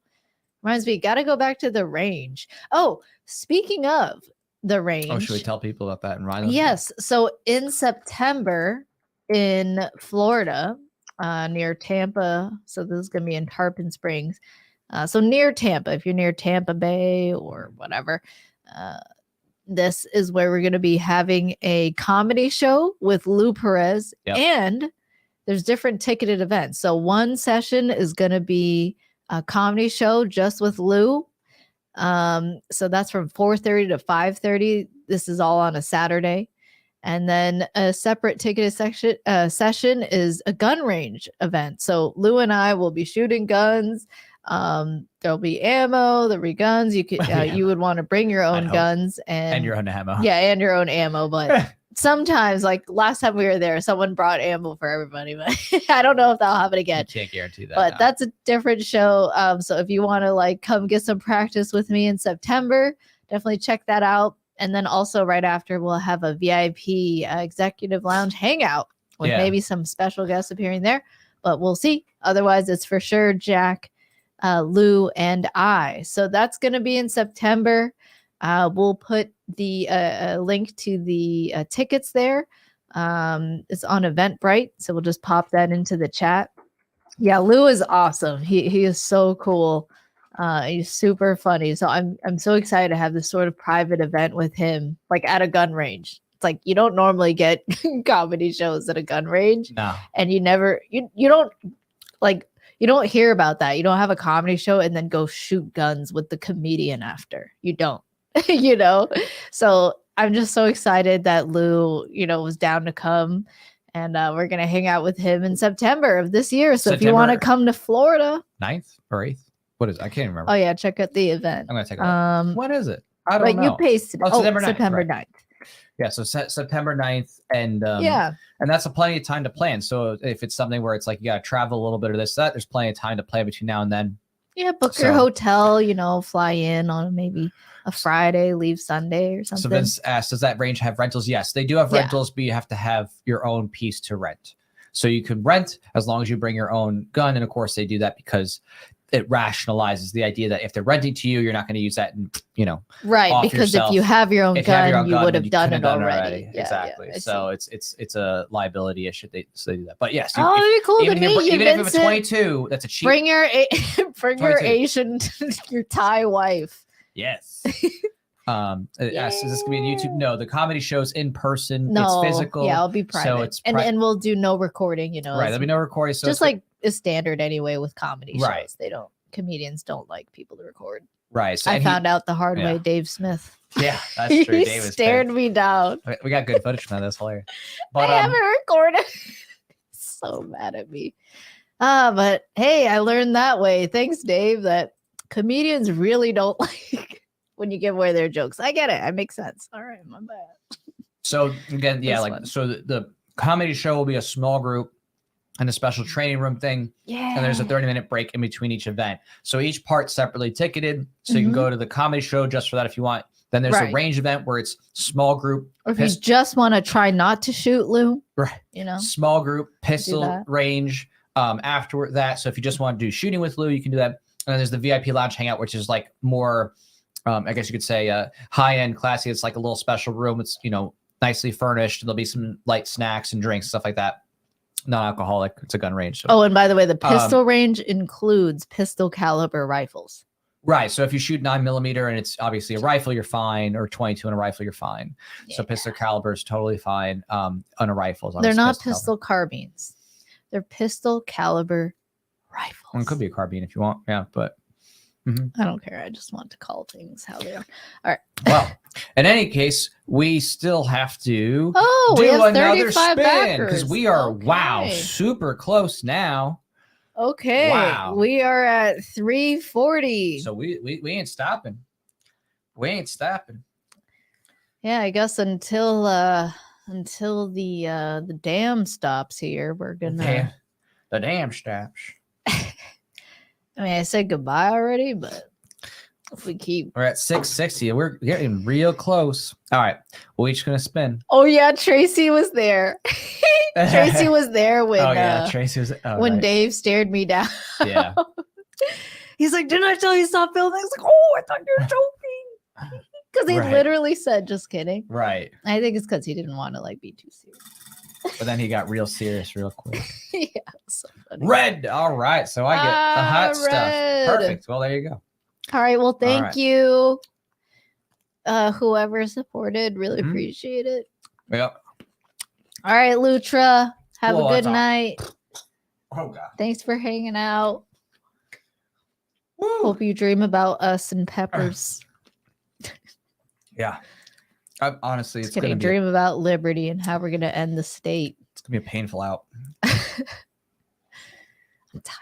Reminds me, gotta go back to the range. Oh, speaking of the range. Should we tell people about that in Rhino? Yes. So in September in Florida, near Tampa. So this is gonna be in Tarpon Springs. So near Tampa, if you're near Tampa Bay or whatever, this is where we're going to be having a comedy show with Lou Perez. Yep. And there's different ticketed events. So one session is going to be a comedy show just with Lou. So that's from 4:30 to 5:30. This is all on a Saturday. And then a separate ticketed session is a gun range event. So Lou and I will be shooting guns. There'll be ammo, there'll be guns. You could you would want to bring your own guns and your own ammo. Yeah, and your own ammo. But sometimes, last time we were there, someone brought ammo for everybody. But I don't know if that'll happen again. You can't guarantee that. But that's a different show. So if you want to come get some practice with me in September, definitely check that out. And then also right after we'll have a VIP executive lounge hangout with maybe some special guests appearing there. But we'll see. Otherwise, it's for sure Jack, Lou, and I. So that's going to be in September. We'll put the link to the tickets there. It's on Eventbrite, so we'll just pop that into the chat. Yeah, Lou is awesome. He is so cool. He's super funny. So I'm so excited to have this sort of private event with him, like at a gun range. It's like you don't normally get comedy shows at a gun range. No. And you don't like you don't hear about that. You don't have a comedy show and then go shoot guns with the comedian after. You don't. You know? So I'm just so excited that Lou, was down to come. And we're going to hang out with him in September of this year. So if you want to come to Florida. 9th or 8th? What is it? I can't remember. Oh, yeah. Check out the event. I'm going to take a look. What is it? I don't know. You pasted it. September 9th. Right. Yeah, so September 9th. And and that's plenty of time to plan. So if it's something where it's like you got to travel a little bit of this, that, there's plenty of time to plan between now and then. Yeah, book your hotel, fly in on maybe a Friday, leave Sunday or something. So Vince asked, does that range have rentals? Yes, they do have rentals, but you have to have your own piece to rent. So you can rent as long as you bring your own gun. And of course, they do that because it rationalizes the idea that if they're renting to you, you're not going to use that and, right. Because if you have your own gun, you would have done it already. Yeah, exactly. Yeah, so it's a liability issue. So they do that. But yes. It'd be cool even to meet you, even if it's 22, that's a cheap. Bring your Asian, your Thai wife. Yes. Yes, is this gonna be on YouTube? No, the comedy show's in person. No, it's physical. Yeah, I'll be private. So it's and we'll do no recording. Right, there'll be no recording. So just like is standard anyway with comedy shows. Comedians don't like people to record. Right. So, I found out the hard way. Dave Smith. Yeah, that's true. He stared me down. We got good footage from that. That's hilarious. But I haven't recorded. So mad at me. But hey, I learned that way. Thanks, Dave. That comedians really don't like when you give away their jokes. I get it. It makes sense. All right, my bad. So again, so the comedy show will be a small group and a special training room thing. Yeah. And there's a 30-minute break in between each event. So each part separately ticketed. So you can go to the comedy show just for that if you want. Then there's a range event where it's small group. Or if you just want to try not to shoot, Lou. Right. Small group pistol range after that. So if you just want to do shooting with Lou, you can do that. And then there's the VIP lounge hangout, which is like more, I guess you could say high-end, classy. It's like a little special room. It's, nicely furnished. There'll be some light snacks and drinks, stuff like that. Non-alcoholic. It's a gun range. So. Oh, and by the way, the pistol range includes pistol caliber rifles. Right. So if you shoot 9mm and it's obviously a rifle, you're fine, or 22 and a rifle, you're fine. Yeah. So pistol caliber is totally fine on a rifle. They're not pistol carbines. They're pistol caliber rifles. Well, it could be a carbine if you want. Yeah, but I don't care. I just want to call things how they are. All right. Well, in any case, we still have to we have another 35 spin because we are super close now. Okay. Wow. We are at 340. So we ain't stopping. We ain't stopping. Yeah, I guess until the dam stops here, we're gonna the dam stops. I mean, I said goodbye already, but if we keep... We're at 660. We're getting real close. All right. We're each going to spin. Oh, yeah. Tracy was there. Tracy was there when, Tracy was, when Dave stared me down. Yeah. He's like, didn't I tell you to stop filming? I was like, oh, I thought you were joking. Because he literally said, just kidding. Right. I think it's because he didn't want to be too serious. But then he got real serious real quick. Yeah, so funny. Red. All right. So I get the hot stuff. Perfect. Well, there you go. All right. Well, thank you. Whoever supported, really appreciate it. Yep. All right, Lutra. Have a good night. Oh, God. Thanks for hanging out. Woo. Hope you dream about us and Peppers. Yeah. Honestly, it's going to dream about liberty and how we're going to end the state. It's going to be a painful out. I'm tired.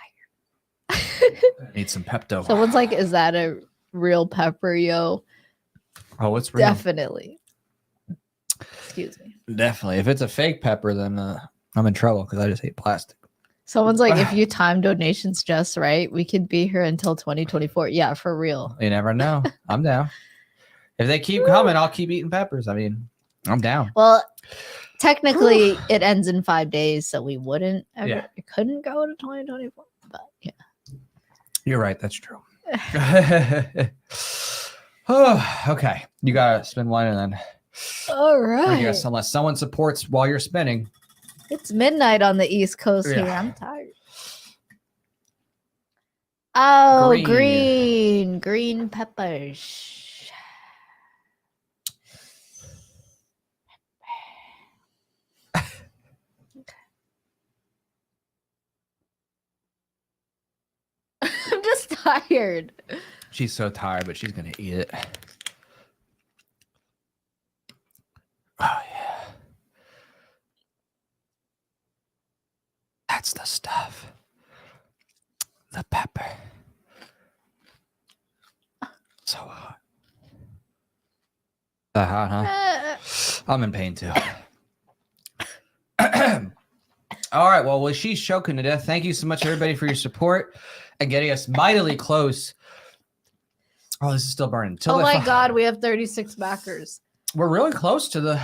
I need some Pepto. Someone's like, is that a real pepper, yo? Oh, it's real. Definitely. Excuse me. Definitely. If it's a fake pepper, then I'm in trouble because I just hate plastic. Someone's like, if you time donations just right, we could be here until 2024. Yeah, for real. You never know. I'm down. If they keep coming, I'll keep eating peppers. I mean, I'm down. Well, technically, it ends in 5 days, so we wouldn't ever. Yeah. It couldn't go to 2024. But yeah, you're right. That's true. Oh, okay. You gotta spin one and then. All Or right. yes, unless someone supports while you're spinning. It's midnight on the East Coast here. Yeah. I'm tired. Oh, Green. green peppers. I'm just tired. She's so tired, but she's gonna eat it. Oh yeah. That's the stuff. The pepper. So hot. That hot, huh? I'm in pain too. All right. Well, she's choking to death. Thank you so much, everybody, for your support and getting us mightily close. Oh, this is still burning. Oh my God, we have 36 backers. We're really close to the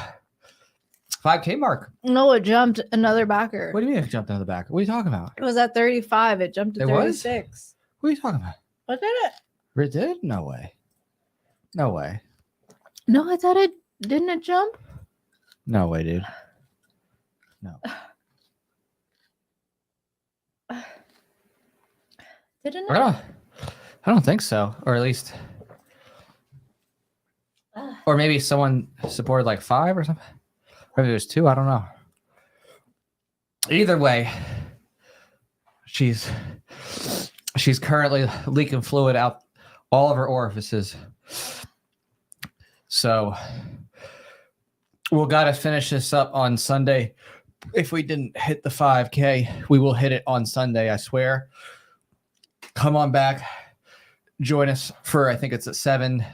5K mark. No, it jumped another backer. What do you mean it jumped out of the back? What are you talking about? It was at 35. It jumped to It was? 36. What are you talking about? What did it? It did? No way. No way. No, I thought it didn't it jump? No way, dude. No. Didn't I it? don't think so. Or at least. Or maybe someone supported like 5 or something. Maybe it was 2. I don't know. Either way, she's currently leaking fluid out all of her orifices. So we'll got to finish this up on Sunday. If we didn't hit the 5K, we will hit it on Sunday, I swear. Come on back. Join us for, I think it's at 7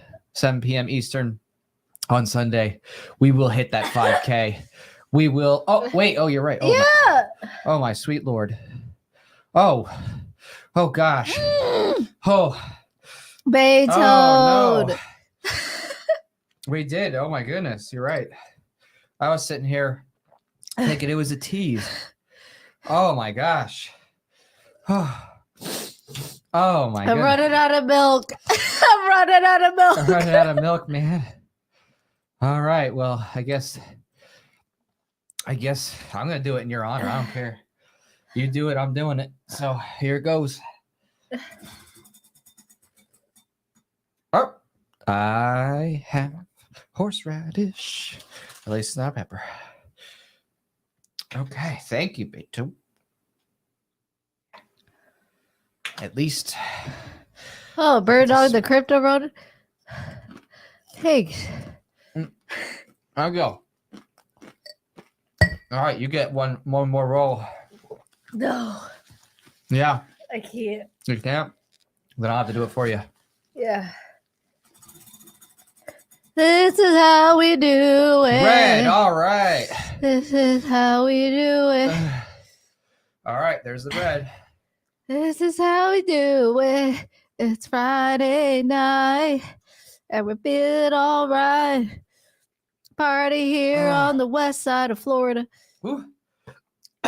p.m. Eastern on Sunday. We will hit that 5K. We will. Oh, wait. Oh, you're right. Oh, yeah. my sweet Lord. Oh gosh. Oh. Beethoven. Oh, no. We did. Oh my goodness. You're right. I was sitting here thinking it was a tease. Oh my gosh. Oh my I'm goodness. running out of milk. I'm running out of milk. I'm running out of milk, man. All right. Well, I guess I'm going to do it in your honor. I don't care. You do it. I'm doing it. So here it goes. Oh, I have horseradish. At least it's not pepper. Okay. Thank you, Beto. At least. Oh, Bird Dog, the crypto road. Thanks. I'll go. All right. You get one more roll. No, Yeah. I can't. You can't? Then I'll have to do it for you. Yeah. This is how we do it. Red. All right. This is how we do it. All right. There's the red. This is how we do it. It's Friday night, and we're feeling all right. Party here on the west side of Florida. Ooh.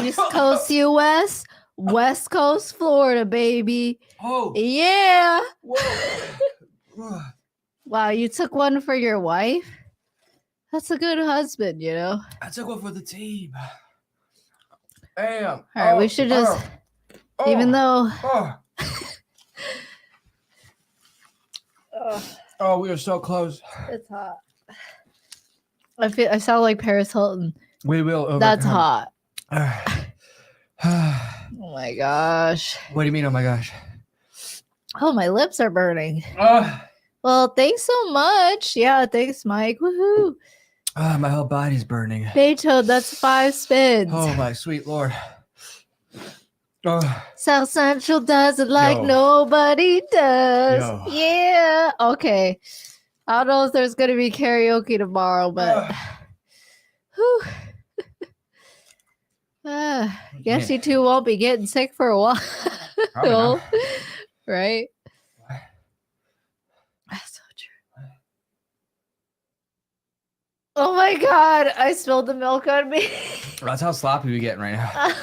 East Coast US, West Coast Florida, baby. Oh. Yeah. Whoa. Wow, you took one for your wife? That's a good husband, you know? I took one for the team. Damn. All right, we should just, even though. Oh, we are so close. It's hot. I sound like Paris Hilton. We will overcome. That's hot. What Oh my gosh. do you mean, oh my gosh? Oh, my lips are burning. Well, thanks so much. Yeah, thanks, Mike. Woohoo. My whole body's burning. Beethoven, that's 5 spins. Oh, my sweet Lord. Oh. South Central does it like Yo. nobody does. Yo. Yeah. Okay. I don't know if there's going to be karaoke tomorrow, but whew. Guess you two won't be getting sick for a while. Probably not. Right? That's so true. Oh my God. I spilled the milk on me. That's how sloppy we getting right now.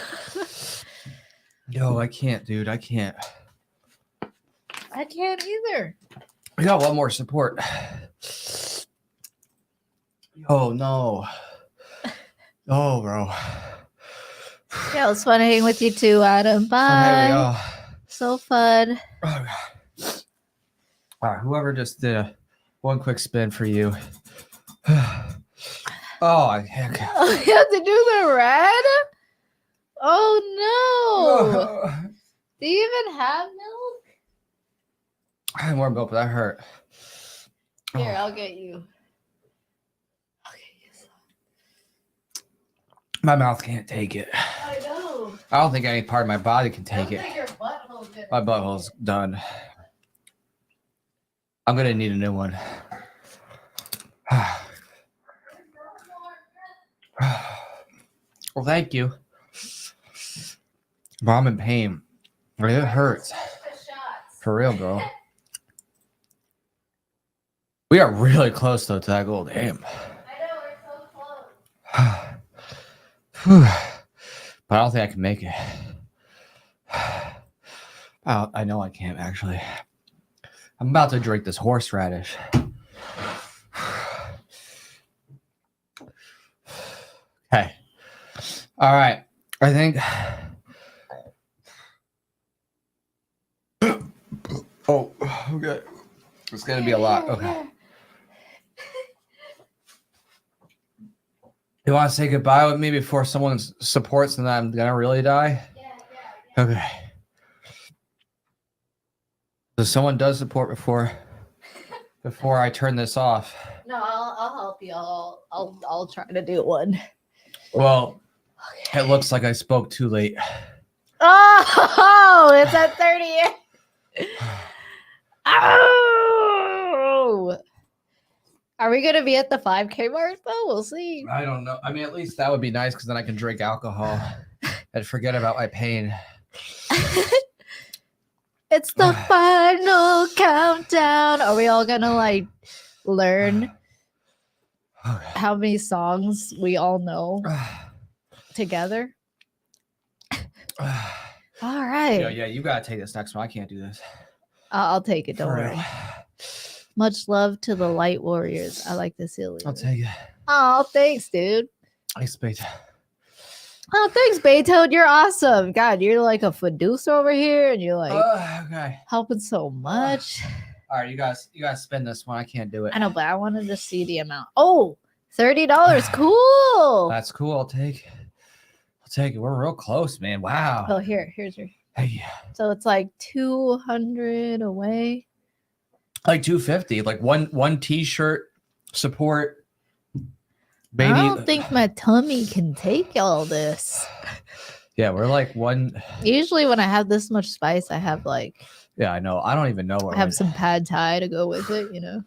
Yo, I can't, dude. I can't. I can't either. We got one more support. Oh no. Oh, bro. Yeah, it was fun hanging with you too, Adam. Bye. So fun. Oh, all right, whoever just did one quick spin for you. Oh, heck. Oh, you have to do the red? Oh no. Do you even have milk? I had more milk, but that hurt. Here, I'll get you. My mouth can't take it. I know. I don't think any part of my body can take it. Your butthole's gonna My butthole's done. I'm gonna need a new one. Well, thank you. But I'm in pain. It hurts. For real, bro. We are really close though to that goal. Damn. I know, we're so close. But I don't think I can make it. I know I can't actually. I'm about to drink this horseradish. Okay. All right. I think. Oh, okay. It's gonna be a lot. Okay. You want to say goodbye with me before someone supports and I'm gonna really die? Yeah. Okay. So someone does support before I turn this off. No, I'll help you. I'll try to do one. Well, it looks like I spoke too late. Oh, it's at 38. Oh. Are we gonna be at the 5K mark though? We'll see. I don't know. I mean, at least that would be nice because then I can drink alcohol and forget about my pain. It's the final countdown. Are we all gonna like learn how many songs we all know together? All right. Yeah, you gotta take this next one. I can't do this. I'll take it. Don't For worry. real. Much love to the Light Warriors. I like this illy. I'll take it. Oh, thanks, dude. I expect. Oh, thanks, Beethoven. You're awesome. God, you're like a producer over here, and you're like Okay. helping so much. All right, you guys spend this one. I can't do it. I know, but I wanted to see the amount. Oh, $30. Cool. That's cool. I'll take it. We're real close, man. Wow. Oh, here's your. Hey, So it's like 200 away. like 250. Like one T-shirt support. Baby. I don't think my tummy can take all this. Yeah, we're like one. Usually, when I have this much spice, I have like Yeah, I know. I don't even know what. I have some pad thai to go with it. You know.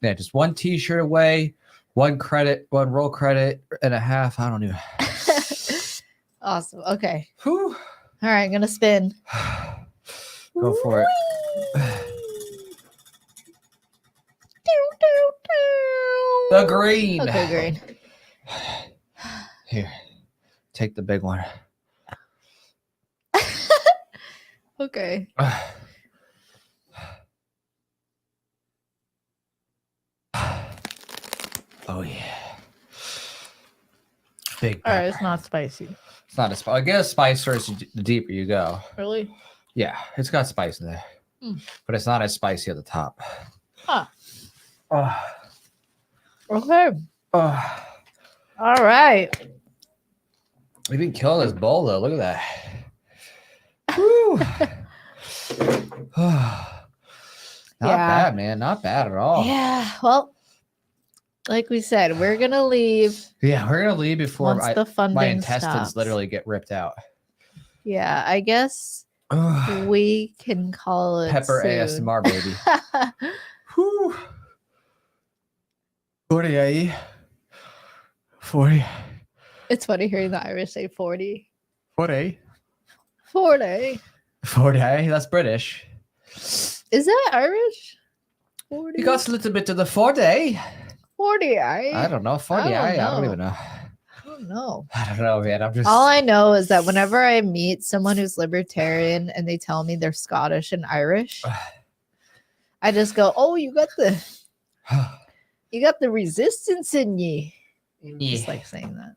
Yeah, just one T-shirt away, one roll credit and a half. I don't even. Awesome. Okay. Whew. All right, I'm gonna spin. Go for it. The green. Okay, green. Here, take the big one. Okay. Oh yeah. Big. All right, pepper. it's not spicy. It's not a spice. I guess spice first the deeper you go. Really? Yeah, it's got spice in there, but it's not as spicy at the top. Huh. Oh, Okay. oh. All right. We didn't kill this bowl though. Look at that. Woo. Not bad, man. Not bad at all. Yeah. Well, like we said, we're gonna leave Yeah, we're gonna leave before once the funding my intestines stops. literally get ripped out. Yeah, I guess Ugh. we can call it Pepper soon. ASMR, baby. Whew. 40. 40. It's funny hearing the Irish say 40. 40. 40. 40. That's British. Is that Irish? 40. You got a little bit of the 40. 40. I don't know. 40. I don't even know. I don't know. I don't know, man. I'm just. All I know is that whenever I meet someone who's libertarian and they tell me they're Scottish and Irish, I just go, "Oh, you got the You got the resistance in you. Yeah. Just like saying that.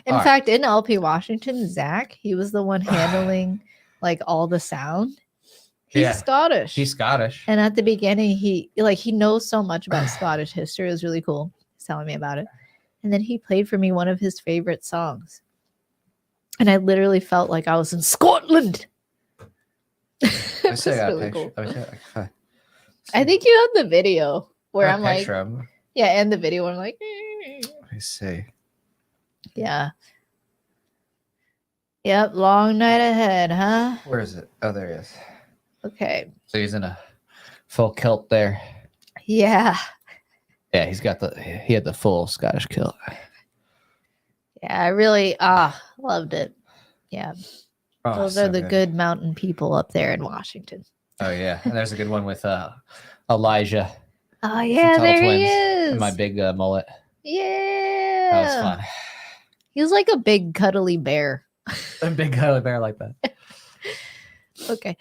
In fact, in LP Washington, Zach, he was the one handling like all the sound. He's Scottish. He's Scottish. And at the beginning, he knows so much about Scottish history. It was really cool. He's telling me about it. And then he played for me one of his favorite songs. And I literally felt like I was in Scotland. That's really cool. I think you have the video where I'm like, yeah, and the video where I'm like, I see. Yeah. Yep, long night ahead, huh? Where is it? Oh, there he is. Okay. So he's in a full kilt there. Yeah. Yeah, he had the full Scottish kilt. Yeah, I really loved it. Yeah. Those are the good mountain people up there in Washington. Oh yeah. And there's a good one with Elijah. Oh yeah, there he is. And my big mullet. Yeah. That was fun. He was like a big cuddly bear. A big cuddly bear like that. Okay.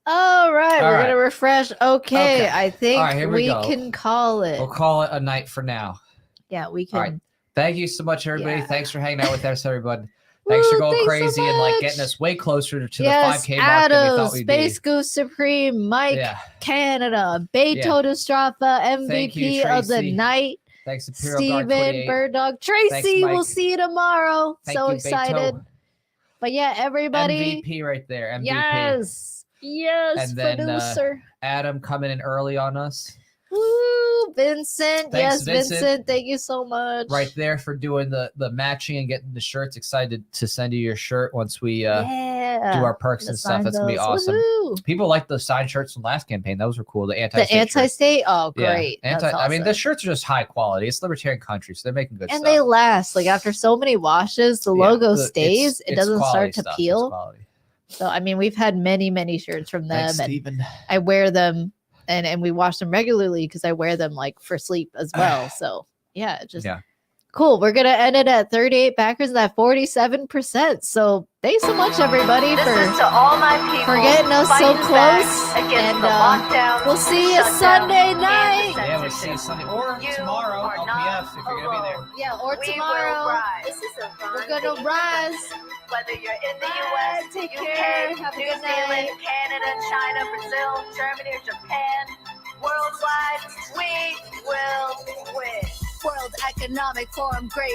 All right, we're gonna refresh. Okay, I think we can call it. We'll call it a night for now. Yeah, we can. All right. Thank you so much, everybody. Yeah. Thanks for hanging out with us, everybody. Thanks for going crazy and like getting us way closer to the 5K mark than we thought we'd Space Goose Supreme, Mike Canada, Beto Straffa, MVP of the night. Thanks to Steven, Bird Dog, Tracy. We'll see you tomorrow. So excited. Beto. But yeah, everybody. MVP right there. MVP. Yes, and then producer. Adam coming in early on us. Woo, Vincent. Thanks, Vincent. Thank you so much. Right there for doing the matching and getting the shirts. Excited to send you your shirt once we do our perks and stuff. That's gonna be awesome. Woo-hoo. People like the signed shirts from last campaign. Those were cool. The anti-state. Oh, great. Yeah. Awesome. I mean, the shirts are just high quality. It's libertarian country, so they're making good stuff. And they last. Like after so many washes, the logo stays. It doesn't start to peel. So I mean, we've had many shirts from them. Thanks, Steven. I wear them. And we wash them regularly because I wear them like for sleep as well. So yeah, cool. We're gonna end it at 38 backers and at 47%. So thanks so much, everybody, for getting us so close. And we'll see you Sunday night. Yeah, we'll see you Sunday or tomorrow. LPF if you're gonna be there. Yeah, or tomorrow. We're gonna rise. Whether you're in the U.S., take UK, care. Have a New good Zealand, night. Canada, China, Brazil, Germany, or Japan, worldwide, we will win. World Economic Forum, great